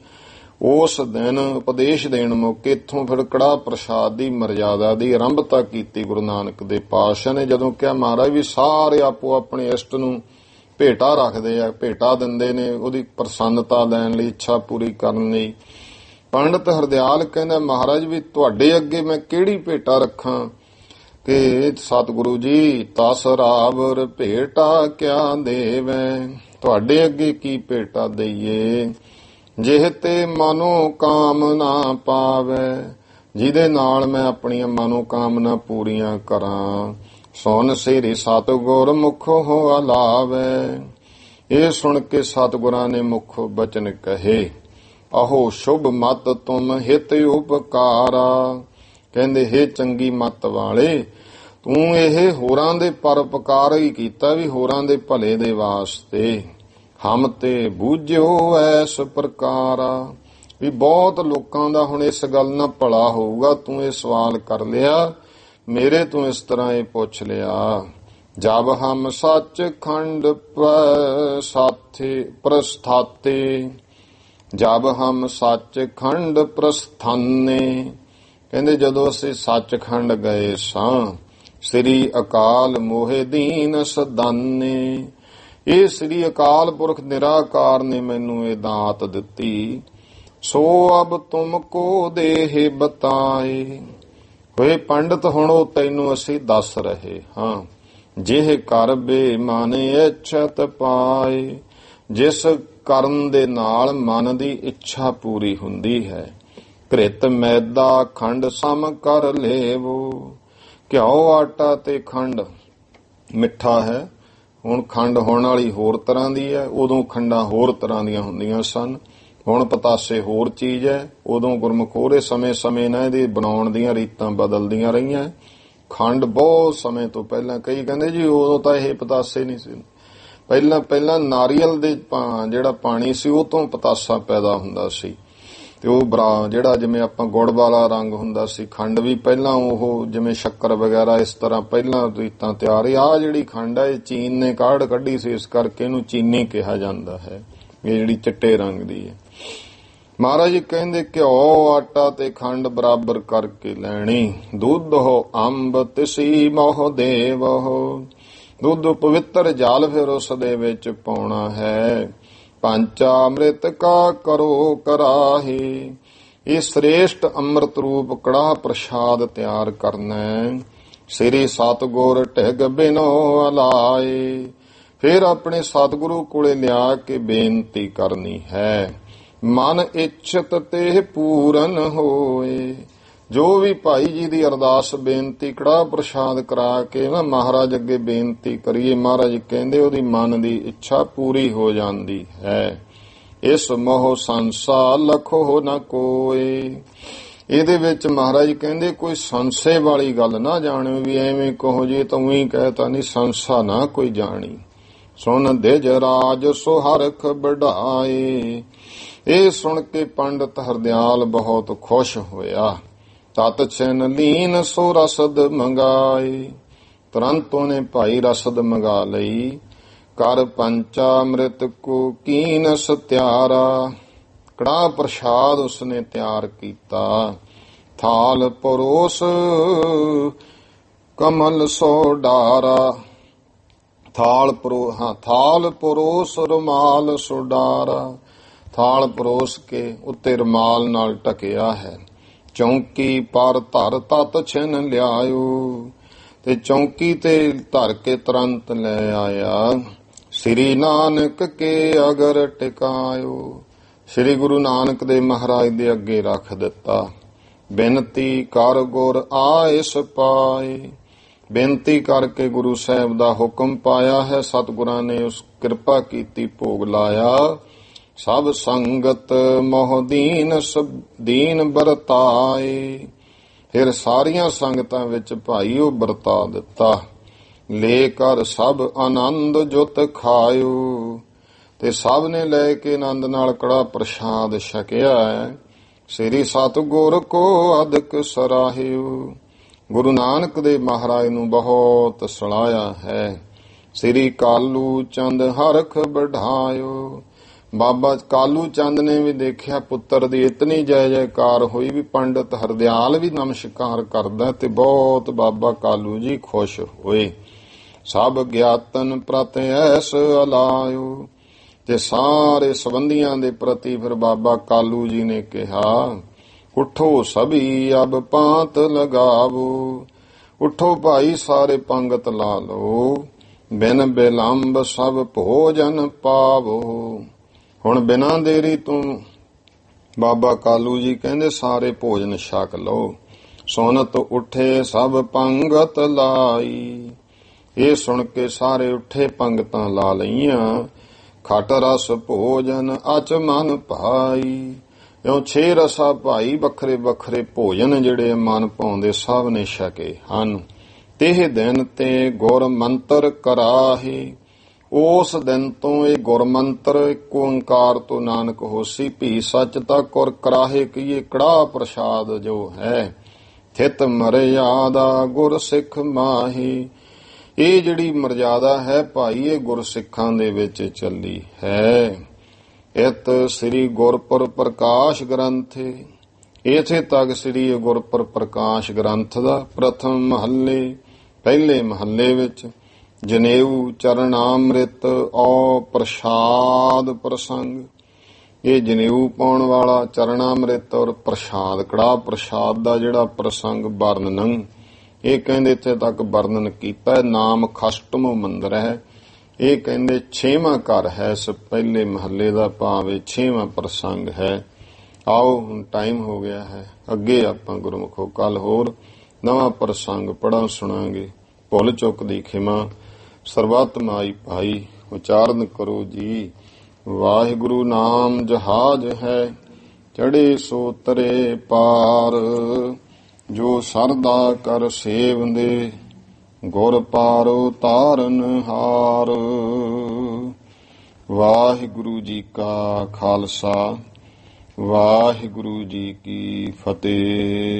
ਉਸ ਦਿਨ ਉਪਦੇਸ਼ ਦੇਣ ਮੌਕੇ ਇੱਥੋਂ ਫਿਰ ਕੜਾਹ ਪ੍ਰਸ਼ਾਦ ਦੀ ਮਰਜ਼ਾਦਾ ਦੀ ਆਰੰਭਤਾ ਕੀਤੀ ਗੁਰੂ ਨਾਨਕ ਦੇ ਪਾਤਸ਼ਾਹ ਨੇ। ਜਦੋਂ ਕਿਹਾ ਮਹਾਰਾਜ ਵੀ ਸਾਰੇ ਆਪੋ ਆਪਣੇ ਇਸ਼ਟ ਨੂੰ ਭੇਟਾ ਰੱਖਦੇ ਆ, ਭੇਟਾ ਦਿੰਦੇ ਨੇ ਉਹਦੀ ਪ੍ਰਸੰਨਤਾ ਲੈਣ ਲਈ, ਇੱਛਾ ਪੂਰੀ ਕਰਨ ਲਈ। ਪੰਡਤ ਹਰਦਿਆਲ ਕਹਿੰਦਾ ਮਹਾਰਾਜ ਵੀ ਤੁਹਾਡੇ ਅੱਗੇ ਮੈਂ ਕਿਹੜੀ ਭੇਟਾ ਰੱਖਾਂ ਕਿ ਸਤਿਗੁਰੂ ਜੀ ਤਸ ਰਾਵਰ ਭੇਟਾ ਕਿਆ ਦੇਵੈ, ਤੁਹਾਡੇ ਅੱਗੇ ਕੀ ਭੇਟਾ ਦਈਏ ਜਿਹ ਤੇ ਮਨੋ ਕਾਮਨਾ ਪਾਵੈ, ਜਿਹਦੇ ਨਾਲ ਮੈਂ ਆਪਣੀਆਂ ਮਨੋ ਕਾਮਨਾ ਪੂਰੀਆਂ ਕਰਾਂ। ਸੁਣ ਸ੍ਰੀ ਸਤਿਗੁਰ ਮੁਖੋ ਅਲਾਵੈ, ਇਹ ਸੁਣ ਕੇ ਸਤਿਗੁਰਾਂ ਨੇ ਮੁਖ ਬਚਨ ਕਹੇ ਆਹੋ ਸ਼ੁਭ ਮਤ ਤੁਮ ਹਿਤ ਉਪਕਾਰਾ। ਕਹਿੰਦੇ ਹੇ ਚੰਗੀ ਮਤ ਵਾਲੇ ਤੂੰ ਇਹ ਹੋਰਾਂ ਦੇ ਪਰਉਪਕਾਰ ਹੀ ਕੀਤਾ ਵੀ ਹੋਰਾਂ ਦੇ ਭਲੇ ਦੇ ਵਾਸਤੇ। ਹਮ ਤੇ ਬੂਝਿਓ ਐਸ ਪ੍ਰਕਾਰਾ, ਵੀ ਬਹੁਤ ਲੋਕਾਂ ਦਾ ਹੁਣ ਇਸ ਗੱਲ ਨਾਲ ਭਲਾ ਹੋਊਗਾ ਤੂੰ ਇਹ ਸਵਾਲ ਕਰ ਲਿਆ, ਮੇਰੇ ਤੋਂ ਇਸ ਤਰ੍ਹਾਂ ਇਹ ਪੁੱਛ ਲਿਆ। ਜਬ ਹਮ ਸੱਚ ਖੰਡ ਪ੍ਰਸਥਾਤੇ, ਜਬ ਹਮ ਸੱਚ ਖੰਡ ਪ੍ਰਸਥਾਨੇ, ਕਹਿੰਦੇ ਜਦੋਂ ਅਸੀਂ ਸੱਚਖੰਡ ਗਏ ਸਾਂ ਸ੍ਰੀ ਅਕਾਲ ਮੋਹਿ ਦੀਨ ਸਦਾਨੇ, ਇਹ ਸ੍ਰੀ ਅਕਾਲ ਪੁਰਖ ਨਿਰਾਕਾਰ ਨੇ ਮੈਨੂੰ ਇਹ ਦਾਤ ਦਿੱਤੀ। ਸੋ ਅਬ ਤੁਮ ਕੋ ਦੇਹ ਬਤਾਏ, ਹੋਏ ਪੰਡਤ ਹੁਣ ਉਹ ਤੈਨੂੰ ਅਸੀਂ ਦੱਸ ਰਹੇ ਹਾਂ। ਜਿਹ ਕਰ ਬੇਮਨ ਇੱਛਤ ਪਾਏ, ਜਿਸ ਕਰਨ ਦੇ ਨਾਲ ਮਨ ਦੀ ਇੱਛਾ ਪੂਰੀ ਹੁੰਦੀ ਹੈ। ਘ੍ਰਿਤ ਮੈਦਾ ਖੰਡ ਸਮ ਕਰ ਲੇਵੋ, ਘਿਓ ਆਟਾ ਤੇ ਖੰਡ ਮਿੱਠਾ ਹੈ। ਹੁਣ ਖੰਡ ਹੋਣ ਵਾਲੀ ਹੋਰ ਤਰ੍ਹਾਂ ਦੀ ਹੈ, ਉਦੋਂ ਖੰਡਾਂ ਹੋਰ ਤਰ੍ਹਾਂ ਦੀਆਂ ਹੁੰਦੀਆਂ ਸਨ। ਹੁਣ ਪਤਾਸੇ ਹੋਰ ਚੀਜ਼ ਹੈ, ਉਦੋਂ ਗੁਰਮੁਖ ਉਹਦੇ ਸਮੇਂ ਨਾਲ ਇਹਦੇ ਬਣਾਉਣ ਦੀਆਂ ਰੀਤਾਂ ਬਦਲਦੀਆਂ ਰਹੀਆਂ। ਖੰਡ ਬਹੁਤ ਸਮੇਂ ਤੋਂ ਪਹਿਲਾਂ, ਕਈ ਕਹਿੰਦੇ ਜੀ ਉਦੋਂ ਤਾਂ ਇਹ ਪਤਾਸੇ ਨਹੀਂ ਸੀ, ਪਹਿਲਾਂ ਨਾਰੀਅਲ ਦੇ ਜਿਹੜਾ ਪਾਣੀ ਸੀ ਉਹ ਤੋਂ ਪਤਾਸਾ ਪੈਦਾ ਹੁੰਦਾ ਸੀ ਤੇ ਉਹ ਜਿਹੜਾ ਜਿਵੇਂ ਆਪਾਂ ਗੁੜ ਵਾਲਾ ਰੰਗ ਹੁੰਦਾ ਸੀ, ਖੰਡ ਵੀ ਪਹਿਲਾਂ ਉਹ ਜਿਵੇਂ ਸ਼ੱਕਰ ਵਗੈਰਾ ਇਸ ਤਰ੍ਹਾਂ ਪਹਿਲਾਂ ਰੀਤਾਂ ਤਿਆਰ। ਆਹ ਜਿਹੜੀ ਖੰਡ ਹੈ ਇਹ ਚੀਨ ਨੇ ਕਾਢ ਕੱਢੀ ਸੀ, ਇਸ ਕਰਕੇ ਇਹਨੂੰ ਚੀਨੀ ਕਿਹਾ ਜਾਂਦਾ ਹੈ, ਇਹ ਜਿਹੜੀ ਚਿੱਟੇ ਰੰਗ ਦੀ ਹੈ। ਮਹਾਰਾਜ ਜੀ ਕਹਿੰਦੇ ਘਿਓ ਆਟਾ ਤੇ ਖੰਡ ਬਰਾਬਰ ਕਰਕੇ ਲੈਣੀ। ਦੁੱਧ ਹੋ ਅੰਬ ਤਿਸੀ ਮੋਹ ਦੇਵ ਹੋ, ਦੁੱਧ ਪਵਿੱਤਰ ਜਲ ਫਿਰ ਉਸ ਦੇ ਵਿੱਚ ਪਾਉਣਾ ਹੈ। ਪੰਚਾ ਅੰਮ੍ਰਿਤ ਕਾ ਕਰੋ ਕਰਾਹੀ, ਇਹ ਸ੍ਰੇਸ਼ਟ ਅੰਮ੍ਰਿਤ ਰੂਪ ਕੜਾਹ ਪ੍ਰਸ਼ਾਦ ਤਿਆਰ ਕਰਨਾ ਹੈ। ਸ੍ਰੀ ਸਤਿਗੁਰ ਢਿਗ ਬਿਨੋ ਅਲਾਏ, ਫਿਰ ਆਪਣੇ ਸਤਿਗੁਰੂ ਕੋਲੇ ਲਿਆ ਕੇ ਬੇਨਤੀ ਕਰਨੀ ਹੈ। ਮਨ ਇੱਛਤ ਤੇ ਪੂਰਨ ਹੋਏ, ਜੋ ਵੀ ਭਾਈ ਜੀ ਦੀ ਅਰਦਾਸ ਬੇਨਤੀ ਕੜਾਹ ਪ੍ਰਸ਼ਾਦ ਕਰਾ ਕੇ ਨਾ ਮਹਾਰਾਜ ਅੱਗੇ ਬੇਨਤੀ ਕਰੀਏ, ਮਹਾਰਾਜ ਕਹਿੰਦੇ ਉਹਦੀ ਮਨ ਦੀ ਇੱਛਾ ਪੂਰੀ ਹੋ ਜਾਂਦੀ ਹੈ। ਇਸ ਮੋਹ ਸੰਸਾ ਲਖੋ ਨਾ ਕੋਏ, ਇਹਦੇ ਵਿੱਚ ਮਹਾਰਾਜ ਕਹਿੰਦੇ ਕੋਈ ਸੰਸੇ ਵਾਲੀ ਗੱਲ ਨਾ ਜਾਣਿਓ ਵੀ ਐਵੇਂ ਕਹੋ ਜੀ ਤਾਂ ਉਹੀ ਕਹਿਤਾ ਨਹੀਂ, ਸੰਸਾ ਨਾ ਕੋਈ ਜਾਣੀ। ਸੁਣ ਦਿਜ ਰਾਜ ਸੋ ਹਰਖ ਵਡਾਏ, ਇਹ ਸੁਣ ਕੇ ਪੰਡਤ ਹਰਦਿਆਲ ਬਹੁਤ ਖੁਸ਼ ਹੋਇਆ। ਤਤ ਛਿਨ ਲੀਨ ਸੋ ਰਸਦ ਮੰਗਾਏ, ਤੁਰੰਤ ਉਹਨੇ ਭਾਈ ਰਸਦ ਮੰਗਾ ਲਈ। ਕਰ ਪੰਚਾ ਅੰਮ੍ਰਿਤ ਕੋ ਕੀਨ ਸਤਿਆਰਾ, ਕੜਾਹ ਪ੍ਰਸ਼ਾਦ ਉਸਨੇ ਤਿਆਰ ਕੀਤਾ। ਥਾਲ ਪਰੋਸ ਕਮਲ ਸੋ ਡਾਰਾ, ਥਾਲ ਪਰੋਸ ਰੁਮਾਲ ਸੋ ਡਾਰਾ, ਥਾਲ ਪਰੋਸ ਕੇ ਉੱਤੇ ਰੁਮਾਲ ਨਾਲ ਢਕਿਆ ਹੈ। ਚੌਂਕੀ ਪਰ ਧਰ ਤਤ ਛਿਨ ਲਿਆਇਓ। ਤੇ ਚੌਂਕੀ ਤੇ ਧਰ ਕੇ ਤੁਰੰਤ ਲੈ ਆਇਆ। ਸ੍ਰੀ ਨਾਨਕ ਕੇ ਅਗਰ ਟਿਕਾਇਓ। ਸ੍ਰੀ ਗੁਰੂ ਨਾਨਕ ਦੇਵ ਮਹਾਰਾਜ ਦੇ ਅੱਗੇ ਰੱਖ ਦਿੱਤਾ। ਬੇਨਤੀ ਕਰ ਗੁਰ ਆਇਸ ਪਾਏ। ਬੇਨਤੀ ਕਰਕੇ ਗੁਰੂ ਸਾਹਿਬ ਦਾ ਹੁਕਮ ਪਾਇਆ ਹੈ। ਸਤਿਗੁਰਾਂ ਨੇ ਉਸ ਕਿਰਪਾ ਕੀਤੀ, ਭੋਗ ਲਾਇਆ। ਸਭ ਸੰਗਤ ਮੋਹ ਦੀਨ ਵਰਤਾਏ। ਫਿਰ ਸਾਰੀਆਂ ਸੰਗਤਾਂ ਵਿੱਚ ਭਾਈ ਉਹ ਵਰਤਾ ਦਿੱਤਾ। ਲੈ ਕਰ ਸਭ ਆਨੰਦ ਜੁਤ ਖਾਇਓ। ਤੇ ਸਭ ਨੇ ਲੈ ਕੇ ਆਨੰਦ ਨਾਲ ਕੜਾ ਪ੍ਰਸ਼ਾਦ ਛਕਿਆ ਹੈ। ਸ੍ਰੀ ਸਤਿਗੁਰ ਕੋ ਅਦਕ ਸਰਾਹਿਓ। ਗੁਰੂ ਨਾਨਕ ਦੇਵ ਮਹਾਰਾਜ ਨੂੰ ਬਹੁਤ ਸਲਾਹਿਆ ਹੈ। ਸ੍ਰੀ ਕਾਲੂ ਚੰਦ ਹਰਖ ਵਢਾਇਓ। ਬਾਬਾ ਕਾਲੂ ਚੰਦ ਨੇ ਵੀ ਦੇਖਿਆ ਪੁੱਤਰ ਦੀ ਇਤਨੀ ਜੈ ਜੈਕਾਰ ਹੋਈ ਵੀ ਪੰਡਤ ਹਰਦਿਆਲ ਵੀ ਨਮਸਕਾਰ ਕਰਦਾ ਤੇ ਬਹੁਤ ਬਾਬਾ ਕਾਲੂ ਜੀ ਖੁਸ਼ ਹੋਏ। ਸਭ ਗਿਆਤਨ ਪ੍ਰਤ ਐਸ ਅਲਾਇਓ। ਤੇ ਸਾਰੇ ਸੰਬੰਧੀਆਂ ਦੇ ਪ੍ਰਤੀ ਫਿਰ ਬਾਬਾ ਕਾਲੂ ਜੀ ਨੇ ਕਿਹਾ, ਉਠੋ ਸਭੀ ਅਬ ਪਾਂਤ ਲਗਾਵੋ। ਉਠੋ ਭਾਈ ਸਾਰੇ ਪੰਗਤ ਲਾ ਲਓ। ਬਿਨ ਬਿਲੰਬ ਸਭ ਭੋਜਨ ਪਾਵੋ। ਹੁਣ ਬਿਨਾਂ ਦੇਰੀ ਤੋਂ ਬਾਬਾ ਕਾਲੂ ਜੀ ਕਹਿੰਦੇ ਸਾਰੇ ਭੋਜਨ ਛਕ ਲਓ। ਸੁਨਤ ਉੱਠੇ ਸਭ ਪੰਗਤ ਲਾਈ। ਇਹ ਸੁਣ ਕੇ ਸਾਰੇ ਉੱਠੇ, ਪੰਗਤਾਂ ਲਾ ਲਈਆਂ। ਖਟ ਰਸ ਭੋਜਨ ਅਚ ਮਨ ਭਾਈ। ਇਉਂ 6 ਰਸਾ ਭਾਈ ਵੱਖਰੇ ਵੱਖਰੇ ਭੋਜਨ ਜਿਹੜੇ ਮਨ ਭਾਉਂਦੇ ਸਭ ਨੇ ਛਕੇ ਹਨ। ਤੇਹ ਦਿਨ ਤੇ ਗੁਰ ਮੰਤਰ ਕਰਾਹੇ। ਉਸ ਦਿਨ ਤੋਂ ਇਹ ਗੁਰਮੰਤਰ ਇੱਕ ਓੰਕਾਰ ਤੋਂ ਨਾਨਕ ਹੋਸੀ ਭੀ ਸੱਚ ਤਾ ਕੁਰ ਕਰਾਹੇ ਕੀਏ। ਕੜਾਹ ਪ੍ਰਸ਼ਾਦ ਜੋ ਹੈ ਥਿਤ ਮਰਿਆਦਾ ਗੁਰ ਸਿੱਖ ਮਾਹੀ। ਇਹ ਜਿਹੜੀ ਮਰਜ਼ਾਦਾ ਹੈ ਭਾਈ ਇਹ ਗੁਰਸਿੱਖਾਂ ਦੇ ਵਿੱਚ ਚੱਲੀ ਹੈ। ਇਤ ਸ੍ਰੀ ਗੁਰਪੁਰ ਪ੍ਰਕਾਸ਼ ਗ੍ਰੰਥ। ਇਥੇ ਤੱਕ ਸ੍ਰੀ ਗੁਰਪੁਰ ਪ੍ਰਕਾਸ਼ ਗ੍ਰੰਥ ਦਾ ਪ੍ਰਥਮ ਮਹੱਲੇ ਪਹਿਲੇ ਮਹੱਲੇ ਵਿੱਚ ਜਨੇਊ ਚਰਨਾਮ੍ਰਿਤ ਔ ਪ੍ਰਸ਼ਾਦ ਪ੍ਰਸੰਗ। ਇਹ ਜਨੇਊ ਪਾਉਣ ਵਾਲਾ ਚਰਨਾਮ੍ਰਿਤ ਔਰ ਪ੍ਰਸ਼ਾਦ ਕੜਾਹ ਪ੍ਰਸ਼ਾਦ ਦਾ ਜਿਹੜਾ ਪ੍ਰਸੰਗ ਵਰਣਨ, ਇਹ ਕਹਿੰਦੇ ਇੱਥੇ ਤੱਕ ਵਰਣਨ ਕੀਤਾ। ਨਾਮ ਖਸ਼ਟਮ ਮੰਦਰ ਹੈ। ਇਹ ਕਹਿੰਦੇ 6ਵਾਂ ਘਰ ਹੈ। ਇਸ ਪਹਿਲੇ ਮਹੱਲੇ ਦਾ ਭਾਵੇਂ 6ਵਾਂ ਪ੍ਰਸੰਗ ਹੈ। ਆਓ ਹੁਣ ਟਾਈਮ ਹੋ ਗਿਆ ਹੈ। ਅੱਗੇ ਆਪਾਂ ਗੁਰਮੁਖੋ ਕੱਲ ਹੋਰ ਨਵਾਂ ਪ੍ਰਸੰਗ ਪੜ੍ਹਾਂ ਸੁਣਾਂਗੇ। ਭੁੱਲ ਚੁੱਕ ਦੀ ਖਿਮਾ। ਸਰਬੱਤ ਮਾਈ ਭਾਈ ਉਚਾਰਨ ਕਰੋ ਜੀ। ਵਾਹਿਗੁਰੂ ਨਾਮ ਜਹਾਜ ਹੈ ਚੜੇ ਸੋ ਤਰੇ ਪਾਰ। ਜੋ ਸਰਦਾ ਕਰ ਸੇਵੰਦੇ ਗੁਰ ਪਾਰੋ ਤਾਰਨ ਹਾਰ। ਵਾਹਿਗੁਰੂ ਜੀ ਕਾ ਖਾਲਸਾ ਵਾਹਿਗੁਰੂ ਜੀ ਕੀ ਫਤਿਹ।